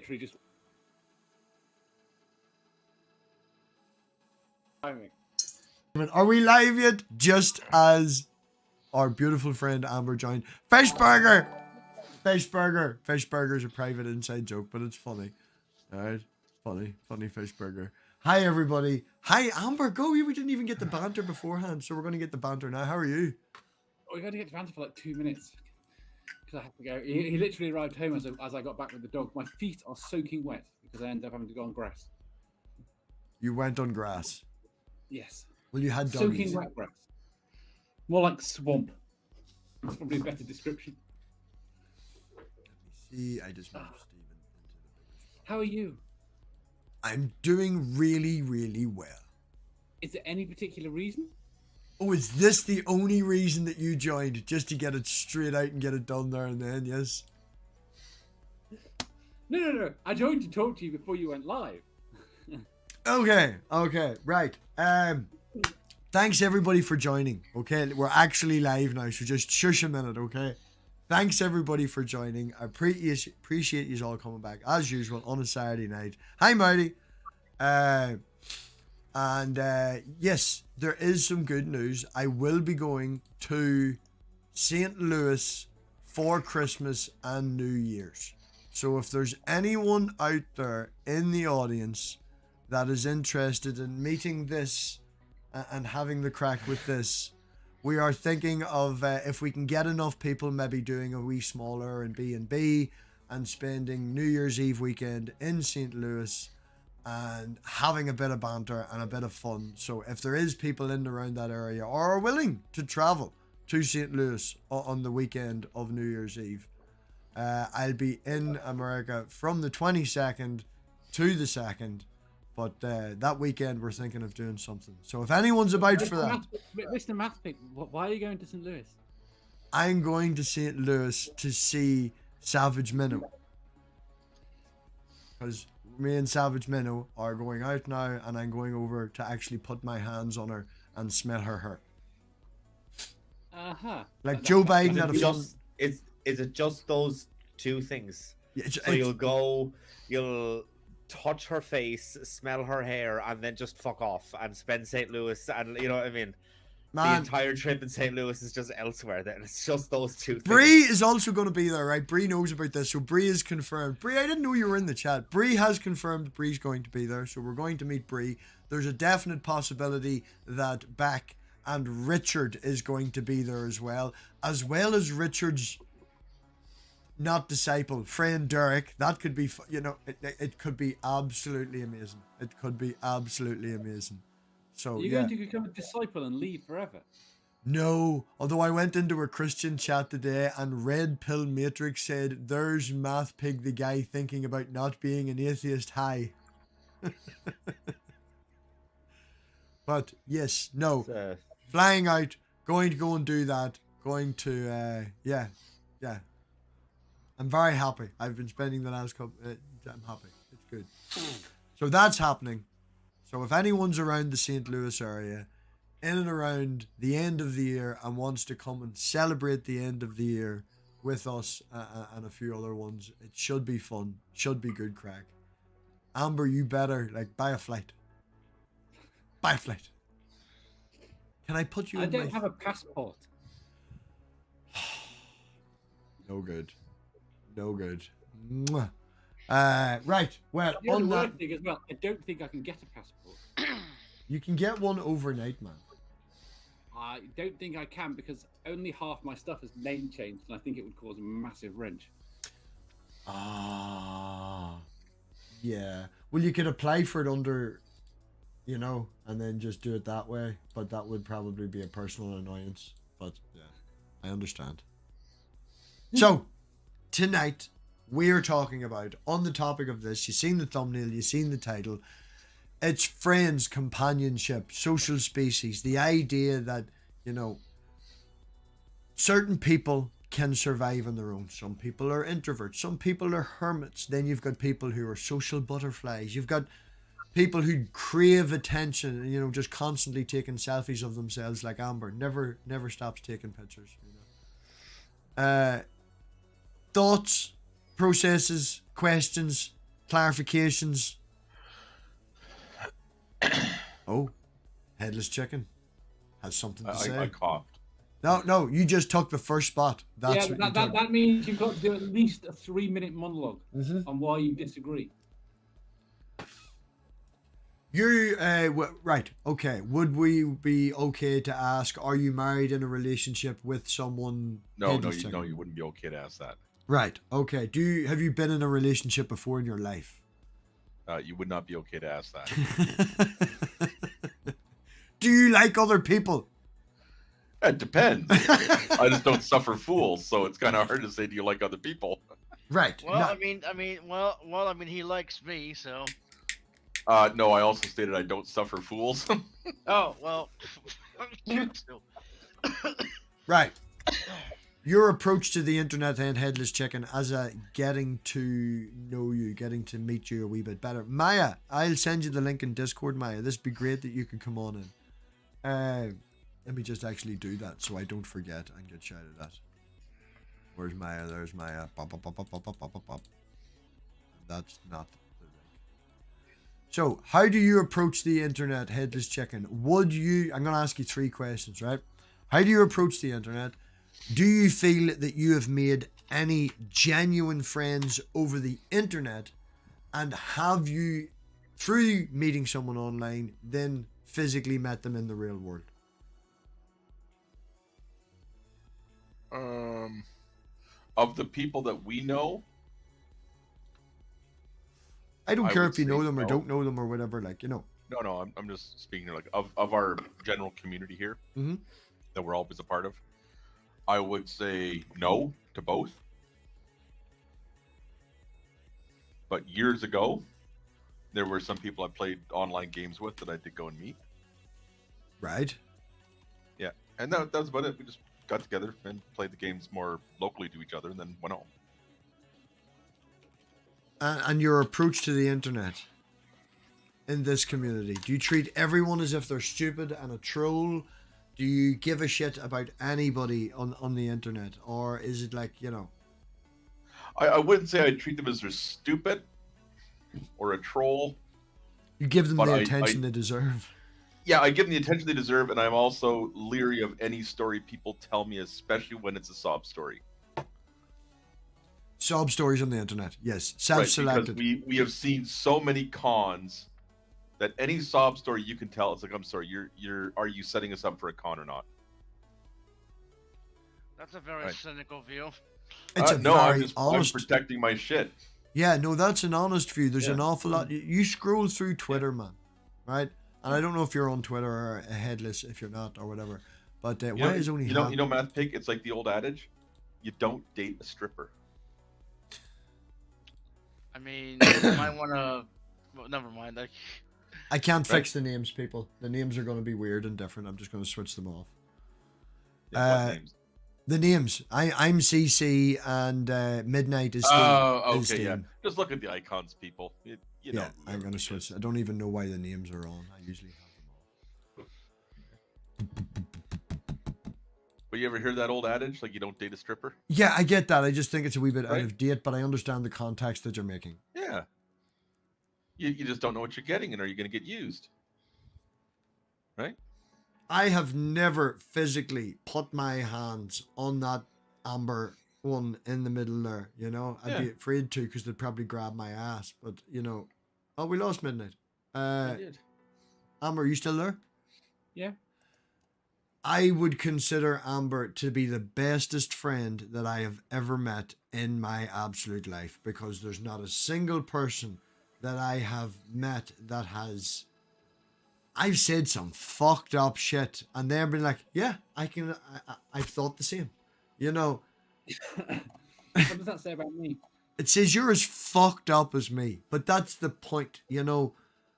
literally just. Are we live yet? Just as our beautiful friend Amber joined. Fishburger! Fishburger! Fishburger's a private inside joke, but it's funny. Alright? Funny Fishburger. Hi, everybody. Hi, Amber. Go. We didn't even get the banter beforehand, so we're going to get the banter now. How are you? We got to get to banter for like 2 minutes. Because I have to go. He literally arrived home as I got back with the dog. My feet are soaking wet because I ended up having to go on grass. You went on grass? Yes. Well, you had doggies. Soaking wet grass. More like swamp. That's probably a better description. Let me see. I just moved Stephen into the bigger spot. How are you? I'm doing really, really well. Is there any particular reason? Oh, is this the only reason that you joined? Just to get it straight out and get it done there and then, yes? No. I joined to talk to you before you went live. Okay, right. Thanks everybody for joining, okay? We're actually live now, so just shush a minute, okay? Thanks everybody for joining. I appreciate you all coming back, as usual, on a Saturday night. Hi, Marty. Yes, there is some good news. I will be going to St. Louis for Christmas and New Year's. So if there's anyone out there in the audience that is interested in meeting this and having the crack with this, we are thinking of if we can get enough people, maybe doing a wee smaller and B&B and spending New Year's Eve weekend in St. Louis and having a bit of banter and a bit of fun. So if there is people in and around that area or are willing to travel to St. Louis on the weekend of New Year's Eve, I'll be in America from the 22nd to the 2nd. But that weekend we're thinking of doing something. So if anyone's about for that. Mr. MathPig, why are you going to St. Louis? I'm going to St. Louis to see Savage Minnow. Because me and Savage Minnow are going out now, and I'm going over to actually put my hands on her and smell her hair. Like Joe Biden at a fun... Is it just those two things? Yeah, so you'll touch her face, smell her hair, and then just fuck off and spend St. Louis, and you know what I mean? Man, the entire trip in St. Louis is just elsewhere then. It's just those two things. Bree is also going to be there, right? Bree knows about this, so Bree is confirmed. Bree, I didn't know you were in the chat. Bree has confirmed Bree's going to be there, so we're going to meet Bree. There's a definite possibility that Beck and Richard is going to be there as well as Richard's not disciple, friend Derek. That could be, it could be absolutely amazing. It could be absolutely amazing. So you're going to become a disciple and leave forever? No, although I went into a Christian chat today and Red Pill Matrix said, "There's MathPig, the guy thinking about not being an atheist." Hi. But yes, no, flying out, going to go and do that, going to, yeah. I'm very happy. I've been spending the last couple, I'm happy. It's good. So that's happening. So if anyone's around the St. Louis area, in and around the end of the year, and wants to come and celebrate the end of the year with us and a few other ones, it should be fun. Should be good crack. Amber, you better buy a flight. Buy a flight. Can I put you? I don't have a passport. No good. No good. Mwah. Right. Well, on that thing as well, I don't think I can get a passport. You can get one overnight, man. I don't think I can because only half my stuff is name changed, and I think it would cause a massive wrench. Yeah. Well, you could apply for it under, and then just do it that way. But that would probably be a personal annoyance. But yeah, I understand. So, tonight, we're talking about, on the topic of this, you've seen the thumbnail, you've seen the title, it's friends, companionship, social species, the idea that, certain people can survive on their own. Some people are introverts, some people are hermits, then you've got people who are social butterflies, you've got people who crave attention and, just constantly taking selfies of themselves like Amber, never stops taking pictures, thoughts, processes, questions, clarifications? Oh, Headless Chicken has something to say. I coughed. No, you just took the first spot. That's what you took. That means you've got to do at least a 3-minute monologue on why you disagree. You right, okay. Would we be okay to ask, are you married in a relationship with someone? No, Headless Chicken? you wouldn't be okay to ask that. Right, okay. Have you been in a relationship before in your life? You would not be okay to ask that. Do you like other people? It depends. I just don't suffer fools, so it's kind of hard to say, do you like other people? Right. Well, no- I mean, he likes me, so. No, I also stated I don't suffer fools. Oh well. So, Right. Your approach to the internet and Headless Chicken as a getting to know you, getting to meet you a wee bit better. Maya, I'll send you the link in Discord, Maya. This would be great that you can come on in. Let me just actually do that so I don't forget and get shouted at. Where's Maya? There's Maya. Pop, pop, pop, pop, pop, pop, pop, pop. That's not the link. So, how do you approach the internet, Headless Chicken? Would you... I'm going to ask you 3 questions, right? How do you approach the internet? Do you feel that you have made any genuine friends over the internet? And have you, through meeting someone online, then physically met them in the real world? Of the people that we know, I don't I care would if you say know them or no. don't know them or whatever, like, you know. no, I'm just speaking like of our general community here Mhm. that we're always a part of. I would say no to both. But years ago, there were some people I played online games with that I did go and meet. Right? Yeah, and that was about it. We just got together and played the games more locally to each other, and then went home. And your approach to the internet in this community, do you treat everyone as if they're stupid and a troll? Do you give a shit about anybody on the internet? Or is it like, you know... I wouldn't say I treat them as they're stupid or a troll. You give them But the I- attention they deserve. Yeah, I give them the attention they deserve, and I'm also leery of any story people tell me, especially when it's a sob story. Sob stories on the internet. Yes. Right, because Self-selected. we have seen so many cons that any sob story you can tell, it's like, I'm sorry, are you setting us up for a con or not? that's a very Right. cynical view. It's a No, very I'm honest... protecting my shit. Yeah, no, that's an honest view. There's an Yeah. awful lot. You scroll through Twitter, man, right? And I don't know if you're on Twitter or a Headless, if you're not, or whatever. But why is only you know MathPig? It's like the old adage: you don't date a stripper. I mean, you might want to. Well, never mind. Like, I can't Right. fix the names, people. The names are going to be weird and different. I'm just going to switch them off. Yeah, what names? The names. I'm CC and Midnight is Steve. Oh, is okay, yeah. Steven. Just look at the icons, people. You know Yeah, I'm going to switch. I don't even know why the names are on. I usually have them off. But you ever hear that old adage, like you don't date a stripper? Yeah, I get that. I just think it's a wee bit out Right. of date, but I understand the context that you're making. Yeah. You just don't know what you're getting, and are you going to get used? Right? I have never physically put my hands on that amber one in the middle there, you know? I'd be Yeah. afraid to because they'd probably grab my ass, but, you know... Oh, we lost Midnight. I did. Amber, are you still there? Yeah. I would consider Amber to be the bestest friend that I have ever met in my absolute life because there's not a single person that I have met that has... I've said some fucked up shit and they've been like, yeah, I've thought the same. You know, What does that say about me? it says you're as fucked up as me, but that's the point, you know,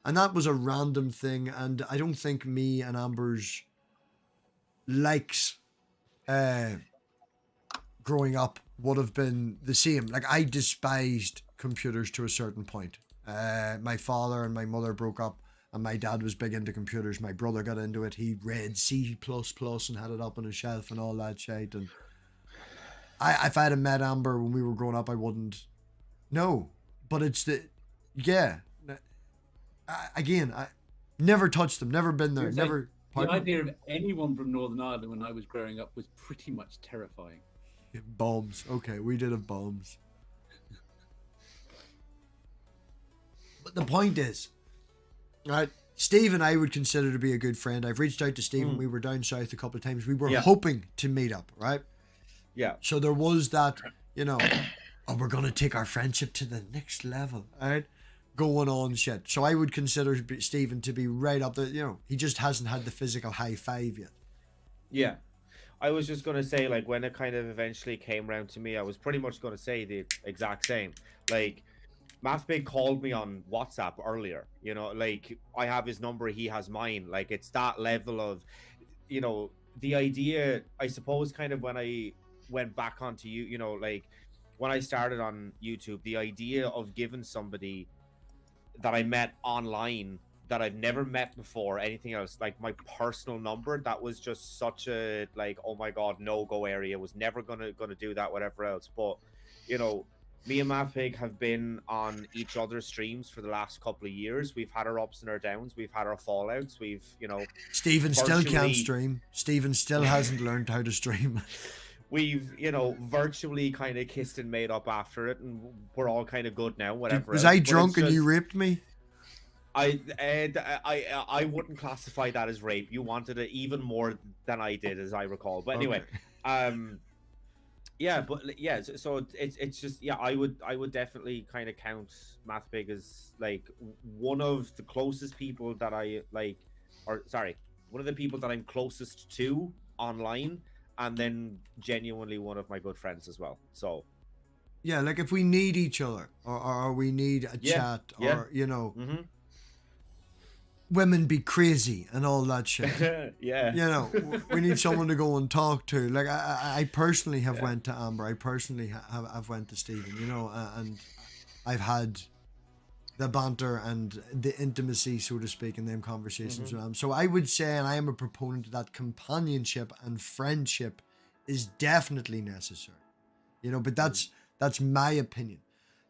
and that was a random thing. And I don't think me and Amber's likes, growing up would have been the same. Like I despised computers to a certain point. My father and my mother broke up. And my dad was big into computers. My brother got into it. He read C++ and had it up on his shelf and all that shit. And if I had met Amber when we were growing up, I wouldn't. No, but it's yeah. Again, I never touched them, never been there, You're saying never. The Pardon? idea of anyone from Northern Ireland when I was growing up was pretty much terrifying. Bombs. Okay, we did have bombs. But the point is, right? Stephen, I would consider to be a good friend. I've reached out to Stephen. We were down south a couple of times. We were hoping to meet up, right? Yeah. So there was that, you know, oh, we're gonna take our friendship to the next level, right? Going on shit. So I would consider Stephen to be right up there. You know, he just hasn't had the physical high five yet. Yeah. I was just going to say, like, when it kind of eventually came around to me, I was pretty much going to say the exact same. Like, MathPig called me on WhatsApp earlier. You know, like, I have his number, he has mine. Like, it's that level of, you know, the idea, I suppose, kind of when I went back onto you know, like, when I started on YouTube, the idea of giving somebody that I met online that I've never met before, anything else, like my personal number, that was just such a, like, oh my god, no-go area. Was never gonna do that, whatever else. But, you know, me and MathPig have been on each other's streams for the last couple of years. We've had our ups and our downs. We've had our fallouts. We've, you know, Stephen still can't stream. Stephen still hasn't learned how to stream. We've, you know, virtually kind of kissed and made up after it, and we're all kind of good now, whatever. Was I drunk and you raped me? I wouldn't classify that as rape. You wanted it even more than I did, as I recall. But anyway, yeah, but yeah, so it's just, yeah, I would definitely kind of count MathPig as like one of the closest people that I like, or sorry, one of the people that I'm closest to online, and then genuinely one of my good friends as well. So yeah, like if we need each other, or we need a chat, or you know. Women be crazy and all that shit. Yeah. You know, we need someone to go and talk to. Like I personally have went to Amber. I personally have went to Stephen. You know, and I've had the banter and the intimacy, so to speak, in them conversations with them. So I would say, and I am a proponent that companionship and friendship is definitely necessary. You know, but that's my opinion.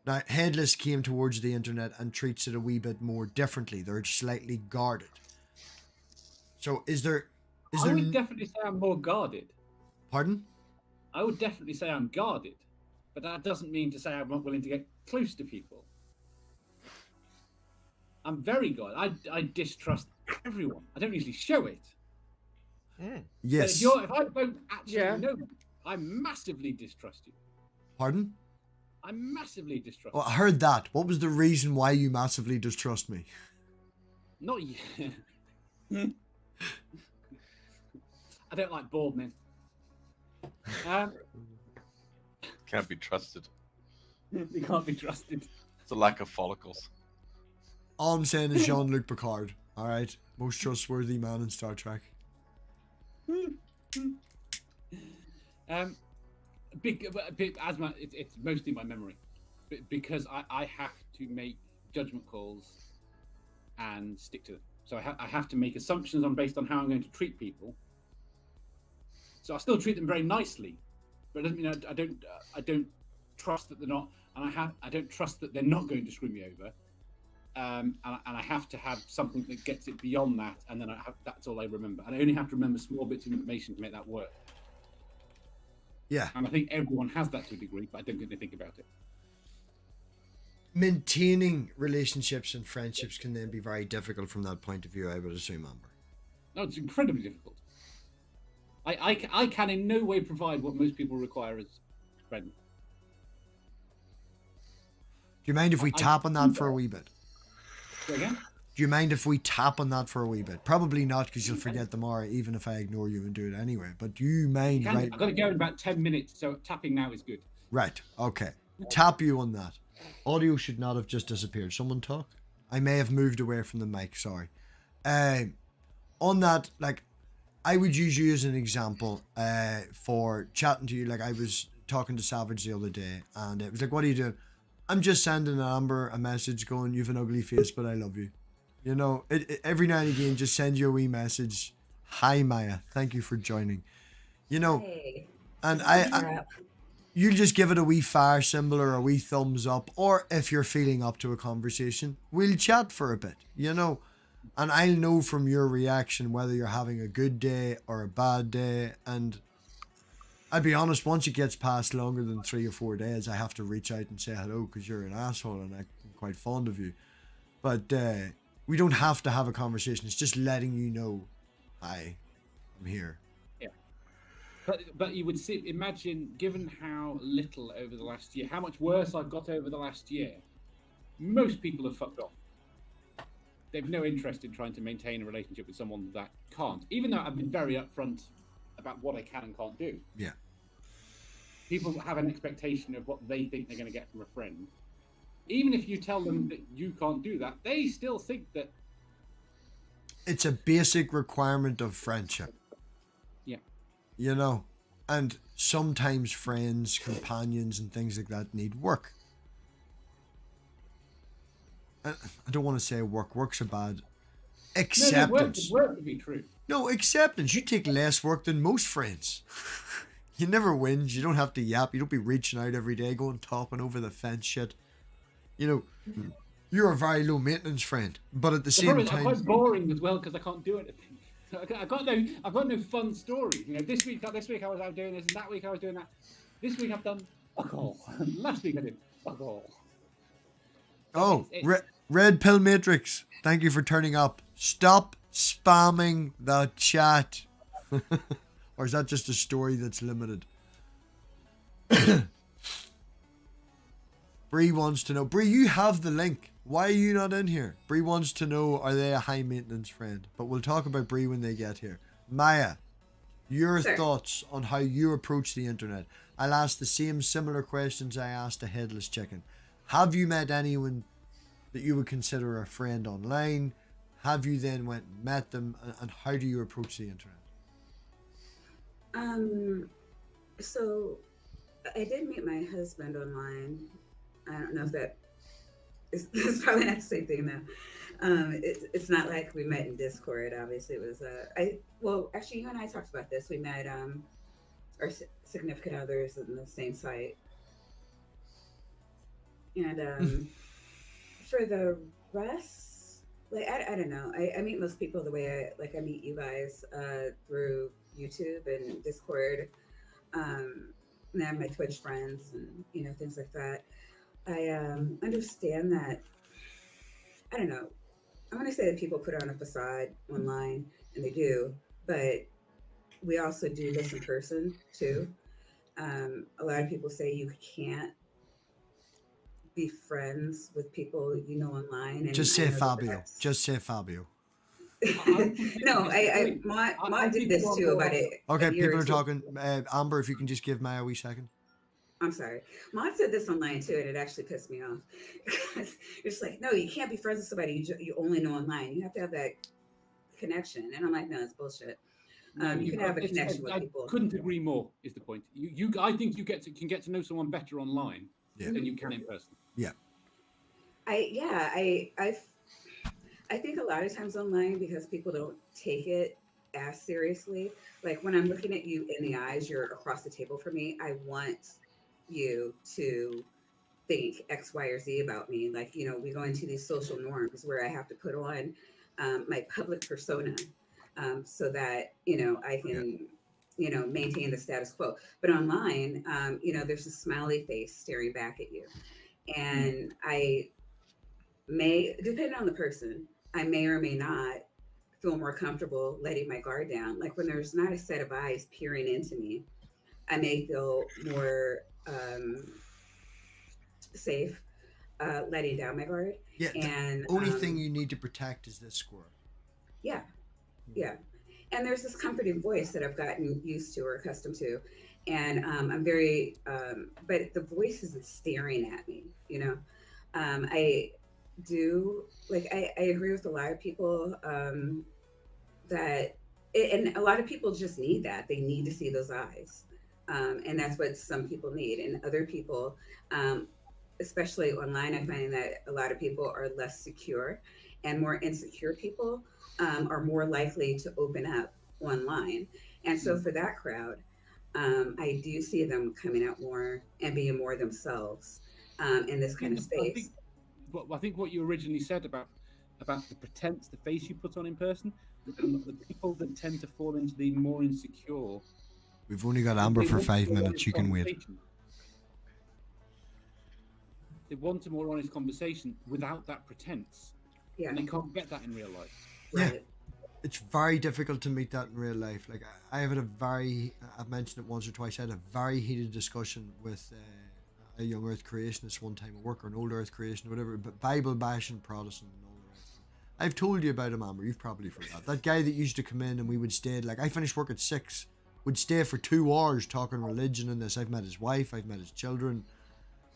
Now, Headless came towards the internet and treats it a wee bit more differently. They're slightly guarded. So I would definitely say I'm more guarded. Pardon? I would definitely say I'm guarded. But that doesn't mean to say I'm not willing to get close to people. I'm very guarded. I distrust everyone. I don't usually show it. Yes. But if I don't actually know you, I massively distrust you. Pardon? I massively distrust I heard that. What was the reason why you massively distrust me? Not you. I don't like bald men. Can't be trusted. They can't be trusted. It's a lack of follicles. All I'm saying is Jean-Luc Picard. All right, most trustworthy man in Star Trek. It's mostly my memory, because I have to make judgment calls and stick to them. So I have to make assumptions based on how I'm going to treat people. So I still treat them very nicely, but it doesn't mean I don't trust that they're not, and I don't trust that they're not going to screw me over. And I have to have something that gets it beyond that, and then that's all I remember. And I only have to remember small bits of information to make that work. Yeah. And I think everyone has that to a degree, but I don't think they think about it. Maintaining relationships and friendships can then be very difficult from that point of view, I would assume, Amber. No, it's incredibly difficult. I can in no way provide what most people require as friends. Do you mind if we tap on that for a wee bit? Say again? Do you mind if we tap on that for a wee bit? Probably not, because you'll forget tomorrow, even if I ignore you and do it anyway. But do you mind? Right? I've got to go in about 10 minutes, so tapping now is good. Right. Okay. Tap you on that. Audio should not have just disappeared. Someone talk? I may have moved away from the mic. Sorry. On that, like, I would use you as an example for chatting to you. Like, I was talking to Savage the other day, and it was like, what are you doing? I'm just sending Amber a message going, you've an ugly face, but I love you. You know, every now and again, just send you a wee message. Hi, Maya. Thank you for joining. You know, Hey. and you'll just give it a wee fire symbol or a wee thumbs up, or if you're feeling up to a conversation, we'll chat for a bit, you know, and I'll know from your reaction whether you're having a good day or a bad day. And I'll be honest, once it gets past longer than 3 or 4 days, I have to reach out and say hello because you're an asshole and I'm quite fond of you. But we don't have to have a conversation. It's just letting you know, hi, I'm here. Yeah. But you would see, imagine, given how little over the last year, how much worse I've got over the last year, most people have fucked off. They've no interest in trying to maintain a relationship with someone that can't, even though I've been very upfront about what I can and can't do. Yeah. People have an expectation of what they think they're going to get from a friend. Even if you tell them that you can't do that, they still think that it's a basic requirement of friendship. Yeah. You know, and sometimes friends, companions, and things like that need work. I don't want to say work's a bad acceptance. Work would be true. No, acceptance. You take less work than most friends. You never whinge. You don't have to yap. You don't be reaching out every day, going topping over the fence shit. You know, you're a very low maintenance friend, but at the same time, I'm quite boring as well because I can't do anything. I've got no fun stories. You know, this week I was out doing this, and that week I was doing that. This week I've done fuck all. Last week I did fuck all. Oh, Red Pill Matrix, thank you for turning up. Stop spamming the chat. Or is that just a story that's limited? Bree wants to know. Bree, you have the link. Why are you not in here? Bree wants to know, are they a high maintenance friend? But we'll talk about Bree when they get here. Maya, your thoughts on how you approach the internet. I'll ask the same similar questions I asked a headless chicken. Have you met anyone that you would consider a friend online? Have you then went and met them? And how do you approach the internet? So I did meet my husband online. I don't know if it's probably not the same thing though. It's not like we met in Discord. Obviously, it was actually, you and I talked about this. We met our significant others in the same site, and for the rest, like I don't know. I meet most people the way I meet you guys through YouTube and Discord. And I have my Twitch friends and things like that. I understand that. I don't know. I'm going to say that people put on a facade online, and they do, but we also do this in person too. A lot of people say you can't be friends with people online. And just say Fabio. Just say Fabio. No, I did this too about it. Okay, people are talking. Amber, if you can just give Maya a wee second. I'm sorry. Mom said this online too, and it actually pissed me off. It's like, no, you can't be friends with somebody you only know online. You have to have that connection. And I'm like, no, it's bullshit. You can have a connection with people. I couldn't agree more. Is the point? I think you can get to know someone better online than you can in person. Yeah. I think a lot of times online, because people don't take it as seriously. Like when I'm looking at you in the eyes, you're across the table from me. I want you to think X, Y, or Z about me. Like, we go into these social norms where I have to put on my public persona so that, I can, maintain the status quo. But online, there's a smiley face staring back at you. And I may, depending on the person, I may or may not feel more comfortable letting my guard down. Like when there's not a set of eyes peering into me, I may feel more safe letting down my guard. Yeah. And the only thing you need to protect is this squirrel. Yeah. Yeah. And there's this comforting voice that I've gotten used to or accustomed to. And I'm very, but the voice isn't staring at me, I do, I agree with a lot of people that, and a lot of people just need that. They need to see those eyes. And that's what some people need. And other people, especially online, I find that a lot of people are less secure, and more insecure people are more likely to open up online. And so for that crowd, I do see them coming out more and being more themselves in this kind of space. I think what you originally said about the pretense, the face you put on in person, and the people that tend to fall into the more insecure. We've only got Amber they for want 5 a more minutes. honest You can wait. conversation. They want a more honest conversation without that pretense, Yeah. and they can't get that in real life. Yeah. Right. It's very difficult to meet that in real life. Like I have had I've mentioned it once or twice. I had a very heated discussion with a young Earth creationist one time at work, or an old Earth creationist, whatever, but Bible bashing Protestant and all the rest of it. I've told you about him, Amber. You've probably forgot that guy that used to come in and we would stay. Like I finished work at 6, would stay for 2 hours talking religion and this. I've met his wife. I've met his children.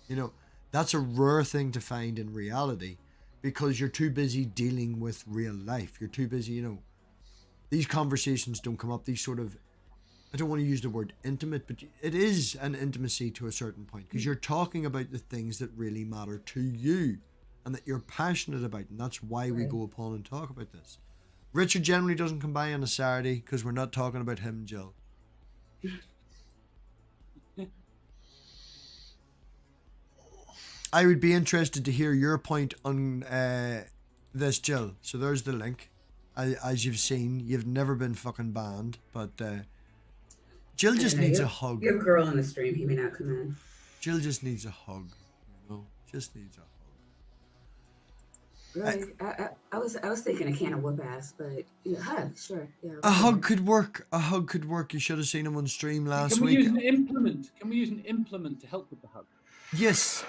You know, that's a rare thing to find in reality, because you're too busy dealing with real life. You're too busy, you know. These conversations don't come up. These sort of, I don't want to use the word intimate, but it is an intimacy to a certain point, because you're talking about the things that really matter to you and that you're passionate about. And that's why we go upon and talk about this. Richard generally doesn't come by on a Saturday because we're not talking about him, Jill. I would be interested to hear your point on this, Jill. So there's the link. As you've seen, you've never been fucking banned, but Jill just needs a hug. You have a girl on the stream. He may not come in. Jill just needs a hug. You know, just needs a hug. Really? I was thinking a can of whoop ass, but yeah, hug, sure. Yeah. A hug could work. A hug could work. You should have seen him on stream last Can we week. use an implement? Can we use an implement to help with the hug? Yes.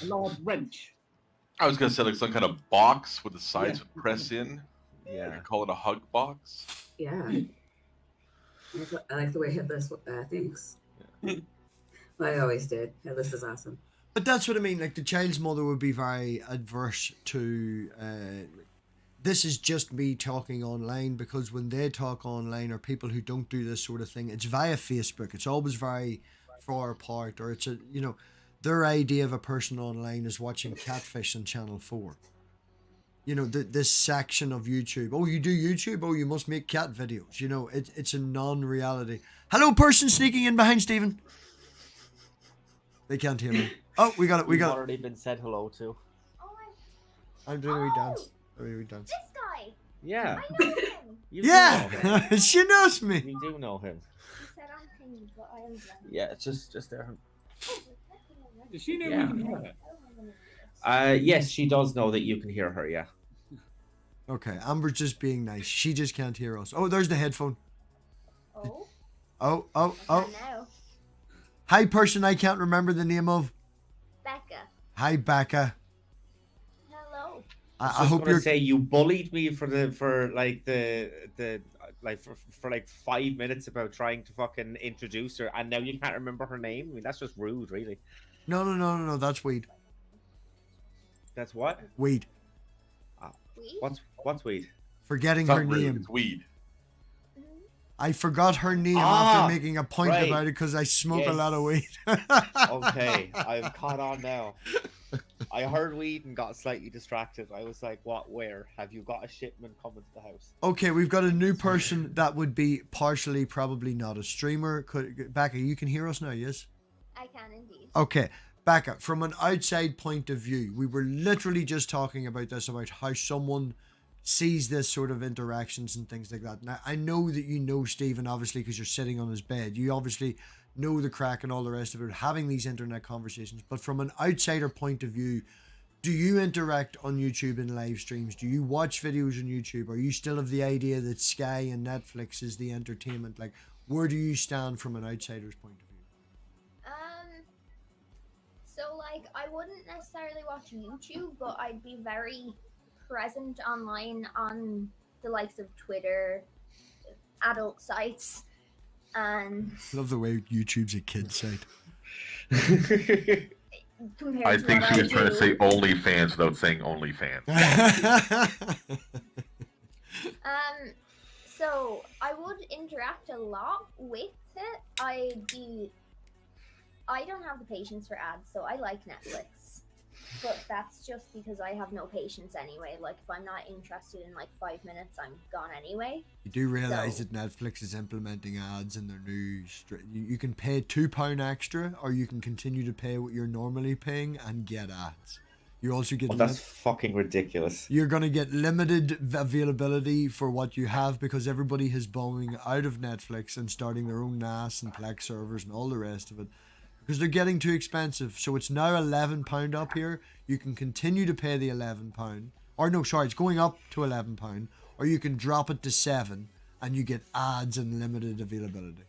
A large wrench. I was gonna say like some kind of box with the sides would press in. Yeah. I call it a hug box. Yeah. I like the way Headless thinks. Well, I always did. Headless is awesome. But that's what I mean. Like the child's mother would be very adverse to. This is just me talking online, because when they talk online, or people who don't do this sort of thing, it's via Facebook. It's always very far apart, or it's their idea of a person online is watching Catfish on Channel 4. You know, this section of YouTube. Oh, you do YouTube? Oh, you must make cat videos. You know, it's a non-reality. Hello, person sneaking in behind Stephen. They can't hear me. Oh, we got it. We You've got it. already been said hello to. I'm doing a wee dance. A wee dance. This guy. Yeah. I know him. You do know him. Yeah, she knows me. You do know him. He said I'm thinking, but I am blind. Yeah, it's just there. Does she know Yeah. we can hear her? Yes, she does know that you can hear her. Yeah. Okay, Amber's just being nice. She just can't hear us. Oh, there's the headphone. Oh, Oh. I can now. Hi, person I can't remember the name of. Becca. Hi, Becca. Hello. I was hope gonna you're. say you bullied me for 5 minutes about trying to fucking introduce her, and now you can't remember her name. I mean, that's just rude, really. No. That's weed. That's what? Weed. We? What's weed? Forgetting It's not her rude, name. it's weed. I forgot her name Ah, after making a point right. about it because I smoke a Yes. lot of weed. Okay, I've caught on now. I heard weed and got slightly distracted. I was like, what, where? Have you got a shipment coming to the house? Okay, we've got a new person that would be partially, probably not a streamer. Becca, you can hear us now, yes? I can indeed. Okay, Becca, from an outside point of view, we were literally just talking about this, about how someone sees this sort of interactions and things like that. Now, I know that you know Stephen, obviously, because you're sitting on his bed. You obviously know the crack and all the rest of it, having these internet conversations. But from an outsider point of view, do you interact on YouTube in live streams? Do you watch videos on YouTube? Are you still of the idea that Sky and Netflix is the entertainment? Like, where do you stand from an outsider's point of view? So like I wouldn't necessarily watch YouTube, but I'd be very present online on the likes of Twitter, adult sites, and I love the way YouTube's a kid's site. compared I to think what she was trying to do, say OnlyFans without saying OnlyFans. So I would interact a lot with it. I don't have the patience for ads, so I like Netflix. but that's just because I have no patience anyway. Like, if I'm not interested in like 5 minutes, I'm gone anyway. You do realize So- that Netflix is implementing ads in their new. You can pay £2 extra, or you can continue to pay what you're normally paying and get ads. You also get. Well, that's fucking ridiculous. You're gonna get limited availability for what you have because everybody is bowing out of Netflix and starting their own NAS and Plex servers and all the rest of it because they're getting too expensive. So it's now £11 up here. You can continue to pay the £11, or no, sorry, it's going up to £11, or you can drop it to £7 and you get ads and limited availability.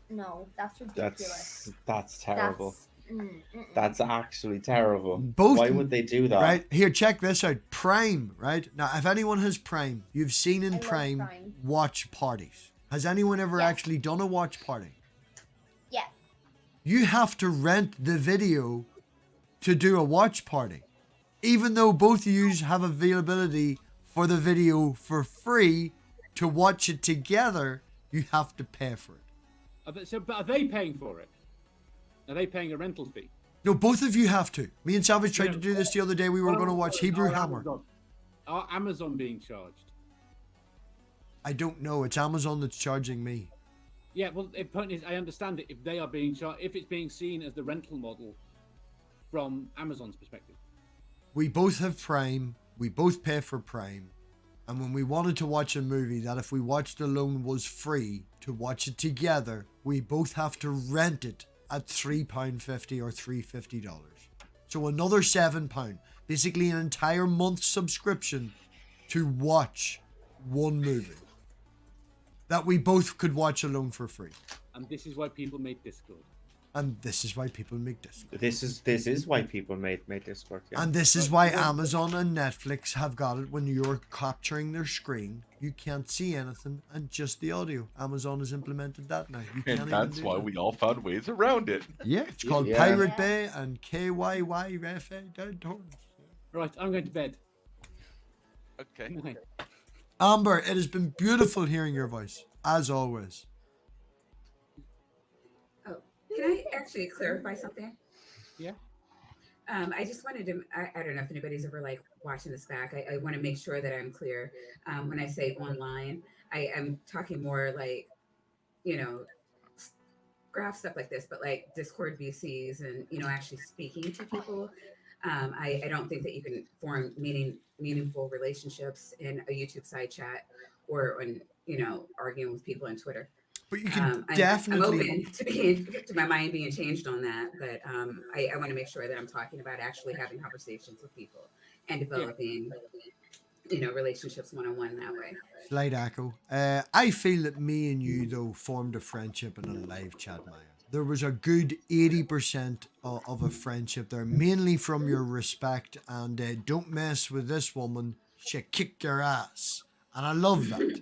No, that's ridiculous. That's terrible. That's, That's actually terrible. Both. Why would they do that? Right here, check this out. Prime, right now, if anyone has Prime, you've seen in I love Prime Prime. watch parties. Has anyone ever Yes. actually done a watch party? Yeah. You have to rent the video to do a watch party. Even though both of you have availability for the video for free to watch it together, you have to pay for it. But are they paying for it? Are they paying a rental fee? No, both of you have to. Me and Savage tried to do this the other day. We were going to watch Hebrew Are Hammer. Are Amazon being charged? I don't know. It's Amazon that's charging me. Yeah, well, the point is, I understand it if they are being charged, if it's being seen as the rental model from Amazon's perspective. We both have Prime. We both pay for Prime. And when we wanted to watch a movie that if we watched alone was free, to watch it together, we both have to rent it at £3.50 or $3.50. So another £7. Basically an entire month subscription to watch one movie that we both could watch alone for free. And this is why people made Discord. And this is why people make this. This is why people made Discord. Yeah. And this is why Amazon and Netflix have got it when you're capturing their screen. You can't see anything and just the audio. Amazon has implemented that now. You can't And even that's do why that. we all found ways around it. Yeah, it's called Yeah. Pirate Bay and KYYFA. Right, I'm going to bed. Okay. Good night. Amber, it has been beautiful hearing your voice, as always. Oh, can I actually clarify something? Yeah. I just wanted to, I don't know if anybody's ever like watching this back. I want to make sure that I'm clear. When I say online, I am talking more like, you know, graph stuff like this, but like Discord VCs and, you know, actually speaking to people. I don't think that you can form meaningful relationships in a YouTube side chat or when, you know, arguing with people on Twitter. But you can I'm definitely. open to my mind being changed on that, but I want to make sure that I'm talking about actually having conversations with people and developing, you know, relationships one-on-one that way. Slight echo. I feel that me and you, though, formed a friendship in a live chat, Maya. There was a good 80% of a friendship there, mainly from your respect and don't mess with this woman, she kicked your ass. And I love that.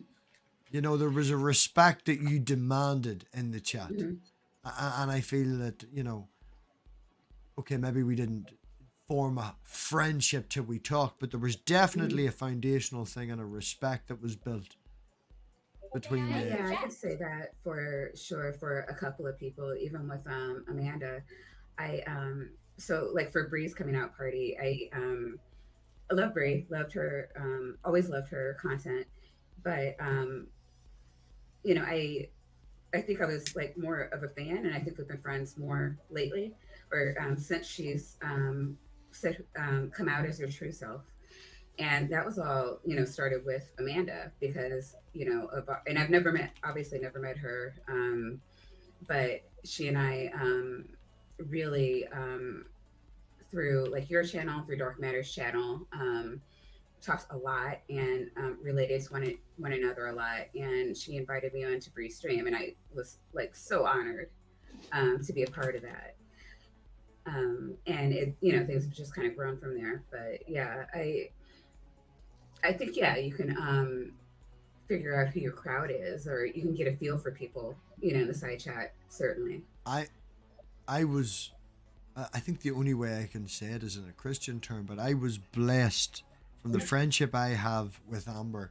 You know, there was a respect that you demanded in the chat. And I feel that, you know, okay, maybe we didn't form a friendship till we talked, but there was definitely a foundational thing and a respect that was built between the... Yeah, I could say that for sure for a couple of people, even with Amanda. So like for Bree's coming out party, I love Bree, loved her, always loved her content, but you know, I think I was like more of a fan, and I think we've been friends more lately, or since she's said come out as your true self. And that was all, you know, started with Amanda because, you know, and I've never met her, but she and I really through like your channel, through Dark Matter's channel, talked a lot and related to one another a lot. And she invited me on to Bree's stream, and I was like so honored to be a part of that. And it, you know, things have just kind of grown from there. But yeah, I think, yeah, you can figure out who your crowd is, or you can get a feel for people, you know, in the side chat, certainly. I think the only way I can say it is in a Christian term, but I was blessed from the friendship I have with Amber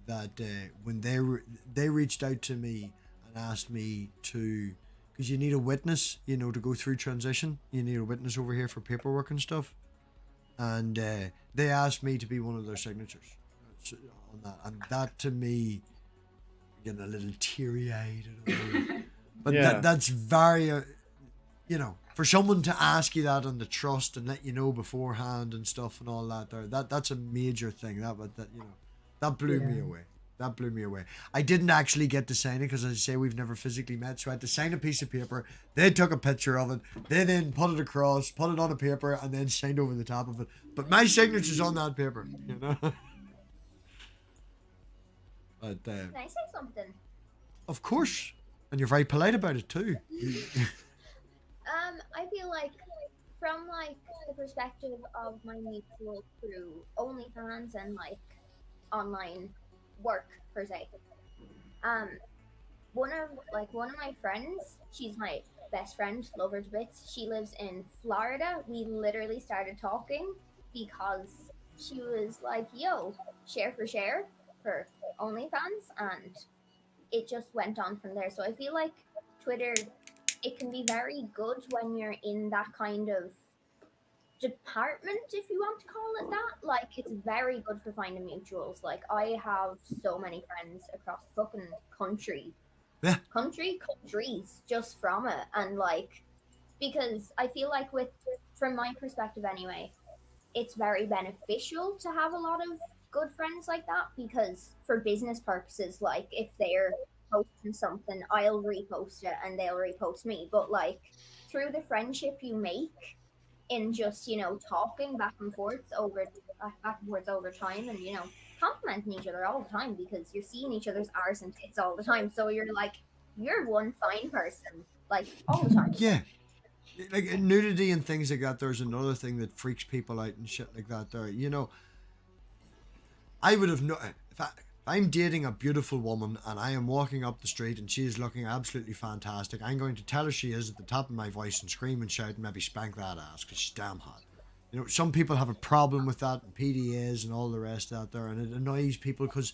that when they reached out to me and asked me to because you need a witness, you know, to go through transition. You need a witness over here for paperwork and stuff. And they asked me to be one of their signatures on that. And that to me, getting a little teary-eyed. But Yeah. that's very, you know, for someone to ask you that and to trust and let you know beforehand and stuff and all that, that's a major thing. That you know, that blew me away. That blew me away. I didn't actually get to sign it because, as I say, we've never physically met. So I had to sign a piece of paper. They took a picture of it. They then put it across, put it on a paper, and then signed over the top of it. But my signature's on that paper, you know. But Can I say something? of course, and you're very polite about it too. I feel like from like the perspective of my mutual through OnlyFans and like online work per se. One of my friends, she's my best friend, love her to bits. She lives in Florida. We literally started talking because she was like, "Yo, share for OnlyFans," and it just went on from there. So I feel like Twitter, it can be very good when you're in that kind of department, if you want to call it that. Like, it's very good for finding mutuals. Like, I have so many friends across the fucking countries just from it. And like, because I feel like from my perspective anyway, it's very beneficial to have a lot of good friends like that, because for business purposes, like if they're posting something, I'll repost it and they'll repost me. But like, through the friendship you make in just, you know, talking back and forth over time, and, you know, complimenting each other all the time, because you're seeing each other's arse and tits all the time, so you're like, you're one fine person, like, all the time. Yeah. Like nudity and things like that, there's another thing that freaks people out and shit like that there. You know, I would have no if I'm dating a beautiful woman and I am walking up the street and she is looking absolutely fantastic, I'm going to tell her she is at the top of my voice and scream and shout and maybe spank that ass because she's damn hot. You know, some people have a problem with that, and PDAs and all the rest out there, and it annoys people because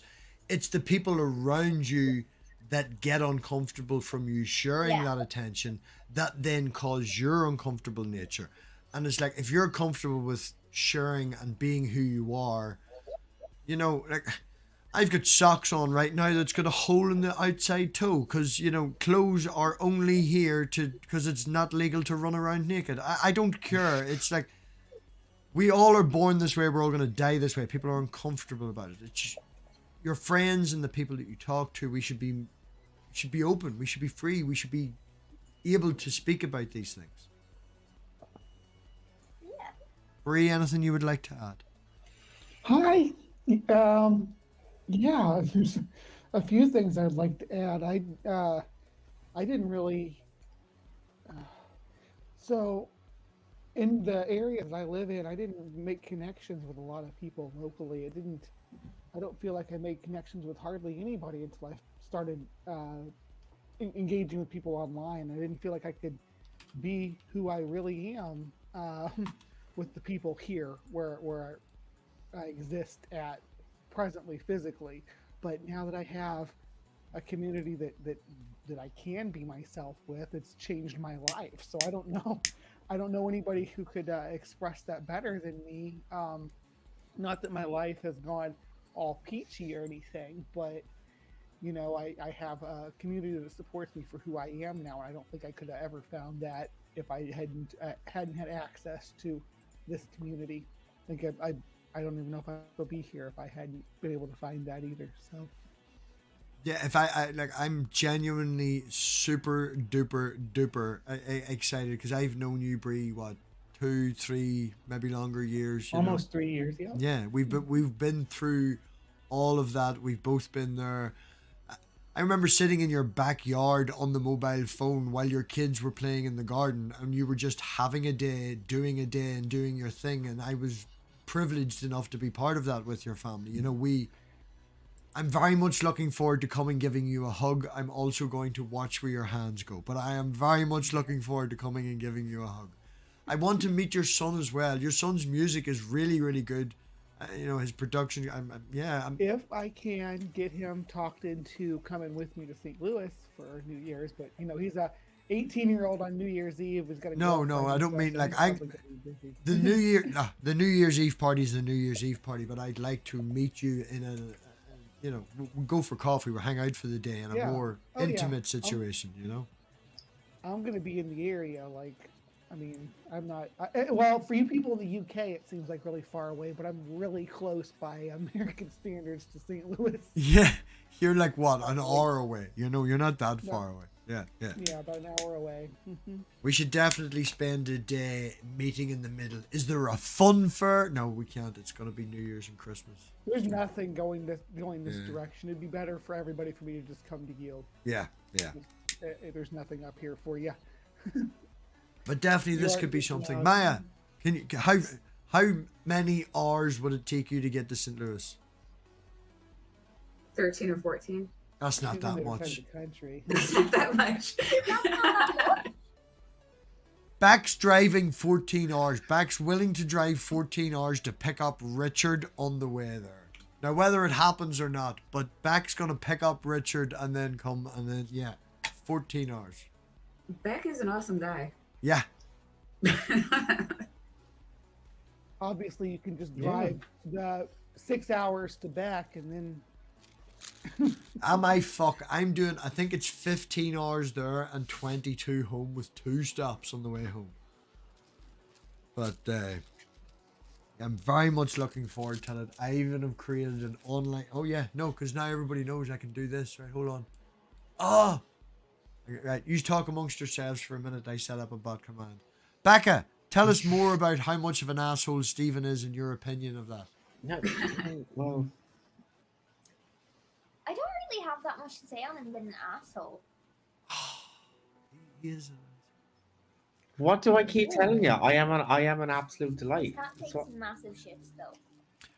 it's the people around you that get uncomfortable from you sharing that attention that then cause your uncomfortable nature. And it's like, if you're comfortable with sharing and being who you are, you know, like I've got socks on right now that's got a hole in the outside toe because, you know, clothes are only here because it's not legal to run around naked. I don't care. It's like, we all are born this way. We're all going to die this way. People are uncomfortable about it. It's just, your friends and the people that you talk to, we should be open. We should be free. We should be able to speak about these things. Yeah. Bree, anything you would like to add? Hi. Yeah, there's a few things I'd like to add. I didn't really. So, in the areas I live in, I didn't make connections with a lot of people locally. I don't feel like I made connections with hardly anybody until I started engaging with people online. I didn't feel like I could be who I really am with the people here where I exist at presently physically. But now that I have a community that I can be myself with, it's changed my life. So I don't know anybody who could express that better than me. Not that my life has gone all peachy or anything, but you know, I have a community that supports me for who I am now. And I don't think I could have ever found that if I hadn't had access to this community. I think I don't even know if I'll be here if I hadn't been able to find that either. So yeah, if I'm genuinely super duper excited because I've known you, Bree, what, 2, 3, maybe longer years. Almost 3 years, yeah. Yeah, we've been through all of that. We've both been there. I remember sitting in your backyard on the mobile phone while your kids were playing in the garden, and you were just having a day, doing your thing, and I was privileged enough to be part of that with your family. You know, I'm very much looking forward to coming giving you a hug. I'm also going to watch where your hands go, but I am very much looking forward to coming and giving you a hug. I want to meet your son as well. Your son's music is really, really good. You know, his production. If I can get him talked into coming with me to St. Louis for New Year's, but you know, he's 18-year-old on New Year's Eve is gonna. No, I don't mean like the New Year. The New Year's Eve party is the New Year's Eve party, but I'd like to meet you in a, we go for coffee, we hang out for the day in a more intimate situation, I'm gonna be in the area. Like, I mean, I'm not. Well, for you people in the UK, it seems like really far away, but I'm really close by American standards to St. Louis. Yeah, you're like what, an hour away? You're not that far away. Yeah. Yeah, about an hour away. We should definitely spend a day meeting in the middle. Is there a fun fair? No, we can't. It's gonna be New Year's and Christmas. There's nothing going this direction. It'd be better for everybody for me to just come to you. Yeah. There's nothing up here for you. But definitely, this could be something. Maya, can you how many hours would it take you to get to St. Louis? 13 or 14. That's not that much. That's not that much. Back's driving 14 hours. Back's willing to drive 14 hours to pick up Richard on the way there. Now, whether it happens or not, but Back's going to pick up Richard and then come, and then, 14 hours. Beck is an awesome guy. Yeah. Obviously, you can just drive the 6 hours to Beck and then... I'm doing, I think it's 15 hours there and 22 home with 2 stops on the way home. But I'm very much looking forward to it. I even have created an online, because now everybody knows I can do this. Right, hold on. Right, you talk amongst yourselves for a minute. I set up a bot command. Becca, tell us more about how much of an asshole Stephen is in your opinion of that. No, well... I don't really have that much to say on him being an asshole. He is an asshole. What do I keep telling you? I am an absolute delight. That takes some massive shits though.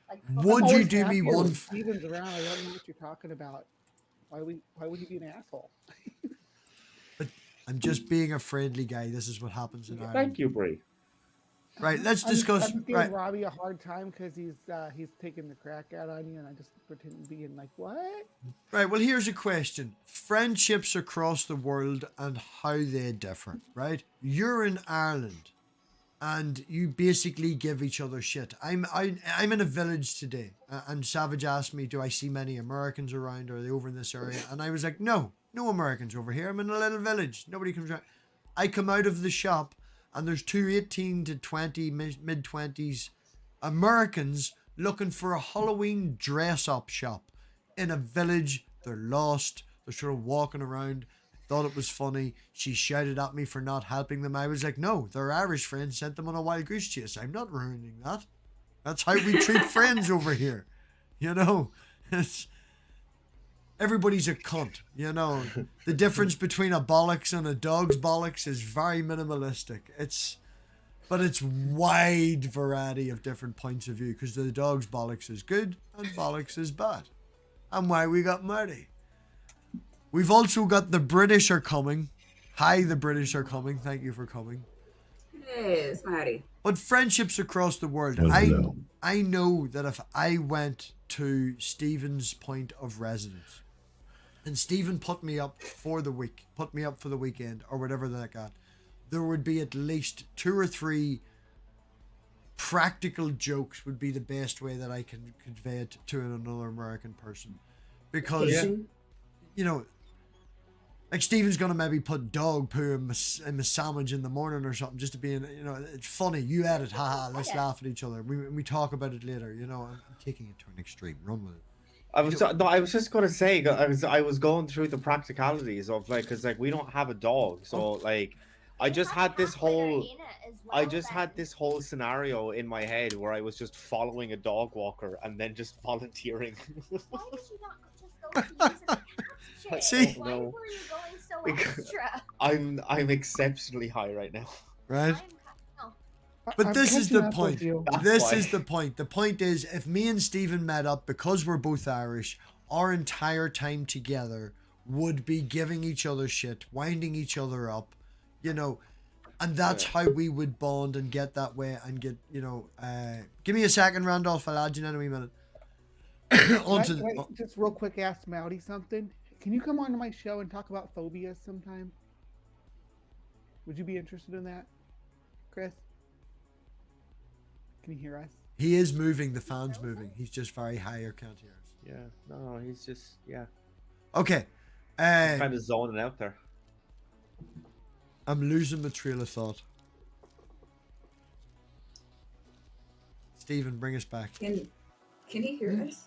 Like, Would you do me one? Steven's around. I don't know what you're talking about. Why would he be an asshole? But I'm just being a friendly guy. This is what happens in Ireland. Thank you, Bree. Right, let's discuss. I'm giving Robbie a hard time because he's taking the crack out on you, and I just pretend being like, what? Right, well, here's a question: friendships across the world and how they differ. Right, you're in Ireland, and you basically give each other shit. I'm in a village today, and Savage asked me, "Do I see many Americans around? Are they over in this area?" And I was like, "No Americans over here. I'm in a little village. Nobody comes around." I come out of the shop. And there's 2 18 to 20, mid-20s Americans looking for a Halloween dress-up shop in a village. They're lost. They're sort of walking around. Thought it was funny. She shouted at me for not helping them. I was like, no, their Irish friends sent them on a wild goose chase. I'm not ruining that. That's how we treat friends over here. It's... Everybody's a cunt, The difference between a bollocks and a dog's bollocks is very minimalistic. But it's wide variety of different points of view because the dog's bollocks is good and bollocks is bad. And why we got Marty. We've also got the British are coming. Hi, the British are coming. Thank you for coming. Yes, Marty. But friendships across the world. I know that if I went to Stephen's point of residence, and Stephen put me up for the weekend or whatever that got, there would be at least 2 or 3 practical jokes would be the best way that I can convey it to another American person. Because, like Stephen's going to maybe put dog poo in my sandwich in the morning or something just to be, it's funny. You edit, haha, let's laugh at each other. We talk about it later, I'm taking it to an extreme. Run with it. I was just gonna say I was going through the practicalities of because we don't have a dog, so I just had this whole scenario in my head where I was just following a dog walker and then just volunteering. Why did you not just go to using the cat shit? See? Why were you going so extra? I'm exceptionally high right now. Right? But this is the point. This is the point. The point is, if me and Stephen met up, because we're both Irish, our entire time together would be giving each other shit, winding each other up, and that's how we would bond and get that way and get, give me a second, Randolph, I'll add you in a wee minute. Just real quick, ask Mowdy something. Can you come on to my show and talk about phobias sometime? Would you be interested in that, Chris? Can you hear us? He is moving. The fan's moving. He's just very high or can't hear us. Yeah, no, he's just Okay. kind of zoning out there. I'm losing my trail of thought. Stephen, bring us back. Can he hear us?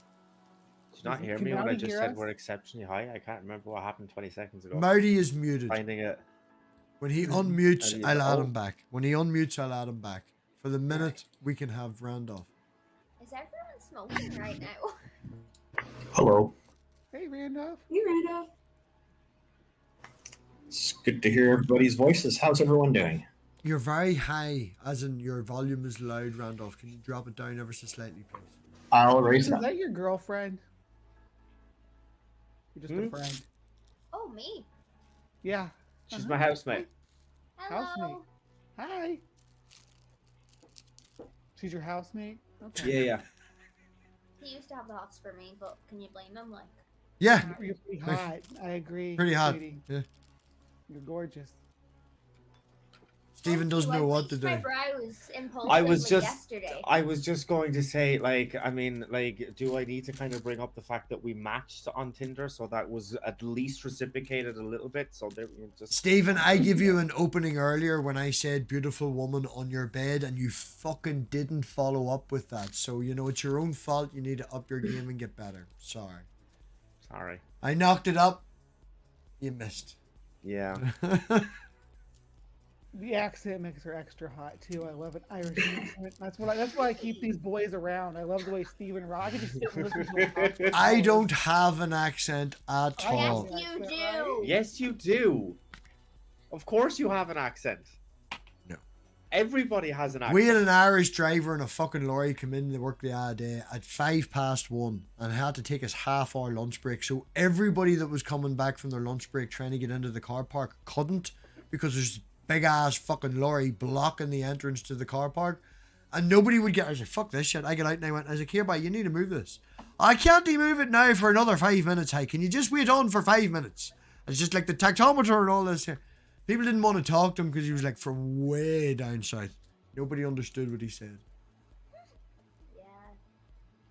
Did you not hear Can me when I Marty just hear said us? we're exceptionally high? I can't remember what happened 20 seconds ago. Marty is muted. Finding it. When he unmutes, And I'll add oh. him back. When he unmutes, I'll add him back. For the minute, we can have Randolph. Is everyone smoking right now? Hello. Hey, Randolph. Hey, Randolph. It's good to hear everybody's voices. How's everyone doing? You're very high, as in your volume is loud, Randolph. Can you drop it down ever so slightly, please? I'll raise Is it up. that your girlfriend? You're just a friend. Oh, me. Yeah. She's my housemate. Hello. Housemate. Hi. She's your housemate? Okay. Yeah, yeah. He used to have the hots for me, but can you blame him? Like, Yeah, You're pretty hot. I agree. pretty hot. sweetie. Yeah. You're gorgeous. Stephen doesn't know what to bleached my do. brows impulsively I was just going to say, like, I mean, like, do I need to kind of bring up the fact that we matched on Tinder, so that was at least reciprocated a little bit? So there, just Stephen, I give you an opening earlier when I said beautiful woman on your bed and you fucking didn't follow up with that. So, you know, it's your own fault. You need to up your game and get better. Sorry. sorry. I knocked it up. You missed. Yeah. The accent makes her extra hot too. I love an Irish accent. That's why I keep these boys around. I love the way Stephen Rock. I can just sit and listen to him talk for I hours. don't have an accent at I all. have yes, an you accent, do. right? Yes, you do. Of course you have an accent. No. Everybody has an accent. We had an Irish driver in a fucking lorry come in to work the other day at 1:05 and had to take us half our lunch break. So everybody that was coming back from their lunch break trying to get into the car park couldn't because there's big ass fucking lorry blocking the entrance to the car park. And nobody would get. I was like, fuck this shit. I get out and I was like, here, boy, you need to move this. I can't move it now for another 5 minutes. Hey, can you just wait on for 5 minutes? It's just like the tactometer and all this here. People didn't want to talk to him because he was like from way down south. Nobody understood what he said. Yeah.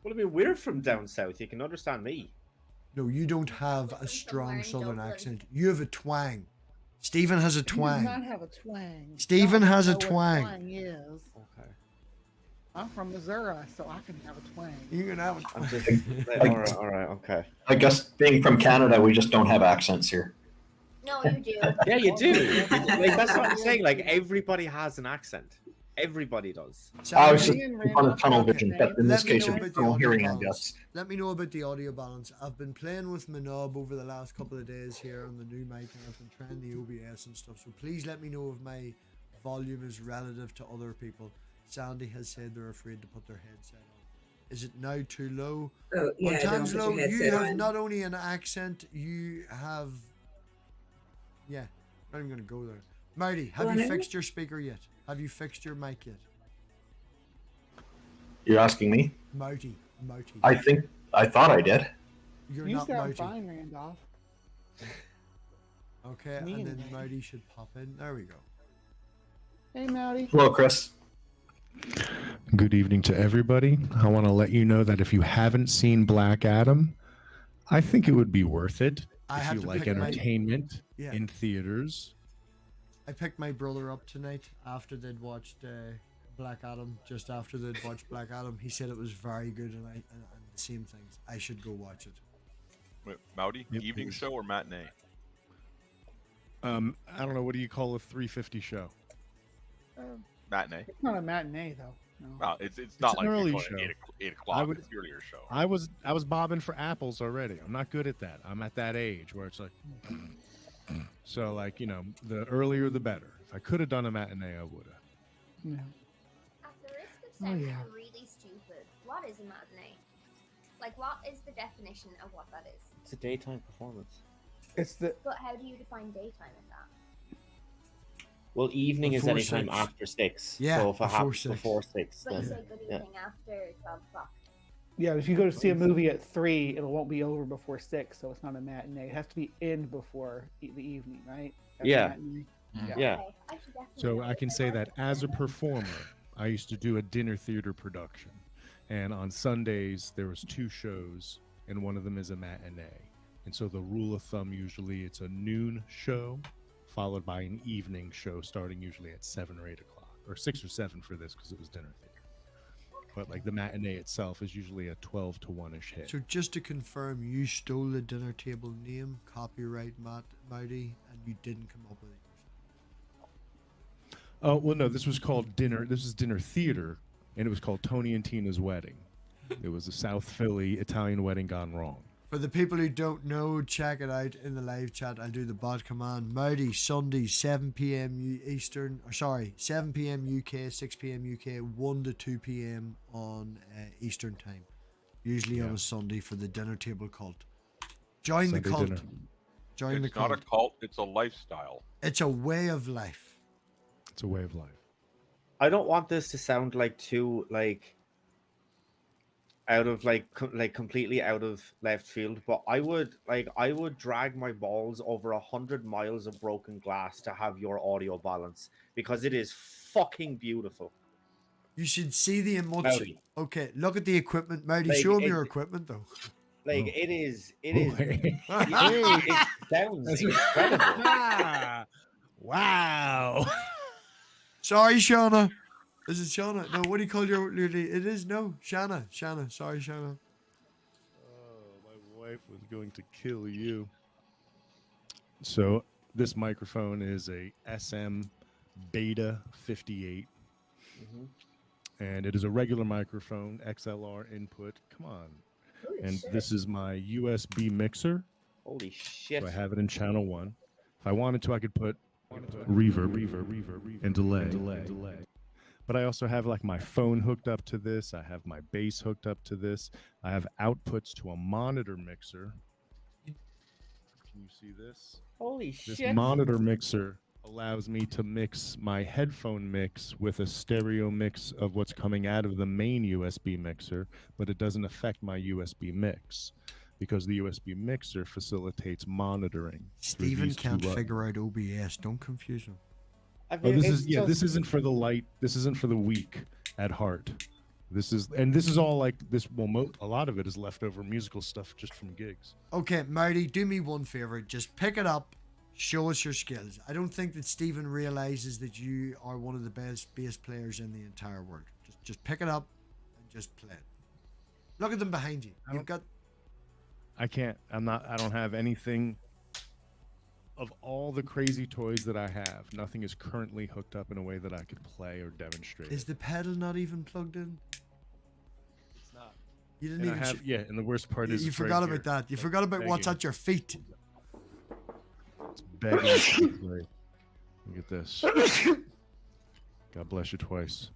Well, I mean, we're from down south. You can understand me. No, you don't have a From strong somewhere in southern Dublin. accent. You have a twang. Stephen has a He does twang. not have a twang. Stephen Y'all has a know what twang. twang is. Okay. I'm from Missouri, so I can have a twang. You can have a I'm twang. just all right, okay. I guess being from Canada, we just don't have accents here. No, you do. Yeah, you do. Like that's what I'm saying. Like everybody has an accent. Everybody does. I was just Me and in front of Randolph tunnel have the vision, same. but in this Let me case, know it's about the no audio hearing, I balance. guess. Let me know about the audio balance. I've been playing with my knob over the last couple of days here on the new mic and I've been trying the OBS and stuff. So please let me know if my volume is relative to other people. Sandy has said they're afraid to put their headset on. Is it now too low? Oh, yeah, One don't times put low, your you headset have on. not only an accent, you have... Yeah, not even going to go there. Marty, have Well, you I know- fixed your speaker yet? Have you fixed your mic yet? You're asking me? Marty. I thought I did. You're You not sound Marty. fine, Randolph. Okay, Me and and then Marty. Marty should pop in. There we go. Hey, Mouty. Hello, Chris. Good evening to everybody. I want to let you know that if you haven't seen Black Adam, I think it would be worth it I if have you to like pick my- entertainment Yeah. in theaters. I picked my brother up tonight after they'd watched Black Adam. Just after they'd watched Black Adam, he said it was very good, and the same things. I should go watch it. Wait, Mowdy, Yep, evening please. show or matinee? I don't know. What do you call a 350 show? Matinee. It's not a matinee, though. No. Well, it's not It's like an you're early going at show. 8 o'clock. I would- It's the earlier show. I was bobbing for apples already. I'm not good at that. I'm at that age where it's like, so like, you know, the earlier the better. If I could have done a matinee, I would have. No. At the risk of Oh, sounding yeah. really stupid, what is a matinee? Like, what is the definition of what that is? It's a daytime performance. It's the But how do you define daytime in that? Well, evening is Before anytime 6. after 6. Yeah, So if it before happens 6. before 6, But you then say good yeah. evening after 12 o'clock. yeah. If you go to see a movie at 3, it won't be over before 6, so it's not a matinee. It has to be in before the evening, right? That's a Yeah. matinee. Yeah. Okay, I should definitely So know I can this say one. that as a performer, I used to do a dinner theater production, and on Sundays there was 2 shows, and one of them is a matinee. And so the rule of thumb, usually it's a noon show, followed by an evening show starting usually at 7 or 8 o'clock, or 6 or 7 for this because it was dinner theater. But like the matinee itself is usually a 12 to 1-ish hit. So just to confirm, you stole the dinner table name, copyright Marty, and you didn't come up with it yourself. Oh, well, no, this was called dinner. This was dinner theater, and it was called Tony and Tina's Wedding. It was a South Philly Italian wedding gone wrong. For the people who don't know, check it out in the live chat. I'll do the bot command. Marty, Sunday, 7 p.m. Eastern, or sorry, 7 p.m. UK, 6 p.m. UK, 1 to 2 p.m. on Eastern time. Usually on a Sunday for the dinner table cult. Join Sunday the cult. dinner. Join the It's not cult. a cult, it's a lifestyle. It's a way of life. It's a way of life. I don't want this to sound like too out of completely out of left field, but I would drag my balls over 100 miles of broken glass to have your audio balance because it is fucking beautiful. You should see the emotion. Marty. Okay, look at the equipment. Marty, Like, show him it- your equipment though. Like Oh. it is Boy. it sounds incredible. Wow. Sorry, Shauna. Is it Shauna? No, what do you call your lady? It is no Shanna. Shanna. Sorry, Shanna. Oh, my wife was going to kill you. So this microphone is a SM Beta 58, and it is a regular microphone, XLR input. Come on. And this is my USB mixer. Holy shit. So I have it in channel 1. If I wanted to, I could put reverb, and delay. But I also have like my phone hooked up to this. I have my bass hooked up to this. I have outputs to a monitor mixer. Can you see this? Holy This shit. monitor mixer allows me to mix my headphone mix with a stereo mix of what's coming out of the main USB mixer, but it doesn't affect my USB mix because the USB mixer facilitates monitoring. through Stephen these two can't buttons. figure out OBS. Don't confuse him. I Oh, mean, this it's is yeah. just- This isn't for the light. This isn't for the weak at heart. This is all like this. Well, a lot of it is leftover musical stuff just from gigs. Okay, Marty, do me one favor. Just pick it up. Show us your skills. I don't think that Stephen realizes that you are one of the best bass players in the entire world. Just pick it up and just play it. Look at them behind you. You've got. I can't. I'm not. I don't have anything. Of all the crazy toys that I have, nothing is currently hooked up in a way that I could play or demonstrate. Is the pedal not even plugged in? It's not. You didn't And I even. have, yeah, and the worst part is You it's right forgot here. about that. You Like, forgot about what's begging. at your feet. It's begging to be played. Look at this. God bless you twice.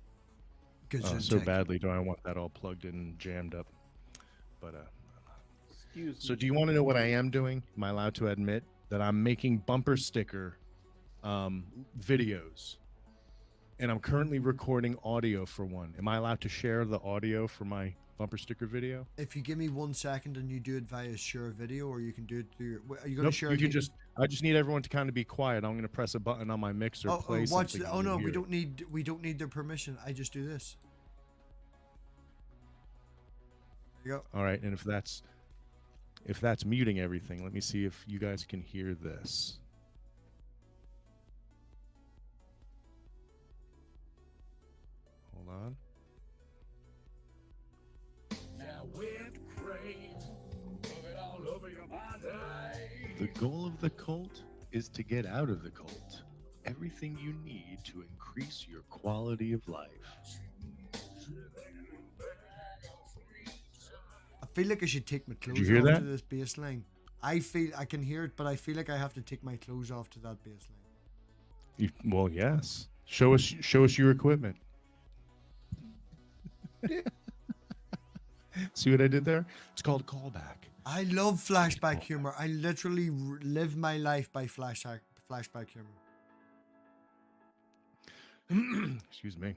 Good So badly do I want that all plugged in and jammed up. But so do you want to know what I am doing? Am I allowed to admit that I'm making bumper sticker videos, and I'm currently recording audio for one? Am I allowed to share the audio for my bumper sticker video? If you give me 1 second and you do it via share video, or you can do it through your. Are you going Nope, to share? you it can in- just. I just need everyone to kind of be quiet. I'm going to press a button on my mixer. Play watch. something. Oh and no, you'll we hear don't need. We don't need their permission. I just do this. There you go. All right, and if that's muting everything, let me see if you guys can hear this. Hold on. The goal of the cult is to get out of the cult. Everything you need to increase your quality of life. I feel like I should take my clothes you hear off that? to this bass line. I feel I can hear it, but I feel like I have to take my clothes off to that bass line. Well, yes. Show us your equipment. See what I did there? It's called callback. I love flashback humor. I literally live my life by flashback humor. Excuse me.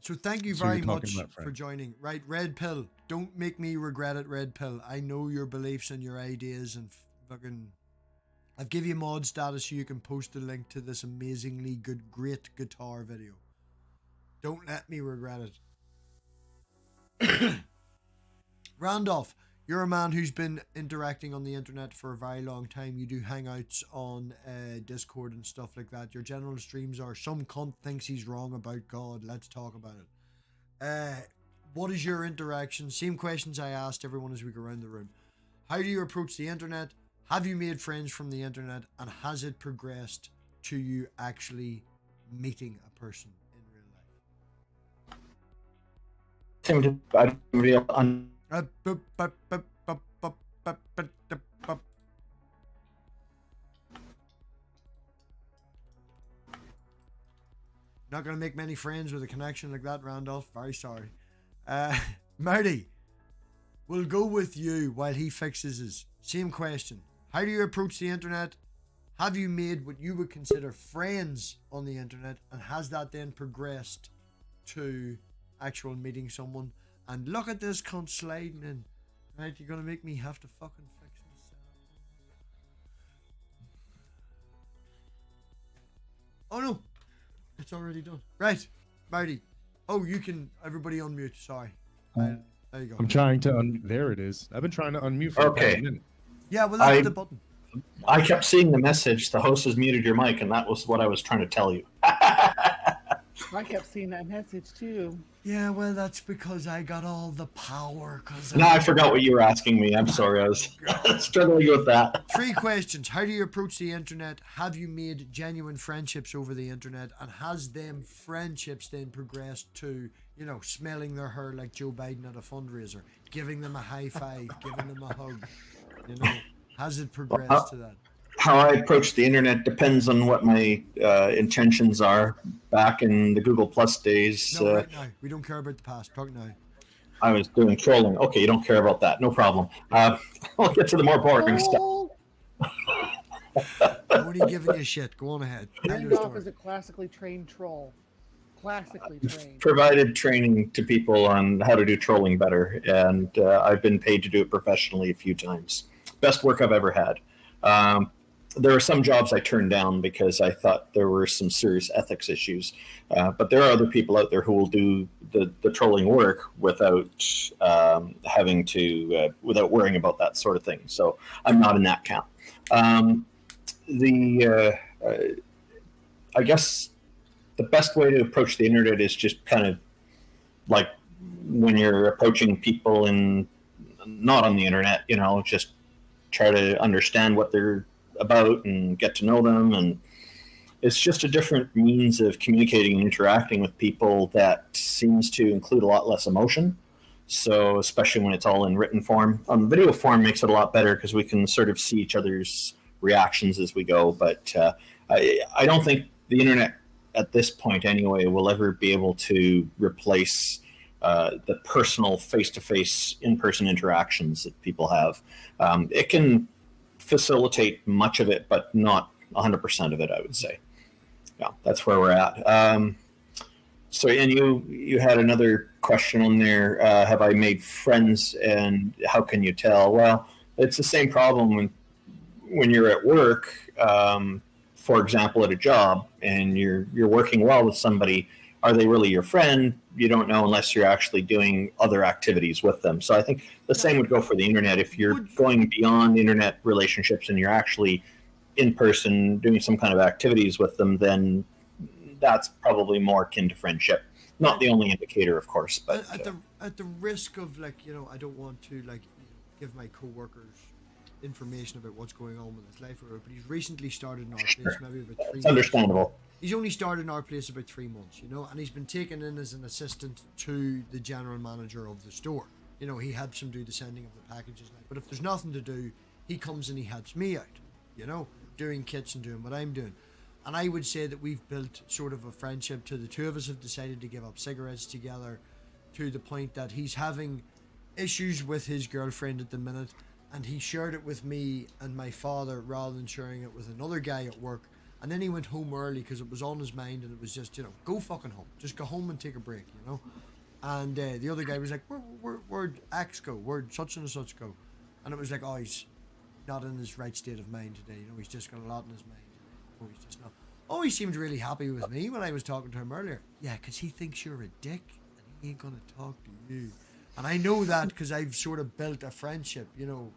So thank you So you're very talking much about for friends. joining. Right, Red Pill. Don't make me regret it, Red Pill. I know your beliefs and your ideas and fucking. I've give you mod status so you can post the link to this amazingly great guitar video. Don't let me regret it. Randolph, you're a man who's been interacting on the internet for a very long time. You do hangouts on Discord and stuff like that. Your general streams are some cunt thinks he's wrong about God. Let's talk about it. What is your interaction? Same questions I asked everyone as we go around the room. How do you approach the internet? Have you made friends from the internet? And has it progressed to you actually meeting a person in real life? Not gonna make many friends with a connection like that, Randolph. Very sorry. Marty, we'll go with you while he fixes his. Same question. How do you approach the internet? Have you made what you would consider friends on the internet? And has that then progressed to actual meeting someone? And look at this cunt sliding in. Right, you're gonna make me have to fucking fix this. Oh no, it's already done. Right, Marty. Oh, you can. Everybody unmute. Sorry. There you go. I'm trying to there it is. I've been trying to unmute for Okay. a minute. Yeah, well, that's the button. I kept seeing the message, the host has muted your mic, and that was what I was trying to tell you. I kept seeing that message too. Yeah, well, that's because I got all the power. No, I forgot what you were asking me. I'm sorry. I was struggling with that. 3 questions. How do you approach the internet? Have you made genuine friendships over the internet? And has them friendships then progressed to, you know, smelling their hair like Joe Biden at a fundraiser, giving them a high five, giving them a hug? You know, has it progressed to that? How I approach the internet depends on what my intentions are. Back in the Google Plus days, No, right now. We don't care about the past. Talk now. I was doing trolling. Okay, you don't care about that. No problem. I'll get to the more boring stuff. I'm only giving you shit. Go on ahead. Randolph is a classically trained troll. Classically trained. Provided training to people on how to do trolling better, and I've been paid to do it professionally a few times. Best work I've ever had. There are some jobs I turned down because I thought there were some serious ethics issues. But there are other people out there who will do the trolling work without having to, without worrying about that sort of thing. So I'm not in that camp. I guess the best way to approach the internet is just kind of like when you're approaching people not on the internet, you know, just try to understand what they're about and get to know them, and it's just a different means of communicating and interacting with people that seems to include a lot less emotion. So especially when it's all in written form. Video form makes it a lot better because we can sort of see each other's reactions as we go, but I don't think the internet at this point anyway will ever be able to replace the personal face-to-face in-person interactions that people have. It can facilitate much of it, but not 100% of it, I would say. Yeah, that's where we're at. So, and you had another question on there. Have I made friends, and how can you tell? Well, it's the same problem when you're at work, for example, at a job, and you're working well with somebody. Are they really your friend? You don't know unless you're actually doing other activities with them. So I think the same would go for the internet. If you're going beyond internet relationships and you're actually in person doing some kind of activities with them, then that's probably more akin to friendship. Not the only indicator, of course, but at the risk of, like, you know, I don't want to like give my co-workers information about what's going on with his life, but he's recently started in our place, maybe about 3 months. It's understandable. He's only started in our place about 3 months, you know, and he's been taken in as an assistant to the general manager of the store. You know, he helps him do the sending of the packages. But if there's nothing to do, he comes and he helps me out, you know, doing kits and doing what I'm doing. And I would say that we've built sort of a friendship to the two of us have decided to give up cigarettes together, to the point that he's having issues with his girlfriend at the minute, and he shared it with me and my father rather than sharing it with another guy at work. And then he went home early because it was on his mind, and it was just, you know, go fucking home. Just go home and take a break, you know. And the other guy was like, where'd Axe go? Where'd such and such go? And it was like, oh, not in his right state of mind today. You know, he's just got a lot in his mind. Or he's just not. Oh, he seemed really happy with me when I was talking to him earlier. Yeah, because he thinks you're a dick and he ain't gonna talk to you. And I know that because I've sort of built a friendship, you know,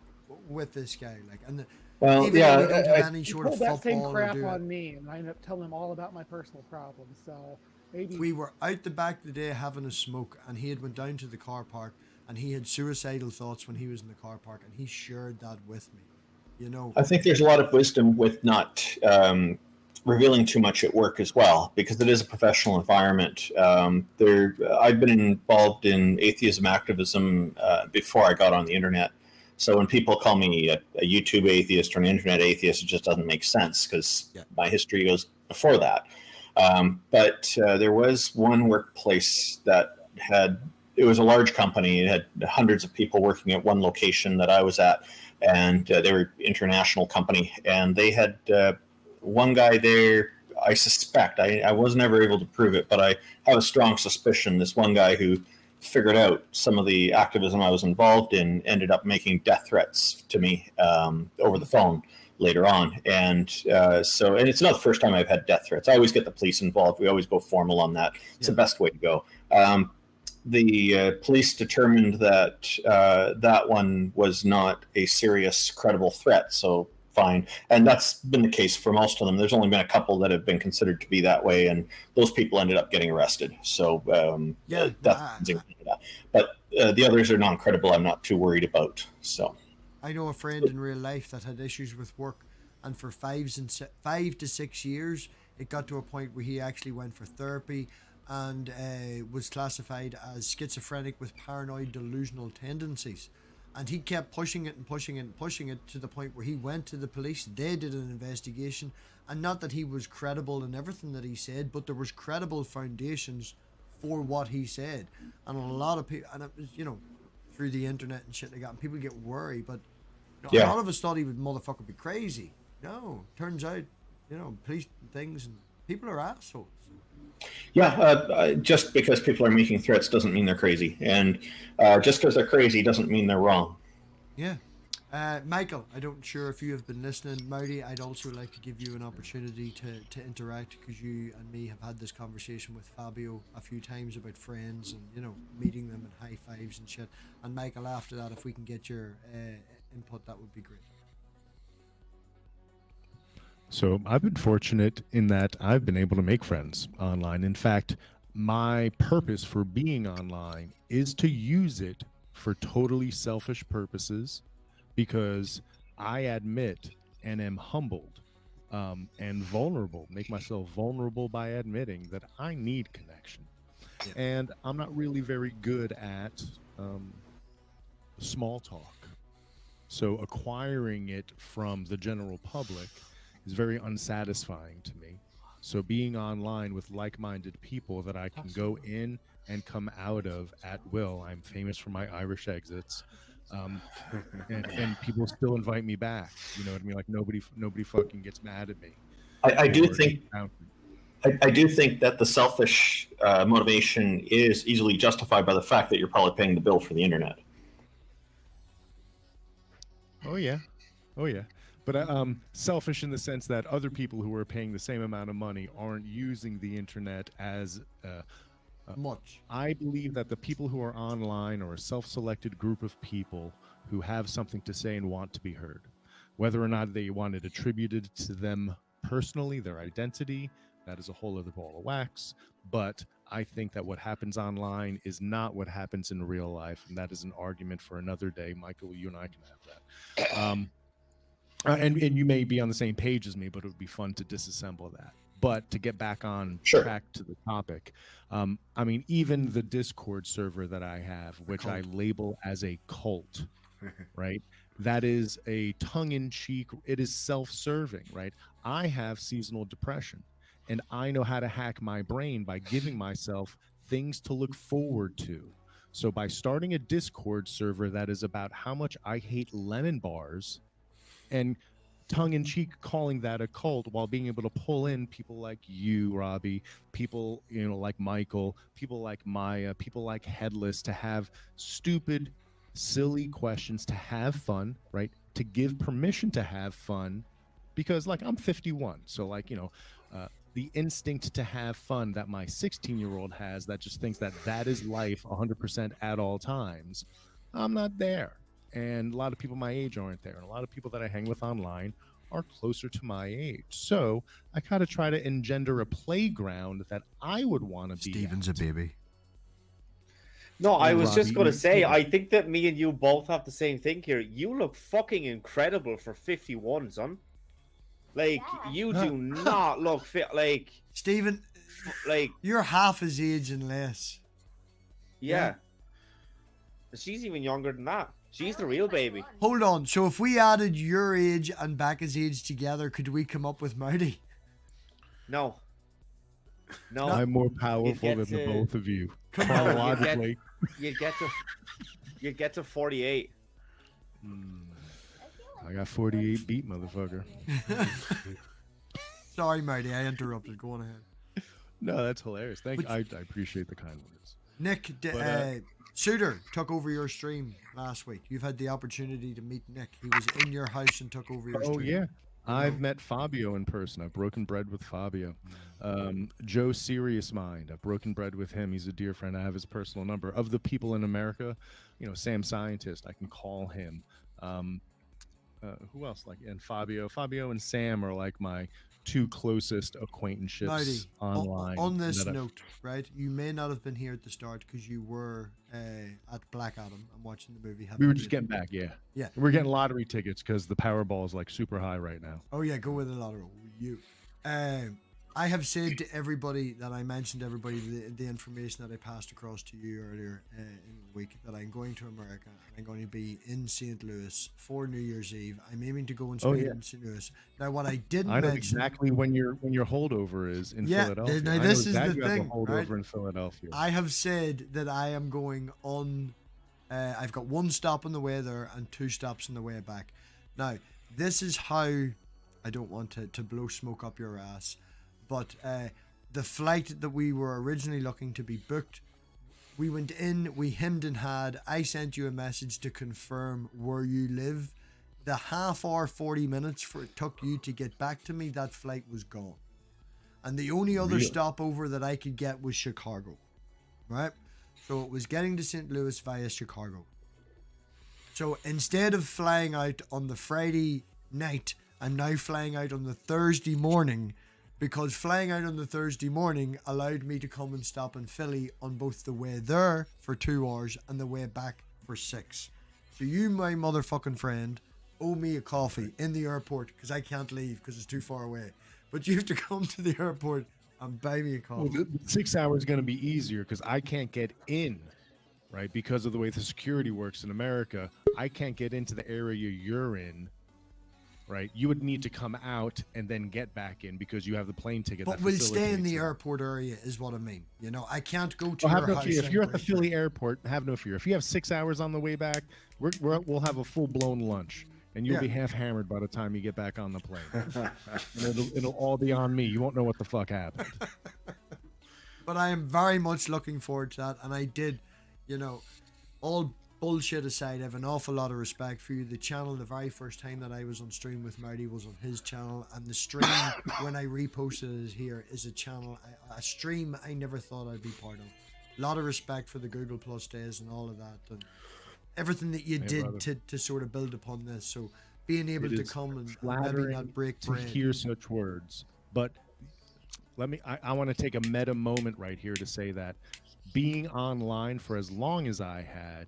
with this guy. Like, and Well, even yeah, though we don't have I- any He sort of pulled that same football or crap do on it. me, and I ended up telling him all about my personal problems. So maybe We were out the back the day having a smoke, and he had went down to the car park, and he had suicidal thoughts when he was in the car park, and he shared that with me. You know, I think there's a lot of wisdom with not revealing too much at work as well, because it is a professional environment. I've been involved in atheism activism before I got on the internet. So when people call me a YouTube atheist or an internet atheist, it just doesn't make sense because my history goes before that. But there was one workplace that it was a large company. It had hundreds of people working at one location that I was at, and they were an international company. And they had one guy there, I suspect, I was never able to prove it, but I have a strong suspicion this one guy who figured out some of the activism I was involved in ended up making death threats to me over the phone later on. And and it's not the first time I've had death threats. I always get the police involved. We always go formal on that. It's the best way to go. The police determined that that one was not a serious, credible threat. So fine. And that's been the case for most of them. There's only been a couple that have been considered to be that way, and those people ended up getting arrested. So but the others are non-credible. I'm not too worried about. So I know a friend in real life that had issues with work, and for 5 to 6 years, it got to a point where he actually went for therapy and was classified as schizophrenic with paranoid delusional tendencies. And he kept pushing it and pushing it and pushing it to the point where he went to the police. They did an investigation, and not that he was credible in everything that he said, but there was credible foundations for what he said. And a lot of people, and it was, you know, through the internet and shit like that, and people get worried, but you know, a lot of us thought he would motherfucker be crazy. No, turns out, you know, police things and people are assholes. Yeah, just because people are making threats doesn't mean they're crazy, and just because they're crazy doesn't mean they're wrong. Yeah. Michael, I don't sure if you have been listening. Marty, I'd also like to give you an opportunity to interact, because you and me have had this conversation with Fabio a few times about friends and, you know, meeting them and high fives and shit. And Michael, after that, if we can get your input, that would be great. So I've been fortunate in that I've been able to make friends online. In fact, my purpose for being online is to use it for totally selfish purposes, because I admit and am humbled and vulnerable, make myself vulnerable by admitting that I need connection. Yeah. And I'm not really very good at small talk. So acquiring it from the general public is very unsatisfying to me. So being online with like-minded people that I can go in and come out of at will. I'm famous for my Irish exits. And people still invite me back. You know what I mean? Like nobody fucking gets mad at me. I do think that the selfish motivation is easily justified by the fact that you're probably paying the bill for the internet. Oh yeah. But selfish in the sense that other people who are paying the same amount of money aren't using the internet as much. I believe that the people who are online are a self-selected group of people who have something to say and want to be heard. Whether or not they want it attributed to them personally, their identity, that is a whole other ball of wax. But I think that what happens online is not what happens in real life, and that is an argument for another day. Michael, you and I can have that. And you may be on the same page as me, but it would be fun to disassemble that. But to get back on track to the topic, I mean, even the Discord server that I have, which I label as a cult, right? That is a tongue-in-cheek, it is self-serving, right? I have seasonal depression, and I know how to hack my brain by giving myself things to look forward to. So by starting a Discord server that is about how much I hate lemon bars, and tongue-in-cheek calling that a cult, while being able to pull in people like you, Robbie, people, you know, like Michael, people like Maya, people like Headless, to have stupid silly questions to have fun, right? To give permission to have fun, because like I'm 51, so like the instinct to have fun that my 16-year-old has, that just thinks that that is life 100% at all times. I'm not there, and a lot of people my age aren't there, and a lot of people that I hang with online are closer to my age. So I kind of try to engender a playground that I would want to be. Steven's a baby. No, I was just Robbie going to is say, here. I think that me and you both have the same thing here. You look fucking incredible for 51, son. Like, Yeah. you do not look fit. Like, Steven, like, you're half his age and less. yeah. She's even younger than that. She's the real baby. Hold on. So if we added your age and Becca's age together, could we come up with Marty? No. No. I'm more powerful than the both of you. Chronologically. You get to 48. I got 48 beat, motherfucker. Sorry, Marty, I interrupted. Go on ahead. No, that's hilarious. Thank you. But- I appreciate the kind words. Nick, Suitor took over your stream last week. You've had the opportunity to meet Nick. He was in your house and took over your stream. Oh yeah, I've met Fabio in person. I've broken bread with Fabio. Joe Serious Mind. I've broken bread with him. He's a dear friend. I have his personal number. Of the people in America, Sam Scientist, I can call him. Who else? And Fabio and Sam are like my two closest acquaintanceships Marty, online. on this that note, right? You may not have been here at the start because you were at Black Adam and watching the movie. We were just getting back, yeah. Yeah. We're getting lottery tickets because the Powerball is like super high right now. Oh yeah, go with the lottery. You. I have said to everybody that I mentioned, everybody the information that I passed across to you earlier in the week, that I'm going to America and I'm going to be in St. Louis for New Year's Eve. I'm aiming to go and spend in St. Louis. Now, what I didn't I know mention exactly when your holdover is in Philadelphia. Now I know this is exactly the you have thing, a holdover right? in Philadelphia. I have said that I am going on. I've got one stop on the way there and two stops on the way back. Now, this is how I don't want to blow smoke up your ass. But the flight that we were originally looking to be booked, we went in, we hemmed and had. I sent you a message to confirm where you live. The half hour, 40 minutes it took you to get back to me, that flight was gone. And the only other stopover that I could get was Chicago, right? So it was getting to St. Louis via Chicago. So instead of flying out on the Friday night, I'm now flying out on the Thursday morning, because flying out on the Thursday morning allowed me to come and stop in Philly on both the way there for 2 hours and the way back for 6. So you, my motherfucking friend, owe me a coffee in the airport because I can't leave because it's too far away. But you have to come to the airport and buy me a coffee. Well, the 6 hours is going to be easier because I can't get in, right? Because of the way the security works in America, I can't get into the area you're in. Right, you would need to come out and then get back in because you have the plane ticket. But we'll stay in the airport area, is what I mean. I can't go to have your no house. fear. If you're at the Philly airport, have no fear. If you have 6 hours on the way back, we'll have a full blown lunch, and you'll be half hammered by the time you get back on the plane. And it'll all be on me. You won't know what the fuck happened. But I am very much looking forward to that, and I did, all bullshit aside, I have an awful lot of respect for you. The channel, the very first time that I was on stream with Marty was on his channel, and the stream when I reposted it here is a stream I never thought I'd be part of. A lot of respect for the Google Plus days and all of that, and everything that you did to sort of build upon this. So being able to come and maybe not break bread. To hear such words, but I want to take a meta moment right here to say that being online for as long as I had,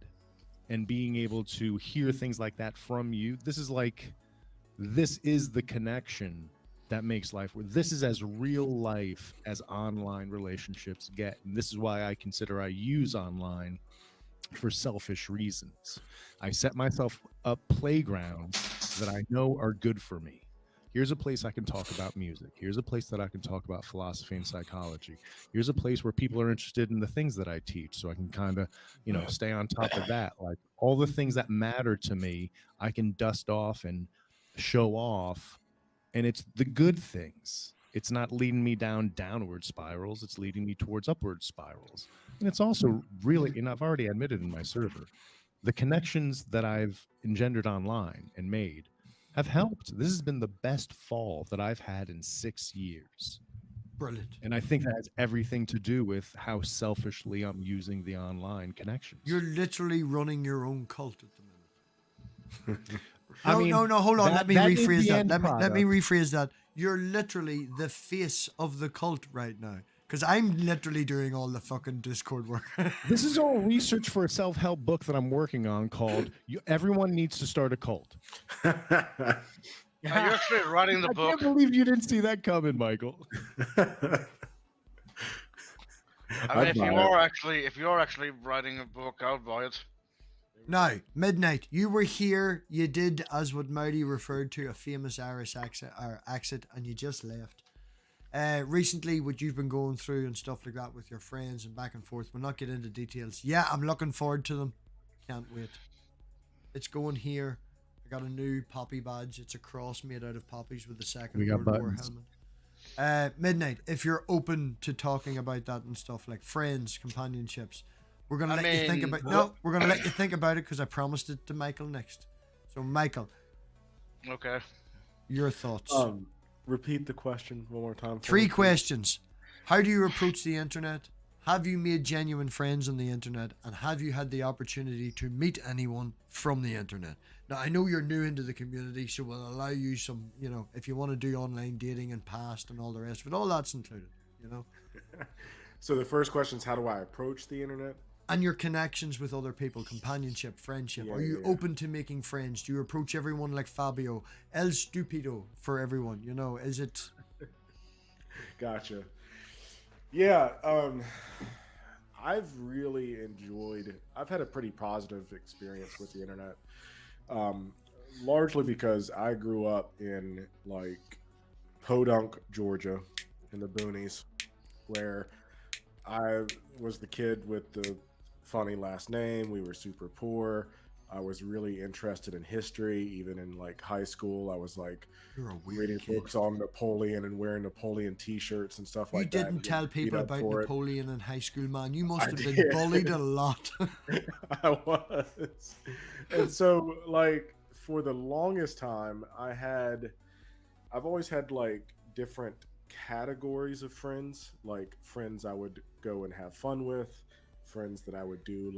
and being able to hear things like that from you, this is the connection that makes life work. This is as real life as online relationships get. And this is why I consider I use online for selfish reasons. I set myself up playgrounds that I know are good for me. Here's a place I can talk about music. Here's a place that I can talk about philosophy and psychology. Here's a place where people are interested in the things that I teach, so I can kind of, stay on top of that. Like all the things that matter to me, I can dust off and show off. And it's the good things. It's not leading me down downward spirals. It's leading me towards upward spirals. And it's also really, and I've already admitted in my server, the connections that I've engendered online and made have helped. This has been the best fall that I've had in 6 years. Brilliant. And I think that has everything to do with how selfishly I'm using the online connections. You're literally running your own cult at the minute. I mean, no, hold on. Let me that is rephrase the that. end Let me product. rephrase that. You're literally the face of the cult right now. Because I'm literally doing all the fucking Discord work. This is all research for a self-help book that I'm working on called "Everyone Needs to Start a Cult." Are you actually writing the I book? can't believe you didn't see that coming, Michael. I mean, if you're actually writing a book, I'll buy it. Now, Midnight, you were here. You did, as what Marty referred to, a famous Irish accent, and you just left. Recently, what you've been going through and stuff like that with your friends and back and forth, we'll not get into details. Yeah, I'm looking forward to them. Can't wait. It's going here. I got a new poppy badge. It's a cross made out of poppies with the Second We got World War buttons. helmet. Midnight, if you're open to talking about that and stuff like friends, companionships, we're gonna let you think about. No, we're gonna let you think about it because I promised it to Michael next. So, Michael, Okay. your thoughts. Repeat the question one more time. 3 questions. How do you approach the internet? Have you made genuine friends on the internet? And have you had the opportunity to meet anyone from the internet? Now, I know you're new into the community, so we'll allow you some, if you want to do online dating and past and all the rest of it, all that's included, So the first question is, how do I approach the internet? And your connections with other people, companionship, friendship. Are you open to making friends? Do you approach everyone like Fabio? El Stupido for everyone, is it... Gotcha. Yeah, I've really enjoyed. I've had a pretty positive experience with the internet, largely because I grew up in Podunk, Georgia, in the boonies, where I was the kid with the funny last name. We were super poor. I was really interested in history. Even in high school, I was You're a weird reading kid. books on Napoleon and wearing Napoleon T-shirts and stuff like that. You didn't tell people about Napoleon in high school, man. You must have been bullied a lot. I was. And so, for the longest time, I've always had different categories of friends, friends I would go and have fun with, friends that I would do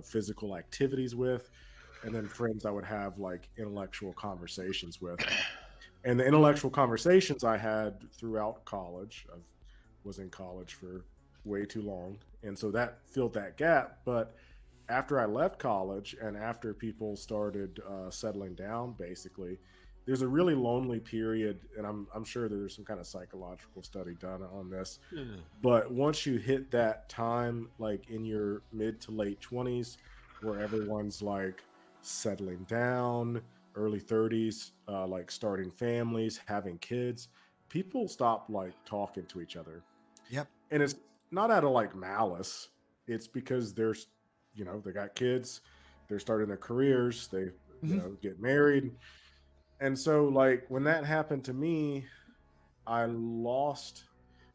physical activities with, and then friends I would have intellectual conversations with. And the intellectual conversations I had throughout college, I was in college for way too long, and so that filled that gap. But after I left college and after people started settling down, basically, there's a really lonely period, and I'm sure there's some kind of psychological study done on this. But once you hit that time, in your mid to late 20s, where everyone's settling down, early 30s, starting families, having kids, people stop talking to each other. Yep. And it's not out of malice. It's because there's, they got kids, they're starting their careers, they get married. And so when that happened to me, I lost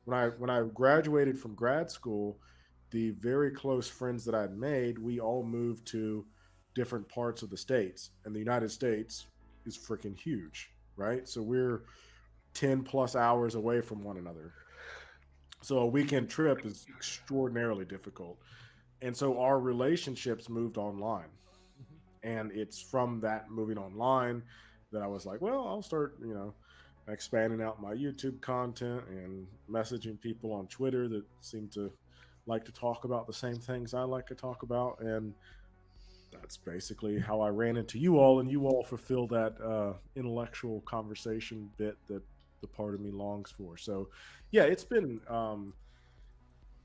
when I graduated from grad school, the very close friends that I'd made, we all moved to different parts of the States, and the United States is freaking huge, right? So we're 10 plus hours away from one another. So a weekend trip is extraordinarily difficult. And so our relationships moved online. And it's from that moving online that I was like, well, I'll start, expanding out my YouTube content and messaging people on Twitter that seem to like to talk about the same things I like to talk about. And that's basically how I ran into you all, and you all fulfill that intellectual conversation bit that the part of me longs for. So yeah, it's been,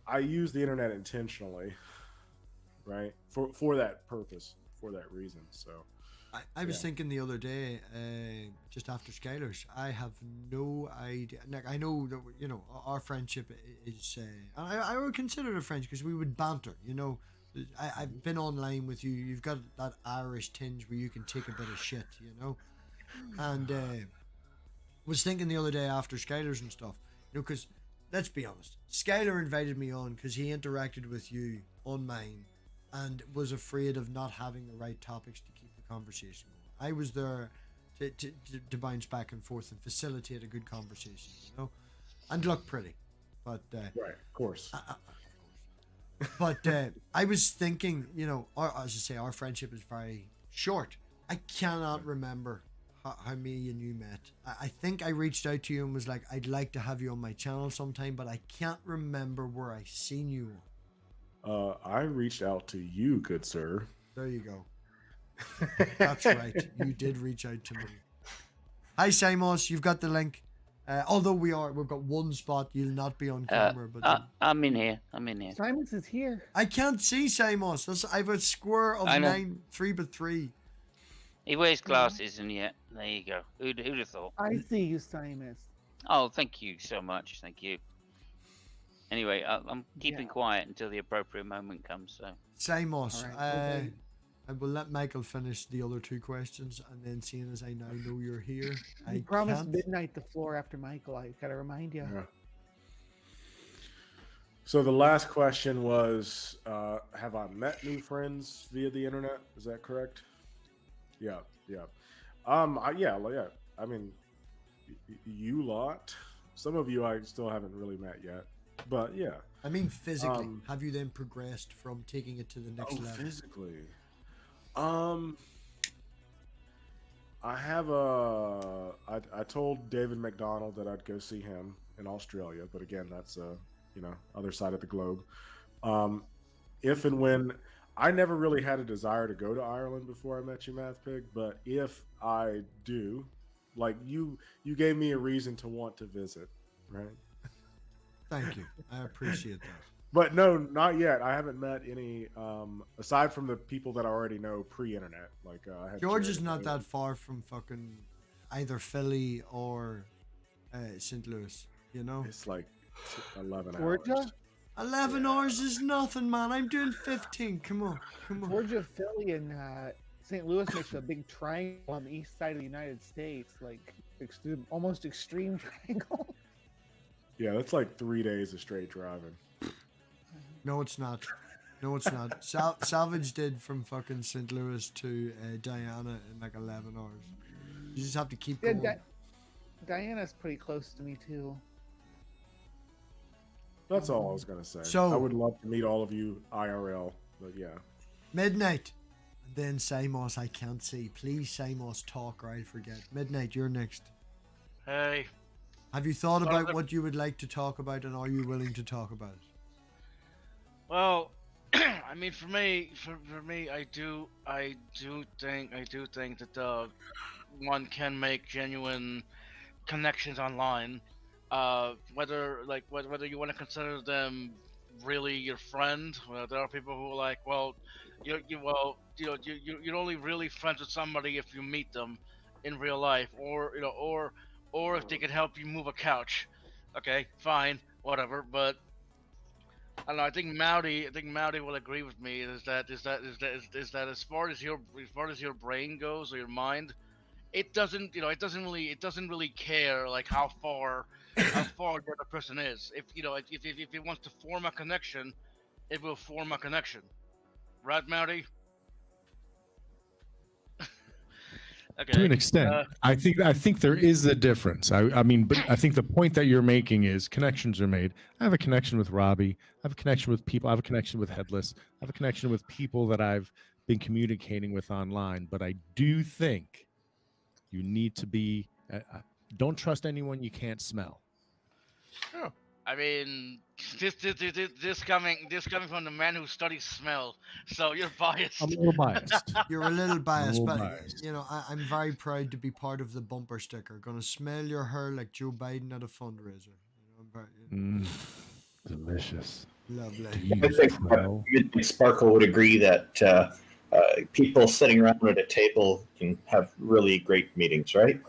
I use the internet intentionally, right? For that purpose, for that reason. So I was thinking the other day, just after Skylers, I have no idea. I know that our friendship is. I would consider it a friendship because we would banter. I've been online with you. You've got that Irish tinge where you can take a bit of shit. And was thinking the other day after Skylers and stuff. Because let's be honest, Skyler invited me on because he interacted with you on mine. and was afraid of not having the right topics to keep the conversation going. I was there to bounce back and forth and facilitate a good conversation, and look pretty. But right, of course. But I was thinking, as I say, our friendship is very short. I cannot remember how me and you met. I think I reached out to you and was like, I'd like to have you on my channel sometime, but I can't remember where I seen you. I reached out to you, good sir. There you go. That's right. You did reach out to me. Hi, Simos. You've got the link. Although we've got one spot, you'll not be on camera. But I'm in here. Simons is here. I can't see Simos. I have a square of 3x3. He wears glasses, and yet there you go. Who'd have thought? I see you, Simons. Oh, thank you so much. Thank you. Anyway, I'm keeping quiet until the appropriate moment comes. So, Simos, I will let Michael finish the other two questions, and then seeing as I now know you're here, I promised midnight the floor after Michael. I gotta remind you. Yeah. So the last question was, have I met new friends via the internet? Is that correct? Yeah. I mean, you lot. Some of you I still haven't really met yet, but yeah. I mean, physically, have you then progressed from taking it to the next level? Physically. I have I told David McDonald that I'd go see him in Australia, but again, that's other side of the globe. If and when I never really had a desire to go to Ireland before I met you, MathPig, but if I do, like you gave me a reason to want to visit, right? Thank you. I appreciate that. But no, not yet. I haven't met any, aside from the people that I already know pre-internet. Like George is not that far from fucking either Philly or St. Louis. It's like 11 Georgia? hours. 11 hours is nothing, man. I'm doing 15. Come on. Georgia, Philly, and St. Louis makes a big triangle on the east side of the United States, like almost extreme triangle. Yeah, that's like 3 days of straight driving. No, it's not. Salvage did from fucking St. Louis to Diana in like 11 hours. You just have to keep going. Diana's pretty close to me too. That's all I was gonna say. So I would love to meet all of you IRL, but yeah. Midnight. And then Simos, I can't see. Please, Simos, talk or I'll forget. Midnight, you're next. Hey. Have you thought about what you would like to talk about, and are you willing to talk about it? Well, I mean, for me, I do think that one can make genuine connections online. Whether you want to consider them really your friend. There are people who are like, well, you're only really friends with somebody if you meet them in real life, or if they can help you move a couch. Okay, fine, whatever. But I don't know. I think Mowdy will agree with me. Is that as far as your brain goes or your mind, it doesn't really care like how far the other person is. If it wants to form a connection, it will form a connection. Right, Mowdy? Okay. To an extent, I think there is a difference. I mean, but I think the point that you're making is connections are made. I have a connection with Robbie. I have a connection with people. I have a connection with Headless. I have a connection with people that I've been communicating with online. But I do think you need to be. Don't trust anyone you can't smell. Sure. I mean, this coming from the man who studies smell, so you're biased. I'm a little biased. You're a little biased, I'm very proud to be part of the bumper sticker. Gonna smell your hair like Joe Biden at a fundraiser. Delicious. Lovely. I think Sparkle would agree that people sitting around at a table can have really great meetings, right?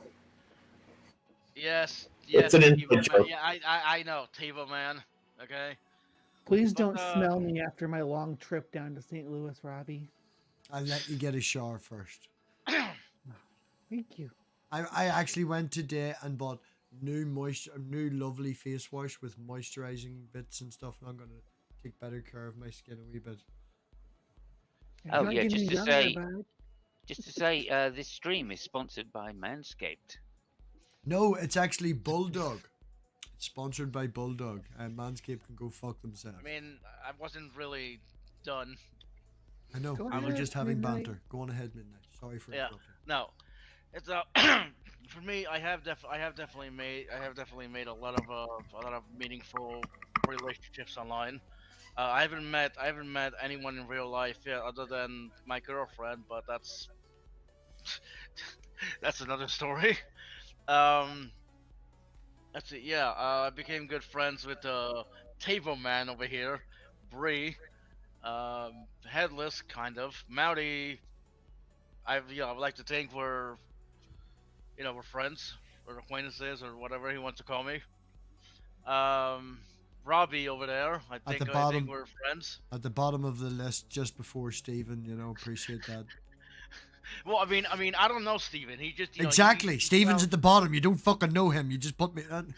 Yes. It's an TiVo joke. man. Yeah, I know, TiVo man. Okay. Please don't smell me after my long trip down to St. Louis, Robbie. I'll let you get a shower first. Thank you. I actually went today and bought new lovely face wash with moisturizing bits and stuff, and I'm gonna take better care of my skin a wee bit. Oh not yeah, getting just to younger, say, bud. this stream is sponsored by Manscaped. No, it's actually Bulldog. It's sponsored by Bulldog, and Manscaped can go fuck themselves. I mean, I wasn't really done. I know. Go We were ahead, just having Midnight. banter. Go on ahead, Midnight. Sorry for Yeah. interrupting. No, it's for me. I have definitely made a lot of meaningful relationships online. I haven't met anyone in real life yet, other than my girlfriend, but that's that's another story. Um, that's it. Yeah, I became good friends with Tavo Man over here, Bree, Headless, kind of, Mouty. I would like to think we're friends or acquaintances or whatever he wants to call me. Robbie over there, I think we're friends. At the bottom of the list, just before Stephen. Appreciate that. Well, I mean, I don't know Steven. He just Exactly. Stephen's at the bottom. You don't fucking know him. You just put me. Come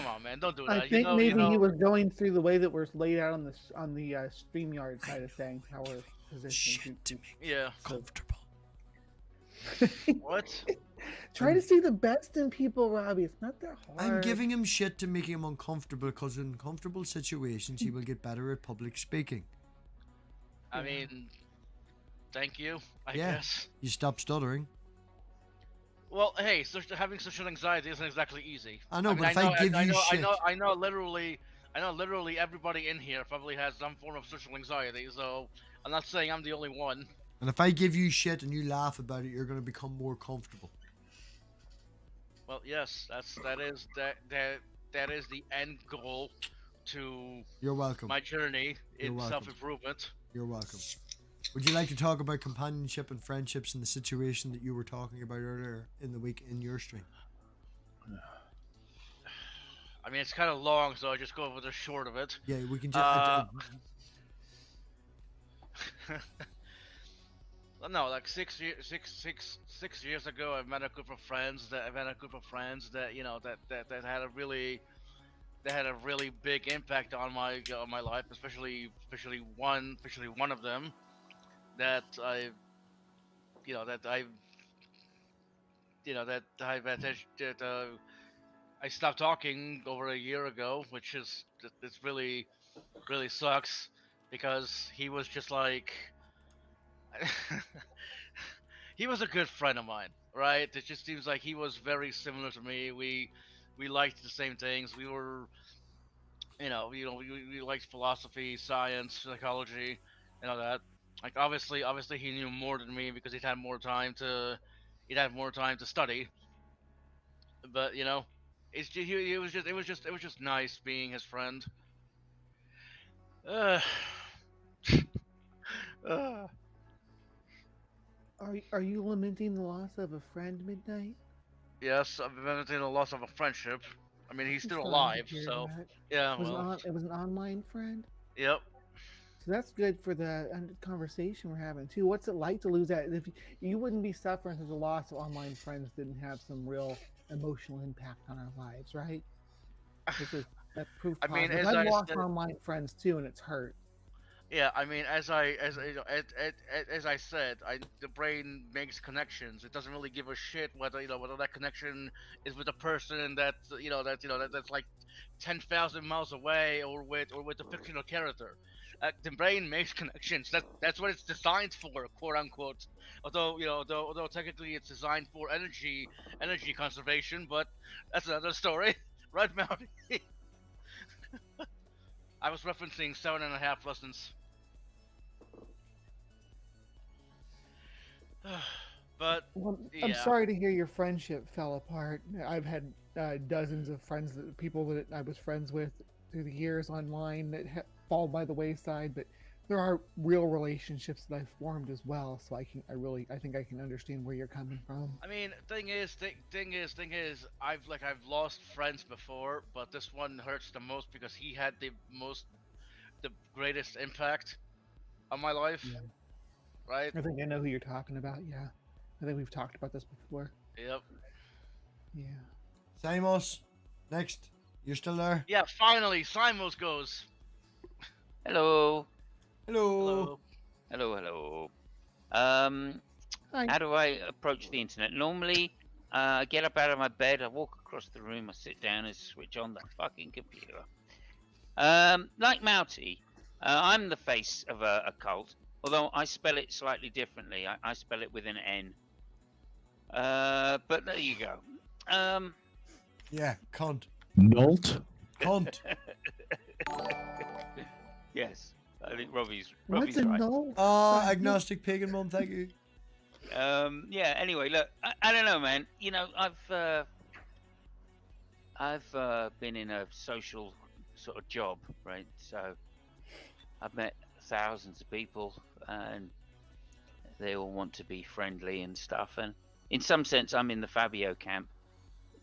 on, man! Don't do that. I think maybe he was going through the way that we're laid out on the StreamYard side of things, how we're positioned. Yeah. Comfortable. What? Try to see the best in people, Robbie. It's not that hard. I'm giving him shit to make him uncomfortable because in comfortable situations he will get better at public speaking. I mean, thank you. I Yeah. guess. You stop stuttering. Well, hey, having social anxiety isn't exactly easy. I know, but if I give you shit, I know literally everybody in here probably has some form of social anxiety. So I'm not saying I'm the only one. and if I give you shit and you laugh about it, you're going to become more comfortable. Well, yes, that is the end goal to You're welcome. my journey You're in welcome. self-improvement. You're welcome. Would you like to talk about companionship and friendships and the situation that you were talking about earlier in the week in your stream? I mean, it's kind of long, so I just go over the short of it. Yeah, we can just. No, like 6 years ago, I met a group of friends that that had a really big impact on my life, especially one of them that I stopped talking over a year ago, which is it's really sucks because he was just like he was a good friend of mine, right? It just seems like he was very similar to me. We liked the same things. We were we liked philosophy, science, psychology, and all that. Like obviously he knew more than me because he'd had more time to study. But it was just nice being his friend. Are you lamenting the loss of a friend, Midnight? Yes, I've been lamenting the loss of a friendship. I mean, he's I'm still sorry to alive, hear so that. yeah. It was an online friend. Yep. So that's good for the conversation we're having too. What's it like to lose that? If you wouldn't be suffering because the loss of online friends didn't have some real emotional impact on our lives, right? That's proof. I mean, positive. I've lost online friends too, and it's hurt. Yeah, I mean, as I said, the brain makes connections. It doesn't really give a shit whether that connection is with a person that's like 10,000 miles away or with a fictional character. The brain makes connections. That's what it's designed for, quote unquote. Although technically it's designed for energy conservation, but that's another story, right, Mounty? I was referencing 7.5 lessons. But yeah. I'm sorry to hear your friendship fell apart. I've had dozens of people that I was friends with through the years online that fall by the wayside, but there are real relationships that I've formed as well. So I think I can understand where you're coming from. I mean, thing is, I've lost friends before, but this one hurts the most because he had the greatest impact on my life. Yeah. Right? I think I know who you're talking about. Yeah, I think we've talked about this before. Yep. Yeah. Simos, next. You're still there? Yeah, finally, Simos goes. Hello. Hello. Hello. Hello. Hi. How do I approach the internet? Normally, I get up out of my bed, I walk across the room, I sit down and switch on the fucking computer. Like Mouty, I'm the face of a cult, although I spell it slightly differently. I spell it with an N. But there you go. Yeah, cunt. Nult. Cunt. Yes, I think Robbie's What's a right. null? Agnostic pagan mom, thank you. Yeah. Anyway, look, I don't know, man. You know, I've been in a social sort of job, right? So I've met thousands of people, and they all want to be friendly and stuff. And in some sense, I'm in the Fabio camp,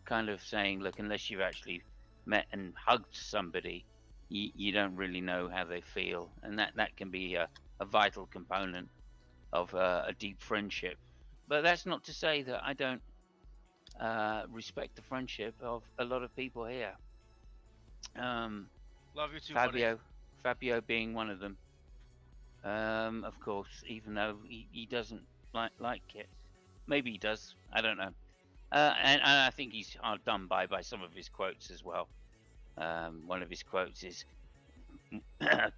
kind of saying, look, unless you've actually met and hugged somebody, you don't really know how they feel, and that can be a vital component of a deep friendship. But that's not to say that I don't respect the friendship of a lot of people here. Love you too, buddy. Fabio being one of them. Of course, even though he doesn't like it. Maybe he does. I don't know. And I think he's hard done by some of his quotes as well. One of his quotes is,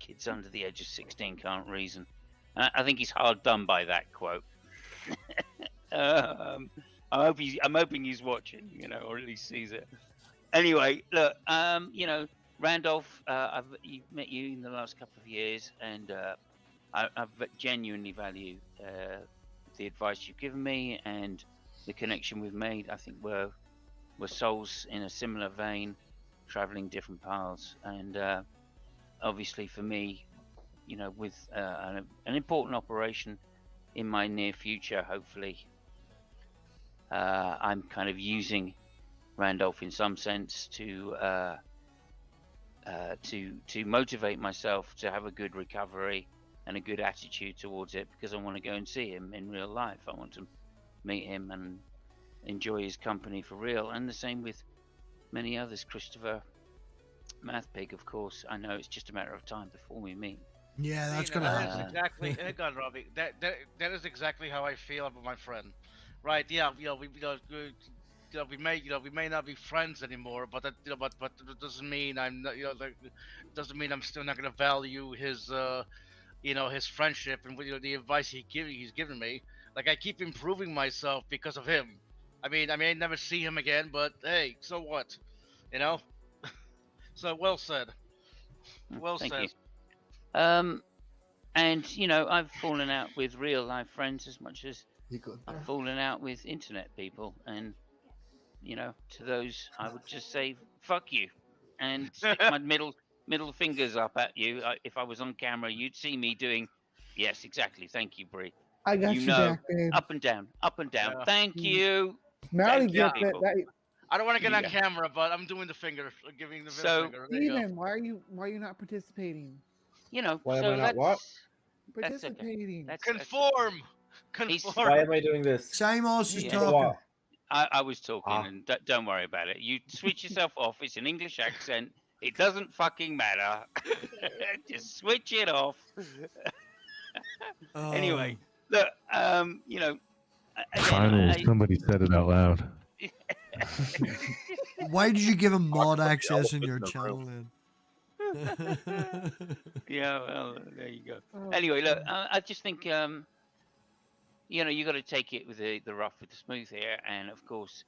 "Kids under the age of 16 can't reason." I think he's hard done by that quote. I'm hoping he's watching, you know, or at least sees it. Anyway, look, you know, Randolph, I've met you in the last couple of years, and I've genuinely value the advice you've given me and the connection we've made. I think we're souls in a similar vein, traveling different paths, and obviously for me, you know, with an important operation in my near future, hopefully, I'm kind of using Randolph in some sense to motivate myself to have a good recovery and a good attitude towards it, because I want to go and see him in real life. I want to meet him and enjoy his company for real, and the same with many others. Christopher, MathPig, of course. I know it's just a matter of time before we meet. Yeah, that's gonna That is happen. exactly. God, Robbie, that is exactly how I feel about my friend. Right? Yeah. You know, we may not be friends anymore, but that, but it doesn't mean I'm not. Doesn't mean I'm still not gonna value his his friendship and the advice he's given me. Like, I keep improving myself because of him. I mean, I may never see him again, but hey, so what? You know. So well said. Well Thank said. you. And you know, I've fallen out with real life friends as much as I've fallen out with internet people, and you know, to those I would just say fuck you, and stick my middle fingers up at you. If I was on camera, you'd see me doing, yes, exactly. Thank you, Bree. I got you back, babe. Up and down, up and down. Yeah. Thank you. Mouty Thank you, gets it. people. I don't want to get on Yeah. camera, but I'm doing the finger, giving the middle So- finger. There you go. Steven, why are you not participating? You know, Why am so I not what? That's okay. Participating. That's Conform. He's- Conform. Why am I doing this? Simos is Yeah. talking. What? I was talking, Ah. and don't worry about it. You switch yourself off. It's an English accent. It doesn't fucking matter. Just switch it off. Anyway, look, you know, again, Finally, somebody said it out loud. Why did you give him mod about the access in elephant your in the channel room. then? yeah, well, there you go. Oh, Anyway, look, I just think, you know, you got to take it with the rough with the smooth here, and of course,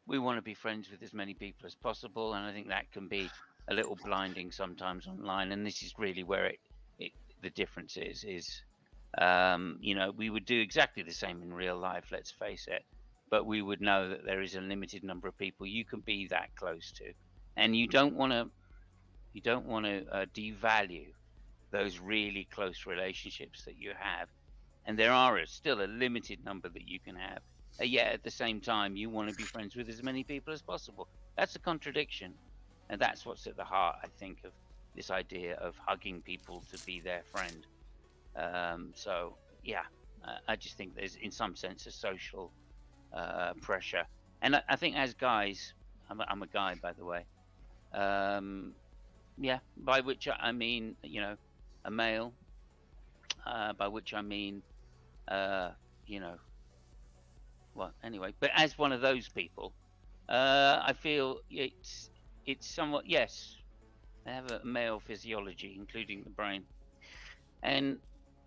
we want to be friends with as many people as possible, and I think that can be a little blinding sometimes online, and this is really where the difference is, you know, we would do exactly the same in real life, let's face it, but we would know that there is a limited number of people you can be that close to, and you don't want to devalue those really close relationships that you have, and there are still a limited number that you can have. Yet at the same time, you want to be friends with as many people as possible. That's a contradiction, and that's what's at the heart, I think, of this idea of hugging people to be their friend. So yeah, I just think there's, in some sense, a social pressure, and I think as guys, I'm a guy, by the way. Yeah, by which I mean, you know, a male. By which I mean, you know, well, anyway. But as one of those people, I feel it's somewhat, yes. They have a male physiology, including the brain, and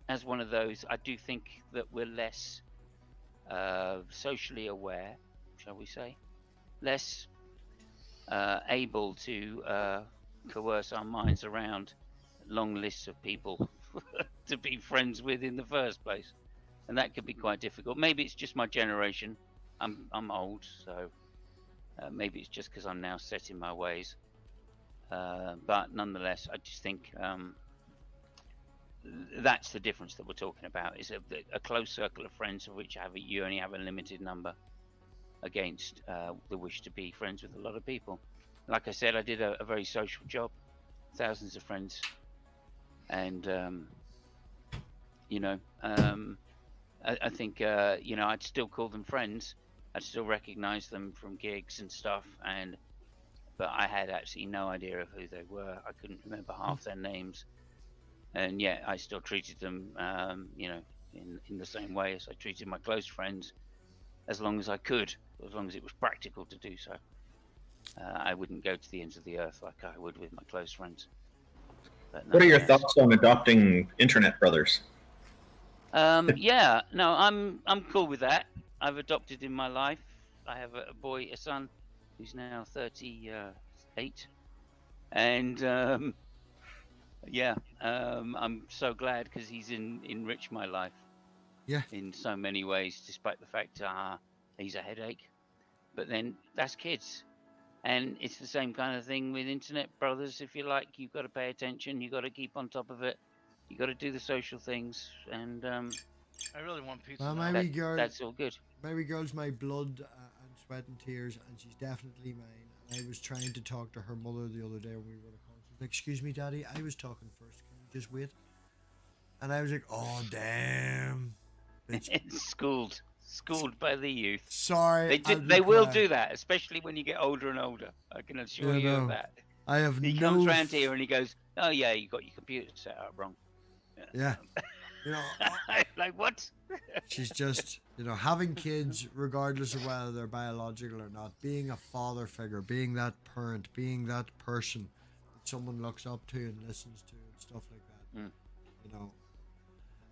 as one of those, I do think that we're less socially aware, shall we say, less able to coerce our minds around long lists of people to be friends with in the first place, and that could be quite difficult. Maybe it's just my generation. I'm old, so maybe it's just because I'm now set in my ways. But nonetheless, I just think that's the difference that we're talking about. Is a close circle of friends of which you only have a limited number, against the wish to be friends with a lot of people. Like I said, I did a very social job, thousands of friends, and you know, I think you know, I'd still call them friends. I'd still recognize them from gigs and stuff, but I had actually no idea of who they were. I couldn't remember half their names, and yet I still treated them, you know, in the same way as I treated my close friends, as long as I could, as long as it was practical to do so. I wouldn't go to the ends of the earth like I would with my close friends. What are your thoughts on adopting internet brothers? Yeah, no, I'm cool with that. I've adopted in my life. I have a boy, a son, who's now 38, and yeah, I'm so glad because he's enriched my life. Yeah. In so many ways, despite the fact he's a headache. But then that's kids, and it's the same kind of thing with internet brothers. If you like, you've got to pay attention. You've got to keep on top of it. You got to do the social things, and I really want pizza. Well, now. my wee girl, that's all good. My wee girl's my blood and sweat and tears, and she's definitely mine. And I was trying to talk to her mother the other day when we were at a concert. She's like, "Excuse me, Daddy, I was talking first. Can you just wait?" And I was like, "Oh, damn." Schooled by the youth. Sorry, they will do that, especially when you get older and older. I can assure you of that. I have He comes round here and he goes, "Oh yeah, you got your computer set up wrong." Yeah. You know, like what? She's just, you know, having kids, regardless of whether they're biological or not, being a father figure, being that parent, being that person that someone looks up to and listens to and stuff like that. You know,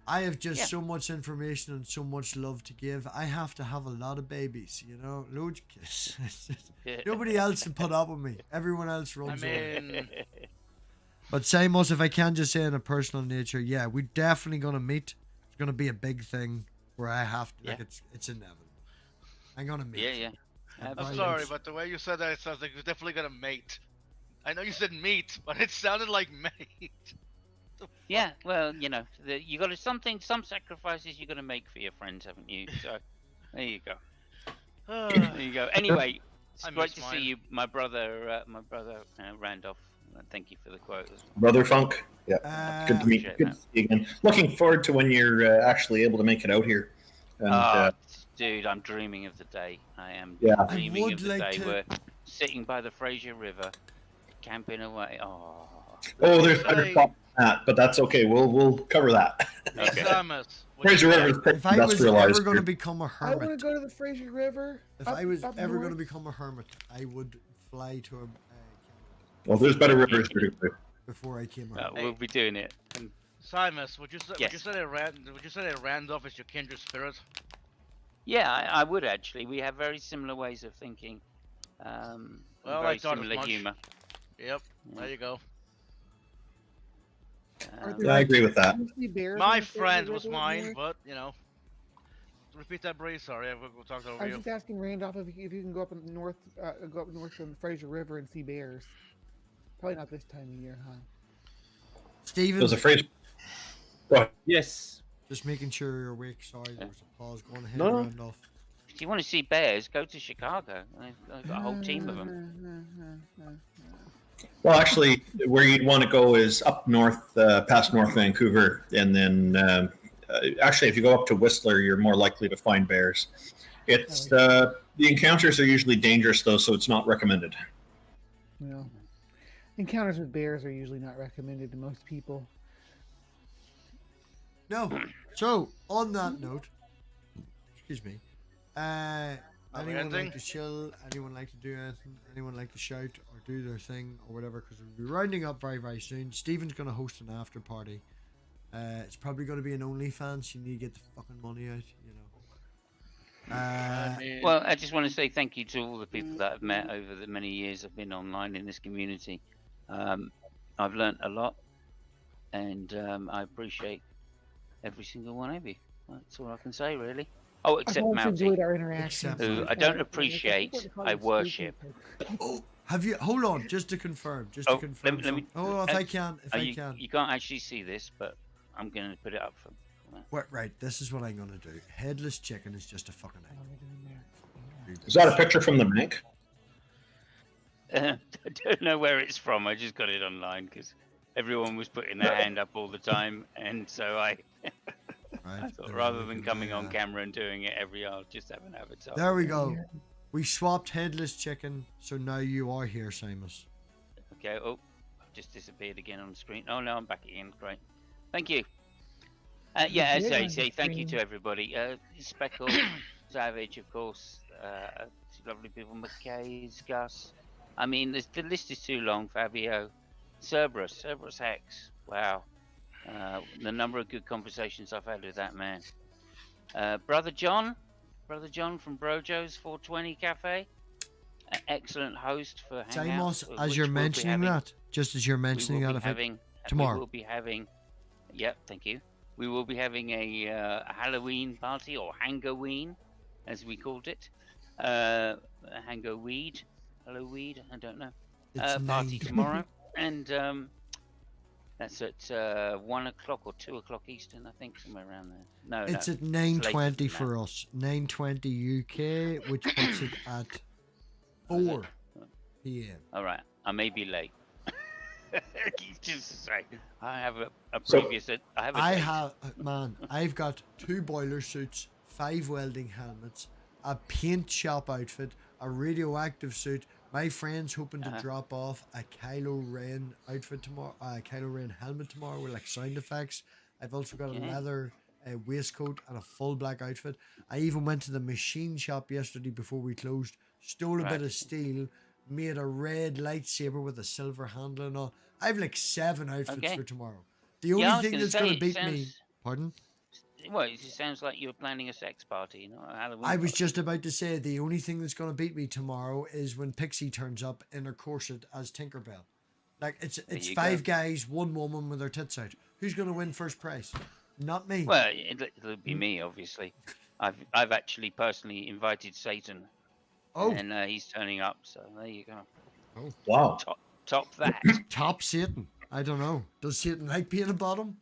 I have just so much information and so much love to give. I have to have a lot of babies, you know, loads of kids. Nobody else can put up with me. Everyone else runs away. But Simos, if I can just say in a personal nature, yeah, we're definitely gonna meet. It's gonna be a big thing where I have to, like, it's inevitable. I'm gonna meet. Yeah. I'm sorry, but the way you said that, it sounds like you're definitely gonna mate. I know you said meat, but it sounded like mate. Yeah, well, you know, you got to some sacrifices you got to make for your friends, haven't you? So there you go. There you go. Anyway, it's great to see you, my brother Randolph. Thank you for the quote. Brother Funk. Yeah. Good to meet you. Good to see you again. Looking forward to when you're actually able to make it out here. And, dude, I'm dreaming of the day. I am dreaming of the day we're sitting by the Fraser River, camping away. Oh, there's better thoughts than that, but that's okay. We'll cover that. Okay. Fraser River is pretty if I was ever going to here. become a hermit, I want to go to the Fraser River. If I was ever going to become a hermit, I would fly to a. Well, there's better rivers to do. Before I came out. We'll be doing it. Simus, would you say that Randolph is your kindred spirit? Yeah, I would actually. We have very similar ways of thinking. Well, very I thought similar as much. humor. Yep, there you go. I agree with that. My friend was mine, but you know. Repeat that, Bree. Sorry, we'll talk over you. I was just asking Randolph if you can go up north from the Fraser River and see bears. Probably not this time of year, huh? Steven. There's a Fraser. Go ahead. Yes. Just making sure you're awake. Sorry, there was a pause. Go on ahead, No. Randolph. If you want to see bears, go to Chicago. They've got a whole team of them. Well, actually, where you'd want to go is up north, past North Vancouver, and then actually, if you go up to Whistler, you're more likely to find bears. It's the encounters are usually dangerous, though, so it's not recommended. Yeah. Encounters with bears are usually not recommended to most people. No. So, on that note, excuse me, anyone anything? like to chill? Anyone like to do anything? Anyone like to shout or do their thing or whatever? Because we'll be rounding up very, very soon. Stephen's going to host an after party. It's probably going to be an OnlyFans. You need to get the fucking money out, you know. Well, I just want to say thank you to all the people that I've met over the many years I've been online in this community. I've learnt a lot, and I appreciate every single one of you. That's all I can say, really. Oh, except I've always Mouty, enjoyed our interactions. who I don't appreciate, I worship. Oh, have you? Hold on, just to confirm. Just Oh, to confirm. let me. Oh, if I can, if I you, can. you can't actually see this, but I'm going to put it up for. Right, this is what I'm going to do. Headless chicken is just a fucking egg. Is that a picture from the bank? I don't know where it's from. I just got it online because everyone was putting their hand up all the time, and so I thought rather than coming on camera and doing it I'll just have an avatar. There we go. We swapped headless chicken, so now you are here, Seamus. Okay. Oh, I've just disappeared again on the screen. Oh no, I'm back again. Great. Thank you. Yeah, as I say, thank you to everybody. Speckle, Savage, of course. Lovely people, McKay's, Gus. I mean, the list is too long. Fabio, Cerberus Hex. Wow. The number of good conversations I've had with that man. Brother John from Brojo's 420 Cafe. Excellent host for Hangouts. Seamus, as you're mentioning that, just as you're mentioning that, tomorrow. We will be having. Yep, thank you. We will be having a Halloween party, or Hangoween, as we called it. Hangoweed, Halloween, I don't know. Party tomorrow, and that's at 1 o'clock or 2 o'clock Eastern, I think, somewhere around there. No, it's no, at 9:20 for us, 9:20 UK, which puts it at 4 p.m. All right, I may be late. Just say, I have a previous. I've got 2 boiler suits, 5 welding helmets, a paint shop outfit, a radioactive suit. My friend's hoping to drop off a Kylo Ren outfit tomorrow, a Kylo Ren helmet tomorrow with like sound effects. I've also got a leather waistcoat and a full black outfit. I even went to the machine shop yesterday before we closed, stole a bit of steel, made a red lightsaber with a silver handle and all. I have like 7 outfits for tomorrow. The only thing that's going to beat me... Pardon? Well, it sounds like you were planning a sex party, not a Halloween I was party. just about to say the only thing that's going to beat me tomorrow is when Pixie turns up in her corset as Tinkerbell. Like, it's 5 guys, 1 woman with their tits out. Who's going to win first prize? Not me. Well, it'll be me, obviously. I've actually personally invited Satan. Oh. And he's turning up, so there you go. Oh. Wow. Top that. Top Satan. I don't know. Does Satan like being a bottom?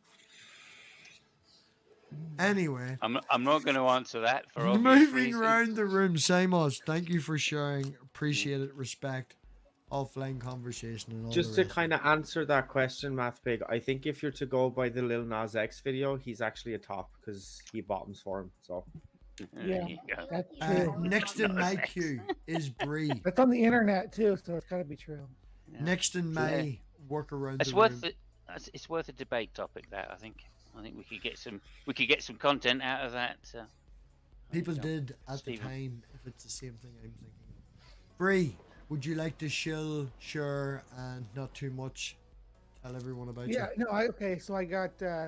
Anyway. I'm not going to answer that for obvious moving reasons. around the room. Samos, thank you for sharing. Appreciate it. Respect. Offline conversation and all Just the to rest. kind of answer that question, MathPig, I think if you're to go by the Lil Nas X video, he's actually a top because he bottoms for him. So Yeah, that's true. Next in my queue is Bree. That's on the internet too, so it's got to be true. Next in my work around It's the worth room. it. It's worth a debate topic. That I think we could get some content out of that. People did at Stephen. the time. If it's the same thing I'm thinking. Bree, would you like to share and not too much? Tell everyone about you. Yeah, no, so I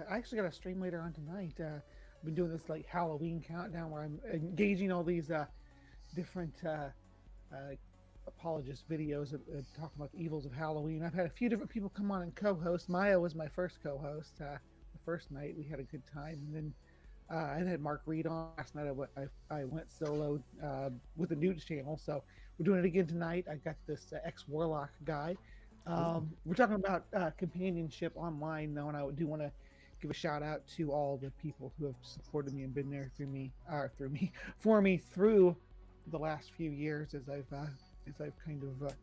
actually got a stream later on tonight. I've been doing this like Halloween countdown where I'm engaging all these different apologist videos talking about the evils of Halloween. I've had a few different people come on and co-host. Maya was my first co-host. The first night we had a good time, and then I had Mark Reed on last night. I went solo with the Nudes channel, so we're doing it again tonight. I got this ex-warlock guy. We're talking about companionship online though, and I do want to give a shout out to all the people who have supported me and been there for me through the last few years as I've kind of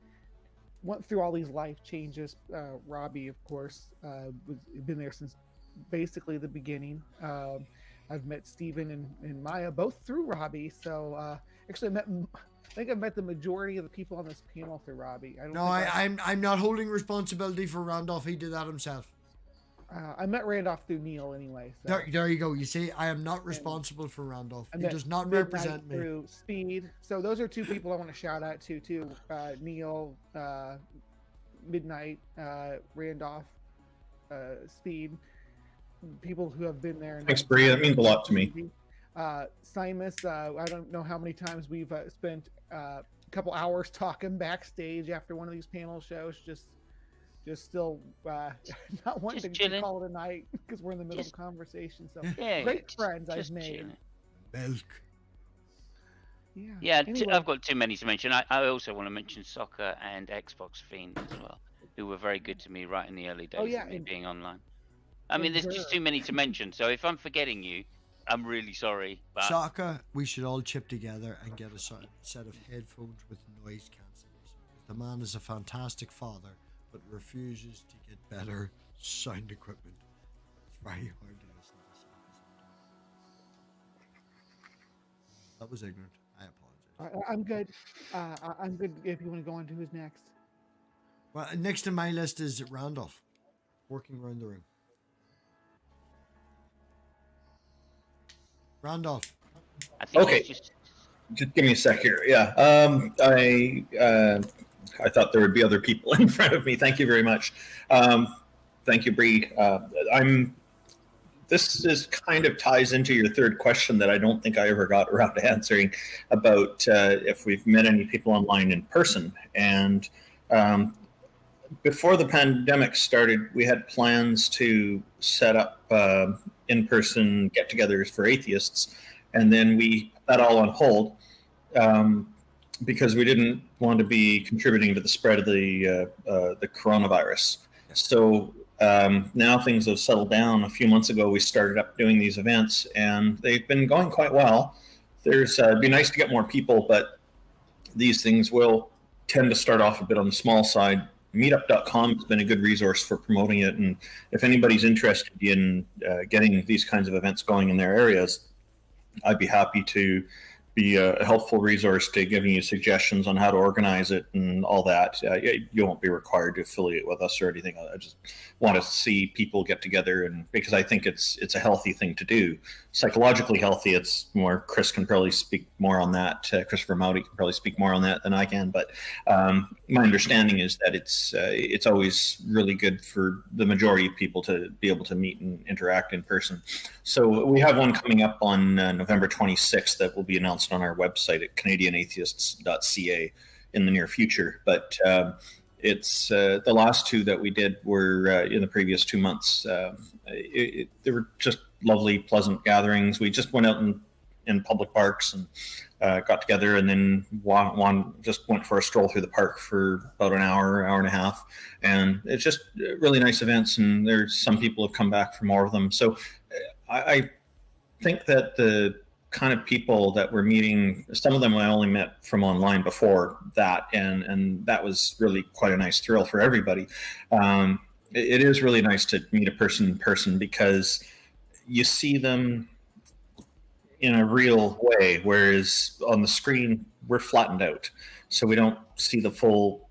went through all these life changes. Robbie, of course, been there since basically the beginning. I've met Steven and Maya both through Robbie. So actually I met I think I've met the majority of the people on this panel through Robbie. I don't. No, I'm not holding responsibility for Randolph. He did that himself. I met Randolph through Neil anyway. So. There you go. You see, I am not responsible for Randolph. He does not Midnight represent me. Through Speed. So those are two people I want to shout out to too. Neil, Midnight, Randolph, Speed. People who have been there. Thanks, Bree. That means a lot to me. Simus, I don't know how many times we've spent a couple hours talking backstage after one of these panel shows. Just still not wanting to call it a night because we're in the middle of a conversation. So great friends I've made. Milk. Yeah, Anyway. I've got too many to mention. I also want to mention Soccer and Xbox Fiend as well, who were very good to me right in the early days of me being online. I mean, there's just too many to mention. So if I'm forgetting you, I'm really sorry. But Soccer, we should all chip together and get a set of headphones with noise cancellation. The man is a fantastic father, but refuses to get better sound equipment. It's very hard to listen to Soccer. That was ignorant. I apologize. I'm good. I'm good. If you want to go on to who's next. Well, next on my list is Randolph, working around the room. Randolph. Okay. Just give me a sec here. Yeah. I thought there would be other people in front of me. Thank you very much. Thank you, Bree. This is kind of ties into your third question that I don't think I ever got around to answering about if we've met any people online in person. And before the pandemic started, we had plans to set up in-person get-togethers for atheists, and then we put that all on hold because we didn't want to be contributing to the spread of the coronavirus. So now things have settled down. A few months ago, we started up doing these events, and they've been going quite well. It'd be nice to get more people, but these things will tend to start off a bit on the small side. Meetup.com has been a good resource for promoting it, and if anybody's interested in getting these kinds of events going in their areas, I'd be happy to be a helpful resource to giving you suggestions on how to organize it and all that. You won't be required to affiliate with us or anything. I just want to see people get together, and because I think it's a healthy thing to do, psychologically healthy. It's more. Chris can probably speak more on that. Christopher Mowdy can probably speak more on that than I can. But my understanding is that it's always really good for the majority of people to be able to meet and interact in person. So we have one coming up on November 26th that will be announced on our website at canadianatheists.ca in the near future. But it's the last two that we did were in the previous 2 months. They were just lovely, pleasant gatherings. We just went out in public parks and got together, and then just went for a stroll through the park for about an hour and a half. And it's just really nice events, and there's some people have come back for more of them. So I think that the kind of people that we're meeting, some of them I only met from online before that, and that was really quite a nice thrill for everybody. It is really nice to meet a person in person because you see them in a real way, whereas on the screen we're flattened out, so we don't see the full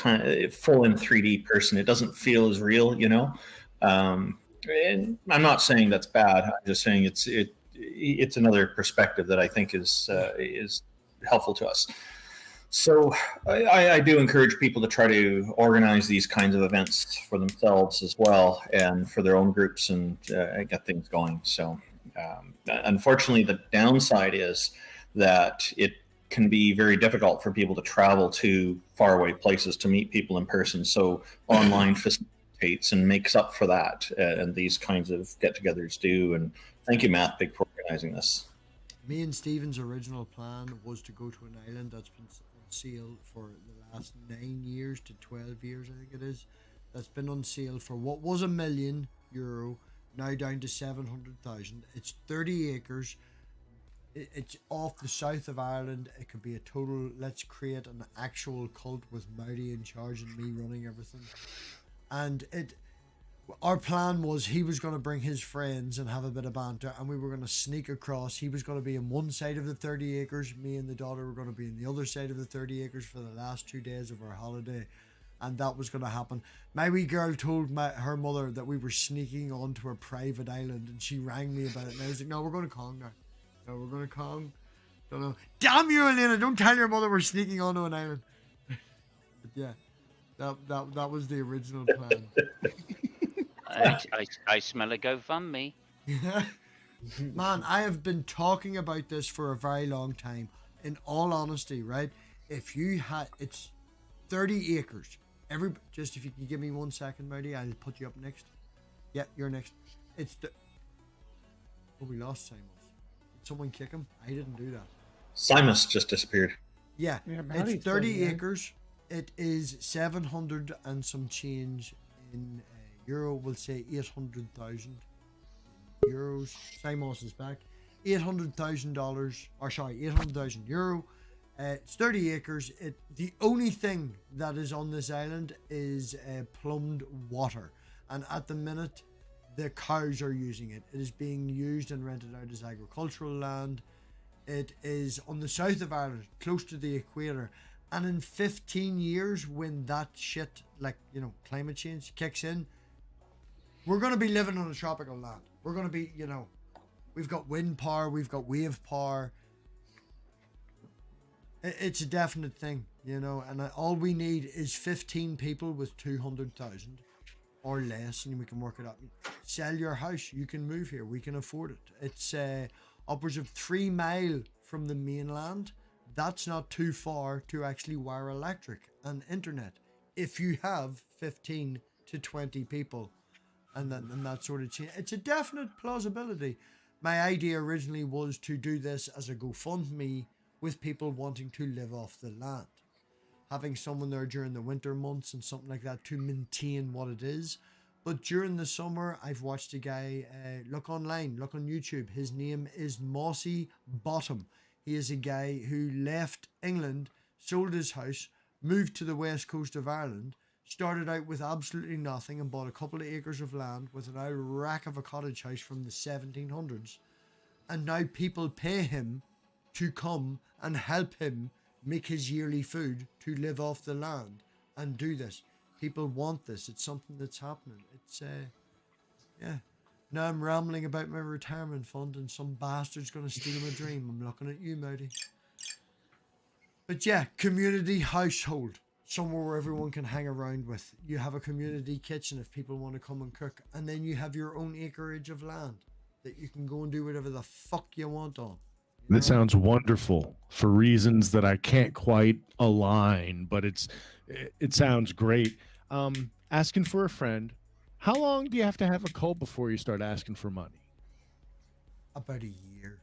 in 3D person. It doesn't feel as real, you know. And I'm not saying that's bad. I'm just saying it's another perspective that I think is helpful to us. So I do encourage people to try to organize these kinds of events for themselves as well, and for their own groups, and get things going. So unfortunately, the downside is that it can be very difficult for people to travel to faraway places to meet people in person. So online facilitates and makes up for that, and these kinds of get-togethers do. And thank you, MathPig, for organizing this. Me and Stephen's original plan was to go to an island that's been on sale for the last 9 years to 12 years, I think it is. That's been on sale for what was €1 million, now down to 700,000. It's 30 acres. It's off the south of Ireland. It could be a total, let's create an actual cult with Mowdy in charge and me running everything. And our plan was he was going to bring his friends and have a bit of banter, and we were going to sneak across. He was going to be in one side of the 30 acres. Me and the daughter were going to be in the other side of the 30 acres for the last 2 days of our holiday. And that was going to happen. My wee girl told her mother that we were sneaking onto a private island, and she rang me about it. And I was like, no, we're going to Kong now. No, we're going to Kong. Don't know. Damn you, Elena. Don't tell your mother we're sneaking onto an island. But yeah, that was the original plan. I smell a GoFundMe. Man, I have been talking about this for a very long time. In all honesty, right? If you had, it's 30 acres. Just if you can give me 1 second, Marty, I'll put you up next. Yeah, you're next. It's the. Oh, we lost Simon. Did someone kick him? I didn't do that. Simus just disappeared. Yeah, it's 30 acres. It is 700 and some change in euro. We'll say 800,000 euros. Simos is back. $800,000, or sorry, 800,000 euro. It's 30 acres. The only thing that is on this island is plumbed water, and at the minute, the cows are using it. It is being used and rented out as agricultural land. It is on the south of Ireland, close to the equator, and in 15 years, when that shit, like, you know, climate change kicks in, we're going to be living on a tropical land. We're going to be, you know, we've got wind power, we've got wave power. It's a definite thing, you know, and all we need is 15 people with 200,000 or less, and we can work it out. Sell your house, you can move here, we can afford it. It's upwards of 3 miles from the mainland. That's not too far to actually wire electric and internet if you have 15 to 20 people and that sort of change. It's a definite plausibility. My idea originally was to do this as a GoFundMe with people wanting to live off the land, having someone there during the winter months and something like that to maintain what it is. But during the summer, I've watched a guy, look online, look on YouTube. His name is Mossy Bottom. He is a guy who left England, sold his house, moved to the west coast of Ireland, started out with absolutely nothing and bought a couple of acres of land with an old rack of a cottage house from the 1700s. And now people pay him to come and help him make his yearly food to live off the land and do this. People want this. It's something that's happening. It's yeah. Now I'm rambling about my retirement fund and some bastard's gonna steal my dream. I'm looking at you, Mody. But yeah, community household. Somewhere where everyone can hang around with. You have a community kitchen if people want to come and cook. And then you have your own acreage of land that you can go and do whatever the fuck you want on. That sounds wonderful for reasons that I can't quite align, but it sounds great. Asking for a friend. How long do you have to have a cult before you start asking for money? About a year.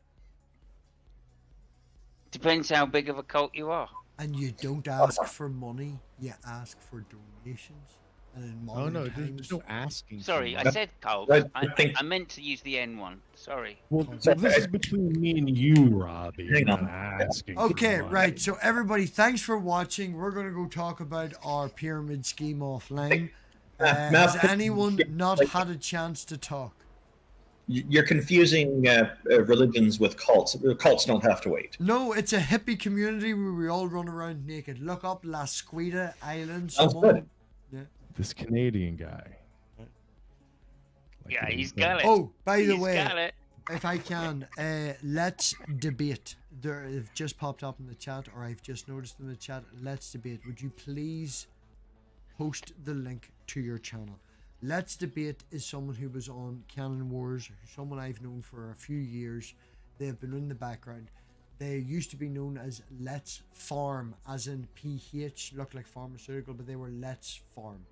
Depends how big of a cult you are. And you don't ask for money, you ask for donations. And in modern there's no asking. Sorry, I said cult. I meant to use the N one. Sorry. Well, so this is between me and you, Robbie. Hang on. Asking. Okay, right. So everybody, thanks for watching. We're going to go talk about our pyramid scheme offline. Has anyone not had a chance to talk? You're confusing religions with cults. Cults don't have to wait. No, it's a hippie community where we all run around naked. Look up La Squida Island. Sounds good. Yeah. This Canadian guy. Yeah, he's got it. Oh, by the He's way, got it. if I can, let's debate. There have just popped up in the chat, or I've just noticed in the chat. Let's debate. Would you please post the link to your channel? Let's Debate is someone who was on Canon Wars, someone I've known for a few years. They've been in the background. They used to be known as Let's Farm, as in PH, looked like pharmaceutical, but they were Let's Farm.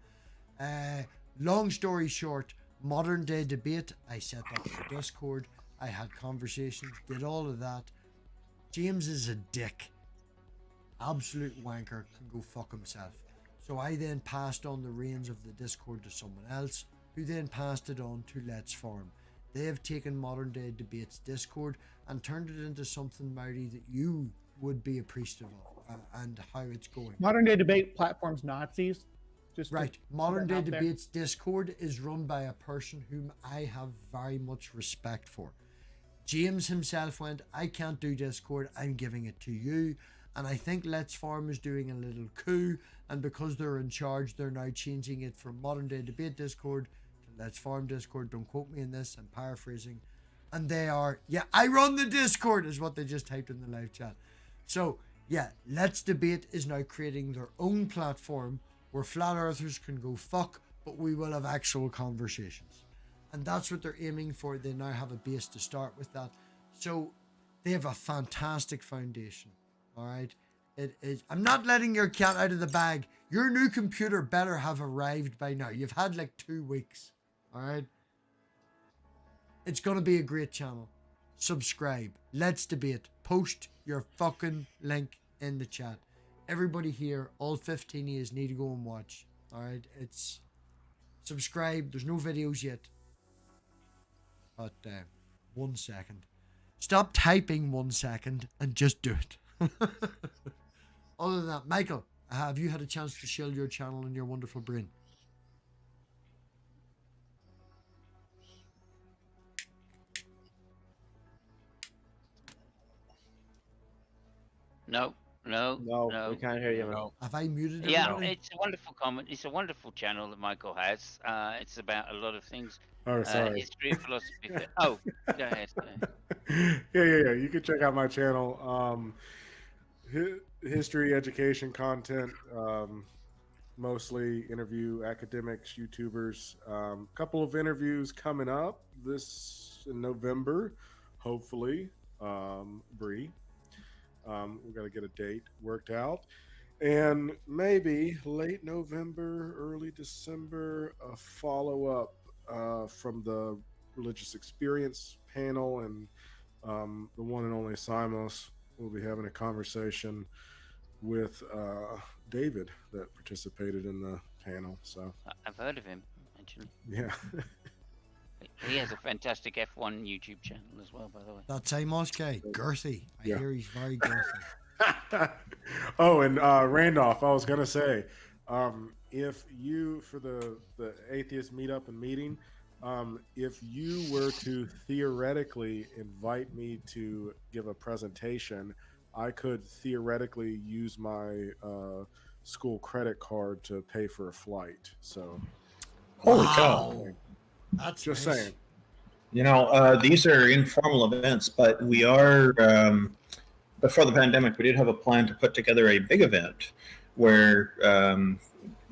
Long story short, modern day debate, I set up the Discord, I had conversations, did all of that. James is a dick. Absolute wanker, can go fuck himself. So I then passed on the reins of the Discord to someone else, who then passed it on to Let's Farm. They have taken Modern Day Debates Discord and turned it into something, Marty, that you would be appreciative of, and how it's going. Modern day debate platforms Nazis. Just right. to Modern put Day that out there. Debates Discord is run by a person whom I have very much respect for. James himself went, I can't do Discord, I'm giving it to you. And I think Let's Farm is doing a little coup, and because they're in charge, they're now changing it from Modern Day Debate Discord to Let's Farm Discord. Don't quote me in this, I'm paraphrasing. And they are, yeah, I run the Discord, is what they just typed in the live chat. So, yeah, Let's Debate is now creating their own platform where flat earthers can go fuck, but we will have actual conversations. And that's what they're aiming for. They now have a base to start with that. So they have a fantastic foundation. All right. It is. I'm not letting your cat out of the bag. Your new computer better have arrived by now. You've had like 2 weeks. All right. It's going to be a great channel. Subscribe. Let's Debate. Post your fucking link in the chat. Everybody here, all 15 years, need to go and watch. All right. It's subscribe. There's no videos yet. But 1 second. Stop typing 1 second and just do it. Other than that, Michael, have you had a chance to shield your channel and your wonderful brain? No, we can't hear you, man. No. Have I muted Yeah, everybody? it's a wonderful comment. It's a wonderful channel that Michael has. It's about a lot of things. Oh, sorry. History, philosophy. Oh, go ahead. Yeah. You can check out my channel. History, education content, mostly interview academics, YouTubers. Couple of interviews coming up this in November, hopefully. Bree. We got to get a date worked out. And maybe late November, early December, a follow-up from the religious experience panel, and the one and only Simos will be having a conversation with David that participated in the panel. So I've heard of him, actually. yeah. He has a fantastic F1 YouTube channel as well, by the way. That's Amos K. Girthy. I hear he's very girthy. Oh, and Randolph, I was gonna say, if you, for the atheist meetup and meeting, if you were to theoretically invite me to give a presentation, I could theoretically use my school credit card to pay for a flight. So, Holy cow! That's just nice. saying. You know, these are informal events, but we are, before the pandemic, we did have a plan to put together a big event where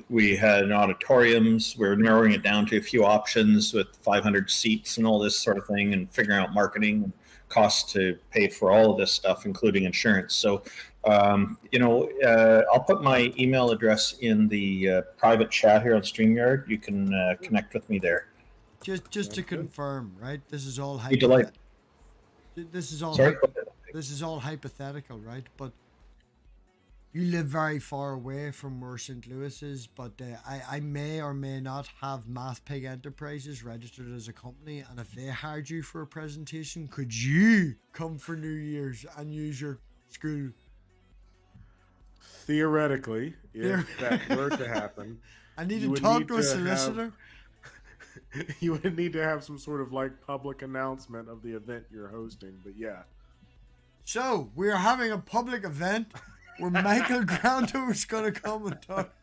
we had auditoriums. We were narrowing it down to a few options with 500 seats and all this sort of thing, and figuring out marketing and costs to pay for all of this stuff, including insurance. So, I'll put my email address in the private chat here on StreamYard. You can connect with me there. Just to confirm, right? This is all Be delighted. This is all Sorry? this is all hypothetical, right? But you live very far away from where St. Louis is, but I may or may not have MathPig Enterprises registered as a company, and if they hired you for a presentation, could you come for New Year's and use your school? Theoretically, if that were to happen, I need you to would talk need to a to solicitor. you would need to have some sort of like public announcement of the event you're hosting. But yeah. So we are having a public event where Michael Granto is going to come and talk.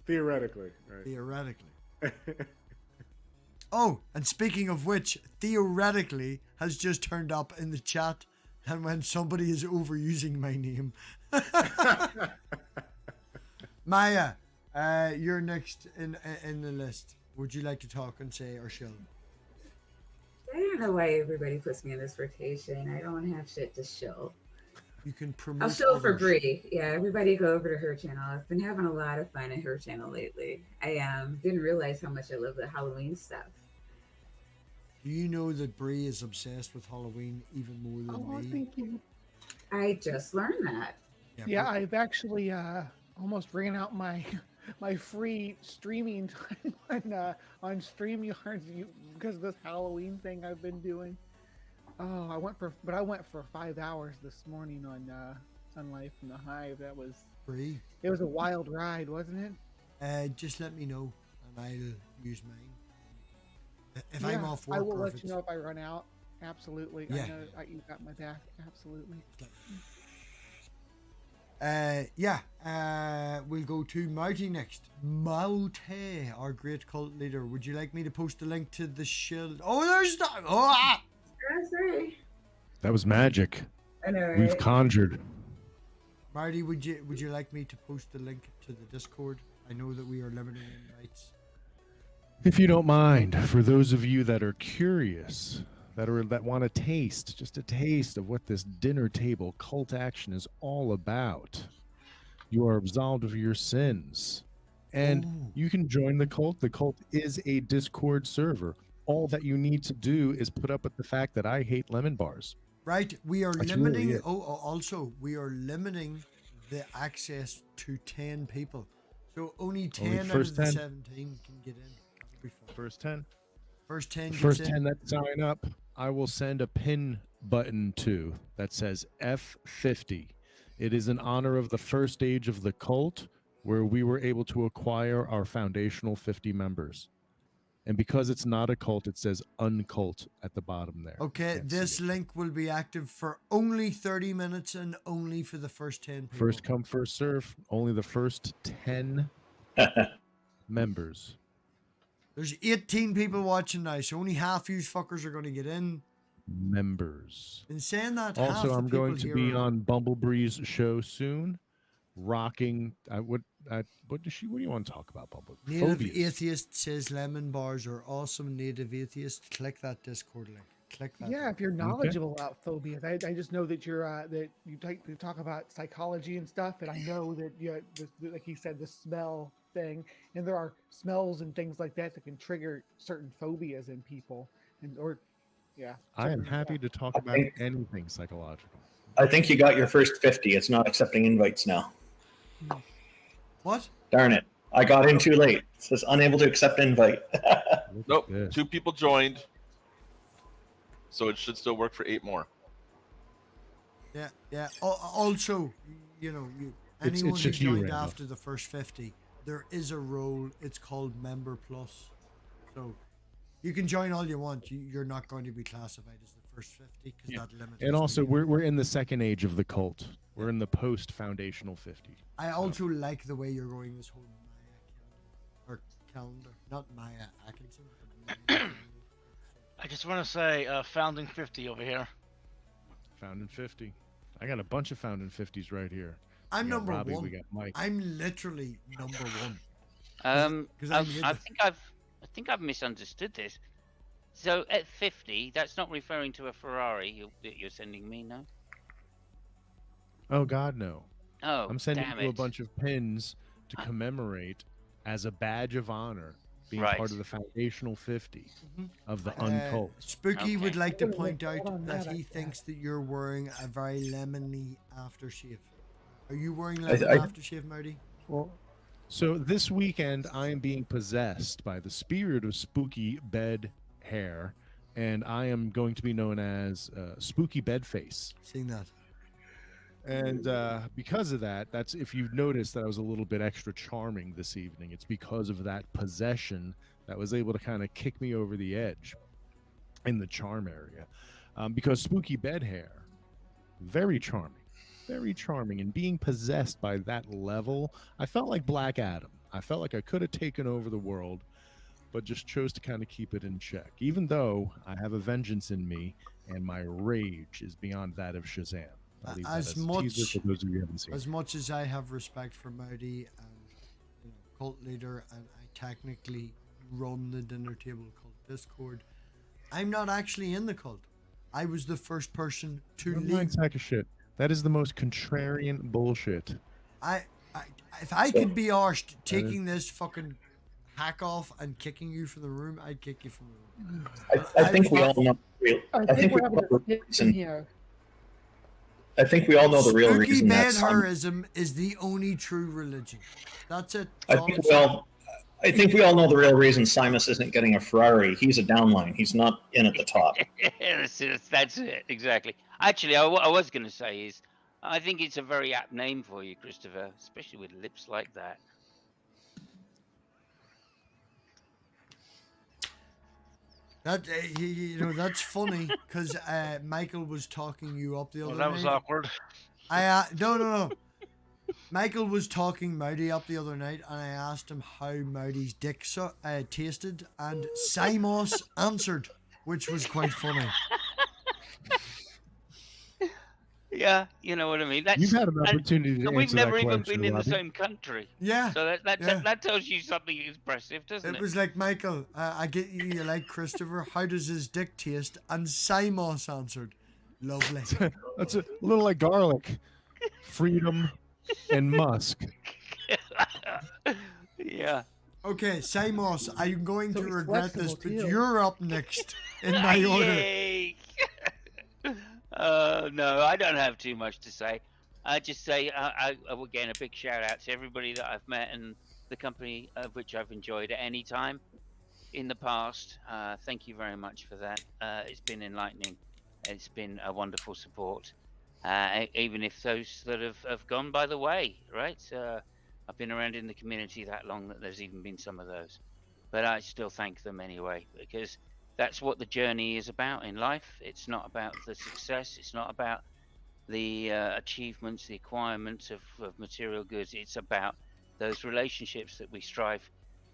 Theoretically, right? Theoretically. Oh, and speaking of which, theoretically has just turned up in the chat, and when somebody is overusing my name. Maya, you're next in the list. Would you like to talk and say, or shall? I don't know why everybody puts me in this rotation. I don't have shit to show. You can promote. I'll show for others. Bree. Yeah, everybody go over to her channel. I've been having a lot of fun at her channel lately. I didn't realize how much I love the Halloween stuff. Do you know that Bree is obsessed with Halloween even more than me? Thank you. I just learned that. Yeah, I've actually almost ran out my free streaming time on StreamYard because of this Halloween thing I've been doing. Oh, I went for 5 hours this morning on on life in the hive. That was Free. It was a wild ride, wasn't it? Just let me know, and I'll use mine. If I'm Yeah, off I work, will or if let you know if I run out. Absolutely. Yeah. I know you got my back. Absolutely. We'll go to Marty next. Maute, our great cult leader. Would you like me to post the link to the shield? Oh, there's not. Oh, ah! That was magic. I know, We've right? conjured. Marty, would you like me to post the link to the Discord? I know that we are limiting invites. If you don't mind, for those of you that are curious, that want a taste, just a taste of what this dinner table cult action is all about, you are absolved of your sins. And you can join the cult. The cult is a Discord server. All that you need to do is put up with the fact that I hate lemon bars. Right, we are That's limiting. really it. Also, we are limiting the access to 10 people. So only 10 out first of the 10. 17 can get in. That'll be fun. First 10. First 10. The gets first in. 10 that sign up, I will send a pin button to that says F50. It is in honor of the first stage of the cult, where we were able to acquire our foundational 50 members. And because it's not a cult, it says uncult at the bottom there. Okay, Can't see this it. link will be active for only 30 minutes and only for the first 10 people. First come, first serve. Only the first 10 members. There's 18 people watching now, so only half you fuckers are going to get in. Members. In saying that, half Also, the I'm going to people be here are- on Bumblebee's show soon, rocking. What do you want to talk about, Bumble? Native Phobias. Atheist says lemon bars are awesome. Native Atheist, click that Discord link. Click that. Yeah, link. if you're knowledgeable about phobias, I just know that that you talk about psychology and stuff, and I know that like you said, the smell thing, and there are smells and things like that can trigger certain phobias in people, yeah. I am something like happy that. to talk about anything psychological. I think you got your first 50. It's not accepting invites now. What? Darn it. I got in too late. It says unable to accept invite. Nope. 2 people joined. So it should still work for 8 more. Yeah. Also, anyone It's who just you, joined Randall. after the first 50, there is a role. It's called Member Plus. So you can join all you want. You're not going to be classified as the first 50 because that limit. And also, we're in the second age of the cult. We're in the post-foundational 50. I also like the way you're going this whole Maya calendar, not Maya Atkinson. But Maya I just want to say, founding 50 over here. Found in 50. I got a bunch of found in 50s right here. I'm We got number Robbie, one. We got Mike. I'm literally number one. I think I've misunderstood this. So at 50, that's not referring to a Ferrari that you're sending me, no? Oh God, no. Oh, I'm sending damn you a it. bunch of pins to commemorate as a badge of honor being Right. part of the foundational 50 of the Uh, uncult. Spooky would Okay. like to Hold point on out that that, he I- thinks that you're wearing a very lemony aftershave. Are you wearing I- lemon I- aftershave, Marty? Well, So this weekend, I am being possessed by the spirit of spooky bed hair, and I am going to be known as Spooky Bedface. Seeing that. And because of that, that's if you've noticed that I was a little bit extra charming this evening. It's because of that possession that was able to kind of kick me over the edge in the charm area. Because spooky bed hair, very charming, and being possessed by that level, I felt like Black Adam. I felt like I could have taken over the world, but just chose to kind of keep it in check. Even though I have a vengeance in me, and my rage is beyond that of Shazam. I'll leave that As a teaser for those of you who haven't seen it. As much as I have respect for Marty and cult leader, and I technically run the dinner table cult Discord, I'm not actually in the cult. I was the first person to Don't leave. mind sack of shit. That is the most contrarian bullshit. If I could be arsed taking this fucking hack off and kicking you from the room, I'd kick you from the room. I think we all know. I think we're having a we skit reason- here. I think we all know the real Spooky reason bed that's. hairism is the only true religion. That's it. I That's all think I'm we saying. all. I think we all know the real reason Simus isn't getting a Ferrari. He's a downline. He's not in at the top. That's it, exactly. Actually, what I was going to say is, I think it's a very apt name for you, Christopher, especially with lips like that. That that's funny because Michael was talking you up the other Well, that was night. awkward. No. Michael was talking Mowdy up the other night, and I asked him how Mowdy's dick tasted, and Simos answered, which was quite funny. Yeah, you know what I mean. That's, You've had an opportunity to and we've answer never that even question, been in the Robbie. same country. Yeah. So yeah. that tells you something impressive, doesn't it? It was like, Michael, I get you, you like Christopher. How does his dick taste? And Simos answered, lovely. That's a little like garlic, freedom, and Musk. Yeah. Okay, Simos, I'm going So to he's regret this, but flexible, too. you're up next in my order. Yay. No, I don't have too much to say. I just say, again, a big shout out to everybody that I've met and the company of which I've enjoyed at any time in the past. Thank you very much for that. It's been enlightening. It's been a wonderful support. Even if those that have gone by the way, right? I've been around in the community that long that there's even been some of those. But I still thank them anyway, because that's what the journey is about in life. It's not about the success. It's not about the achievements, the acquirements of material goods. It's about those relationships that we strive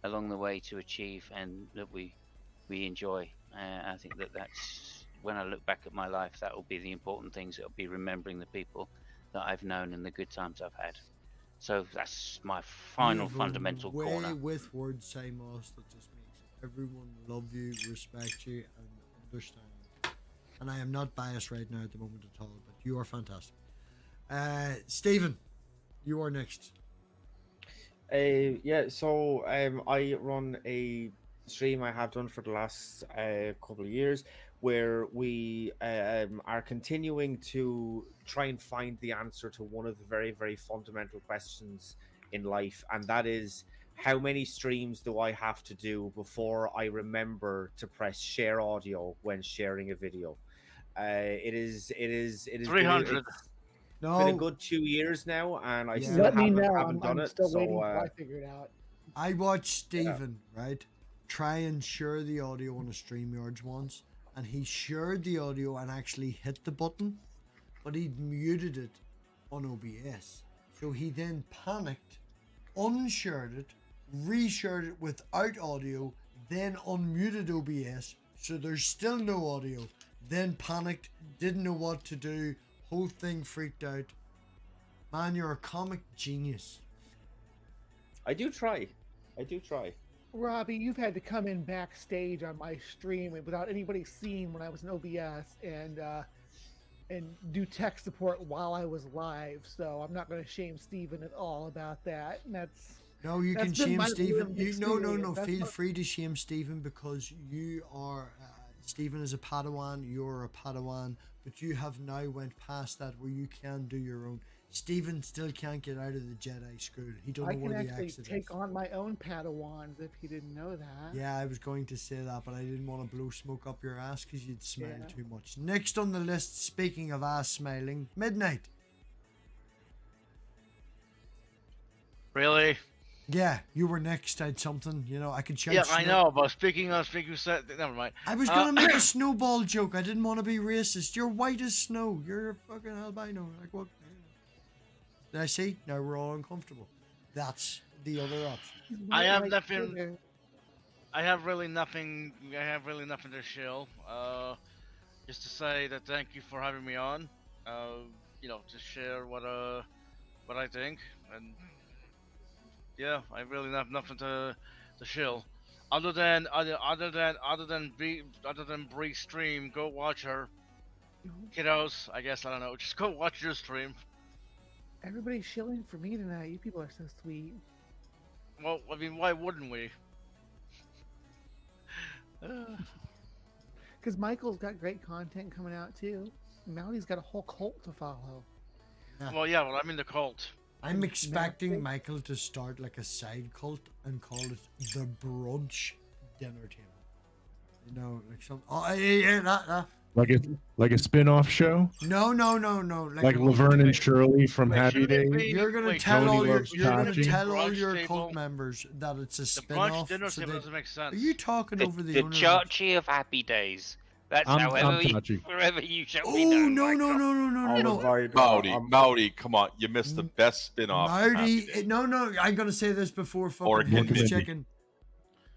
along the way to achieve and that we enjoy. I think that's, when I look back at my life, that will be the important things. It'll be remembering the people that I've known and the good times I've had. So that's my final fundamental corner. With words, Simos, that just makes everyone love you, respect you, and understand. And I am not biased right now at the moment at all, but you are fantastic. Stephen, you are next. So I run a stream I have done for the last couple of years where we are continuing to try and find the answer to one of the very, very fundamental questions in life, and that is, how many streams do I have to do before I remember to press share audio when sharing a video? It is 300. It's been a good 2 years now, and I still Let me haven't, know. haven't done I'm it. still So waiting till I figure it out. I watched Stephen, right, try and share the audio on a StreamYards once, and he shared the audio and actually hit the button, but he'd muted it on OBS. So he then panicked, unshared it, reshared it without audio, then unmuted OBS, so there's still no audio, then panicked, didn't know what to do, whole thing freaked out. Man, you're a comic genius. I do try. Robbie, you've had to come in backstage on my stream without anybody seeing when I was in OBS and do tech support while I was live. So I'm not going to shame Steven at all about that. And no, you can been shame my Stephen. lived No. experience. That's Feel my- free to shame Stephen because you are. Stephen is a Padawan. You're a Padawan, but you have now went past that where you can do your own. Stephen still can't get out of the Jedi school. He don't I know can where the actually exit take is. on my own Padawans if you didn't know that. Yeah, I was going to say that, but I didn't want to blow smoke up your ass because you'd smile Yeah. too much. Next on the list, speaking of ass smiling, Midnight. Really? Yeah, you were next. I had something, I could shout. Yeah, I snow- know. But speaking, never mind. I was gonna make a snowball joke. I didn't want to be racist. You're white as snow. You're a fucking albino. Like what? Did I see? Now we're all uncomfortable. That's the other option. I have nothing. I have really nothing to shill. Just to say that thank you for having me on. To share what I think, and yeah, I really have nothing to shill. Other than Bree stream, go watch her. Kiddos, I guess, I don't know. Just go watch your stream. Everybody's shilling for me tonight. You people are so sweet. Well, I mean, why wouldn't we? Because Michael's got great content coming out too. Mouty's got a whole cult to follow. Well, yeah, well, I'm in the cult. I'm expecting Michael to start like a side cult and call it the brunch dinner table. Like some. Oh, yeah, that. like a spin-off show, No. like a- Laverne and Shirley from Wait, Happy shouldn't it Days. be- You're gonna wait, tell Tony all your loves you're gonna Chachi. tell all Brunch your table. cult members that it's a The spin-off. brunch dinner so table they- doesn't make sense. Are you talking over the The owner? of Chachi of Happy Days. That's I'm however Chachi. forever you shall be Oh known. no Michael. I'll no! invite Maori, come on, you missed the best spin-off. of Happy Marty, Days. no! I'm gonna say this before Or fucking Hicks Mindy. chicken.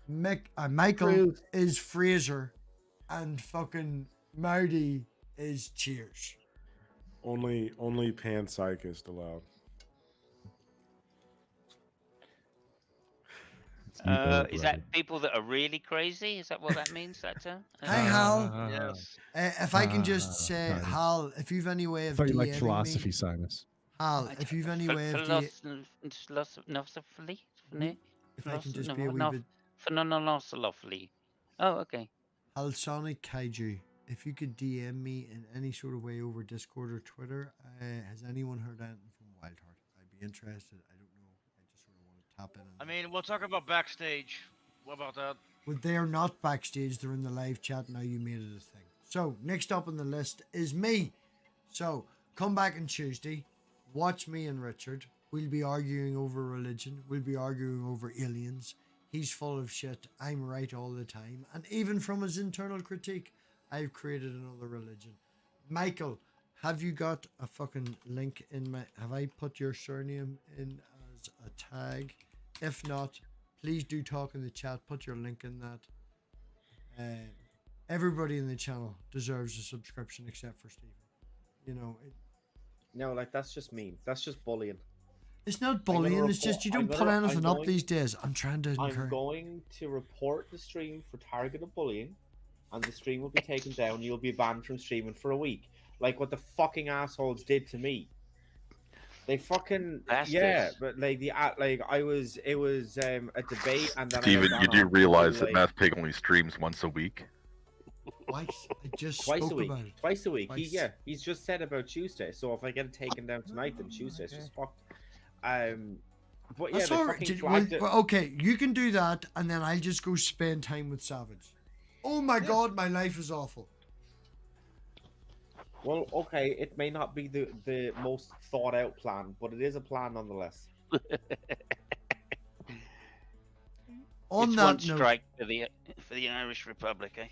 Michael Truth. is Fraser, and fucking Marty is Cheers. only panpsychist allowed. Is that people that are really crazy? Is that what that means? That term? Hi Hal. Yes. If I can just say, Sinus. Hal, if you've any way I of thought you DMing liked philosophy, me, Sinus. Hal, if you've any way of Philosophy? if I can just be a wee bit Phenomenally. Oh, okay. Halsonic Kaiju, if you could DM me in any sort of way over Discord or Twitter, has anyone heard anything from Wildheart? I'd be interested. I don't know. I just sort of want to tap in. I mean, we'll talk about backstage. What about that? Well, they are not backstage. They're in the live chat now. You made it a thing. So next up on the list is me. So come back on Tuesday. Watch me and Richard. We'll be arguing over religion. We'll be arguing over aliens. He's full of shit. I'm right all the time. And even from his internal critique, I've created another religion. Michael, have you got a fucking link in my... Have I put your surname in as a tag? If not, please do talk in the chat. Put your link in that. Everybody in the channel deserves a subscription except for Stephen. You know... No, like that's just mean. That's just bullying. It's not I'm gonna bullying, it's report- just you I'm don't put gonna- anything I'm up going- these days. I'm trying to encourage. I'm going to report the stream for targeted bullying, and the stream will be taken down. You'll be banned from streaming for a week, like what the fucking assholes did to me. They fucking Bastards. but like it was a debate, and then Steven, I you got do on realize like, that MathPig only streams once a week? Twice. I just twice spoke a week. about it. Twice a week. Twice. He's just said about Tuesday. So if I get it taken down tonight, then Tuesday's just fucked. But yeah, That's they all right. fucking Did- flagged it. well, okay, you can do that, and then I'll just go spend time with Savage. Oh my god, my life is awful. Well, okay, it may not be the most thought out plan, but it is a plan nonetheless. On It's that one note, strike for the Irish Republic, eh?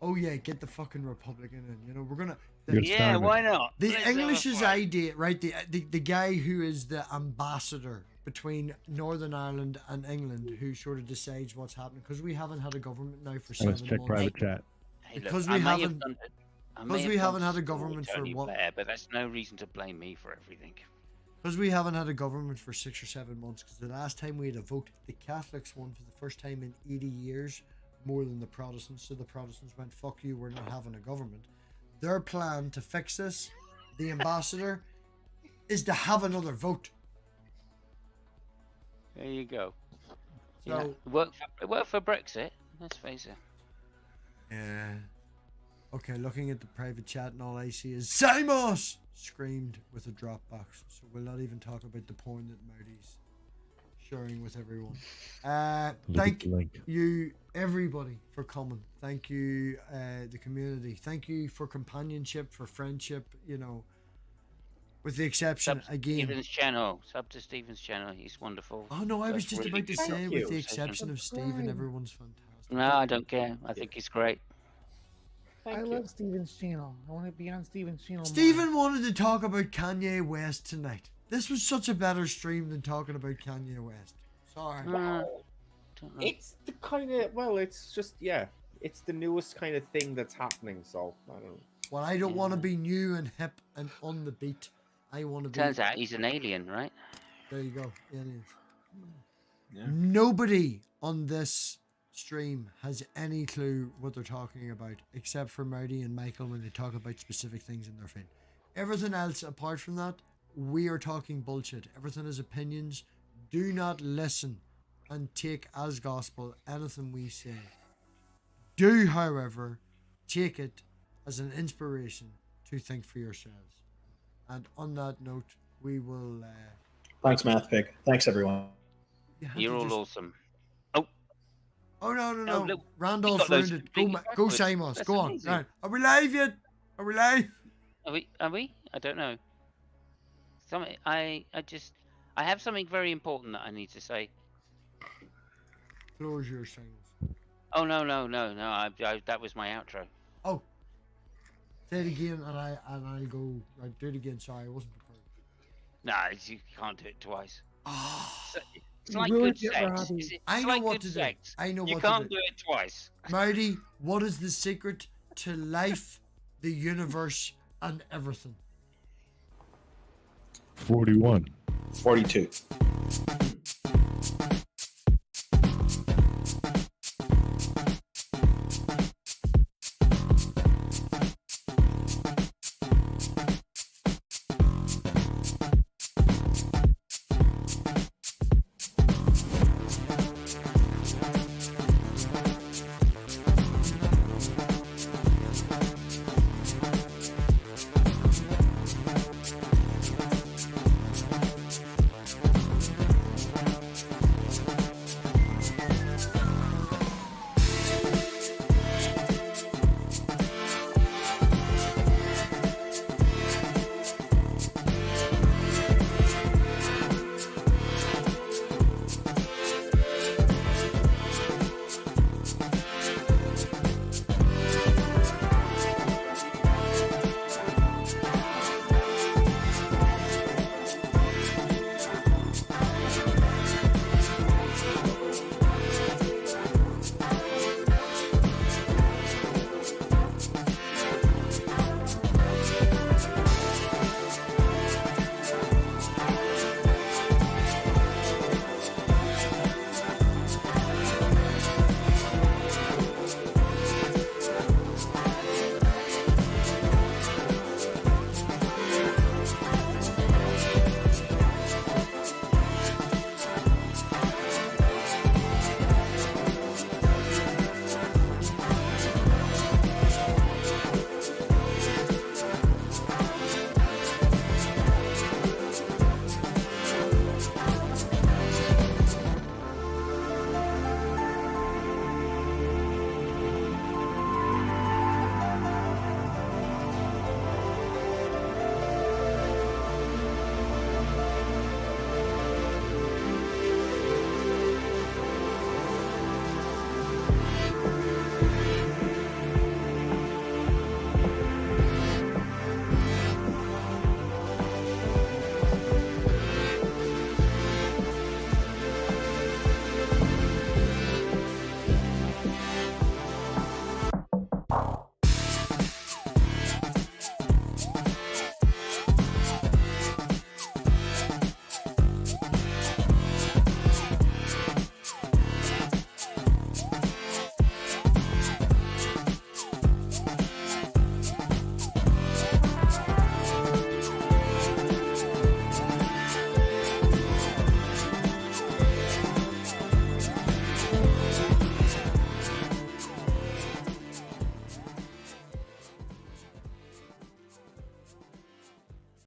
oh yeah, get the fucking Republican in. You know, we're gonna. Good Yeah, started. why not? The Let's have a English's fight. idea, right? The guy who is the ambassador between Northern Ireland and England, who sort of decides what's happening, because we haven't had a government now for 7 Let's check months. private chat. Hey, look, Because I we may have haven't- done it- I may because have we done haven't had a some government for Tony what- Blair, but that's no reason to blame me for everything. Because we haven't had a government for 6 or 7 months. Because the last time we had a vote, the Catholics won for the first time in 80 years, more than the Protestants. So the Protestants went, "Fuck you, we're not having a government." Their plan to fix this, the ambassador, is to have another vote. There you go. So It worked for Brexit. Let's face it. yeah. Okay, looking at the private chat, and all I see is Simos screamed with a Dropbox. So we'll not even talk about the porn that Marty's sharing with everyone. Thank you everybody for coming. Thank you the community. Thank you for companionship, for friendship. You know, with the exception Sub to again. Stephen's channel. Sub to Stephen's channel. He's wonderful. Oh no, I was Does just really about to good say, Thank with you. the exception of Stephen, Subscribe. everyone's fantastic. No, I don't care. I think he's great. Thank I you. love Steven's channel. I want to be on Steven's channel. more. Stephen wanted to talk about Kanye West tonight. This was such a better stream than talking about Kanye West. Sorry. Don't know. It's the kind of it's just it's the newest kind of thing that's happening. So I don't know. Well, I don't want to be new and hip and on the beat. I want to be. Turns out he's an alien, right? There you go, aliens. Yeah. Nobody on this stream has any clue what they're talking about, except for Marty and Michael when they talk about specific things in their feed. Everything else, apart from that, we are talking bullshit. Everything is opinions. Do not listen and take as gospel anything we say. Do, however, take it as an inspiration to think for yourselves. And on that note, we will. Thanks, MathPig. Thanks, everyone. You had You're to all just- awesome. Oh no, No, no. look, Randolph's got those ruined it. completely Go, backwards. Simons. That's Go on. amazing. Right. Are we live yet? Are we live? Are we? Are we? I don't know. Something. I have something very important that I need to say. Close your Simons. Oh no. That was my outro. Oh. Say it again, and I'll go. I'll do it again. Sorry, I wasn't prepared. Nah, you can't do it twice. Ah. It's like Ruined good it, sex. Robbie. It's I know like what good to do. sex. I know You what can't to do. do it twice. Marty, what is the secret to life, the universe, and everything? 41. 42.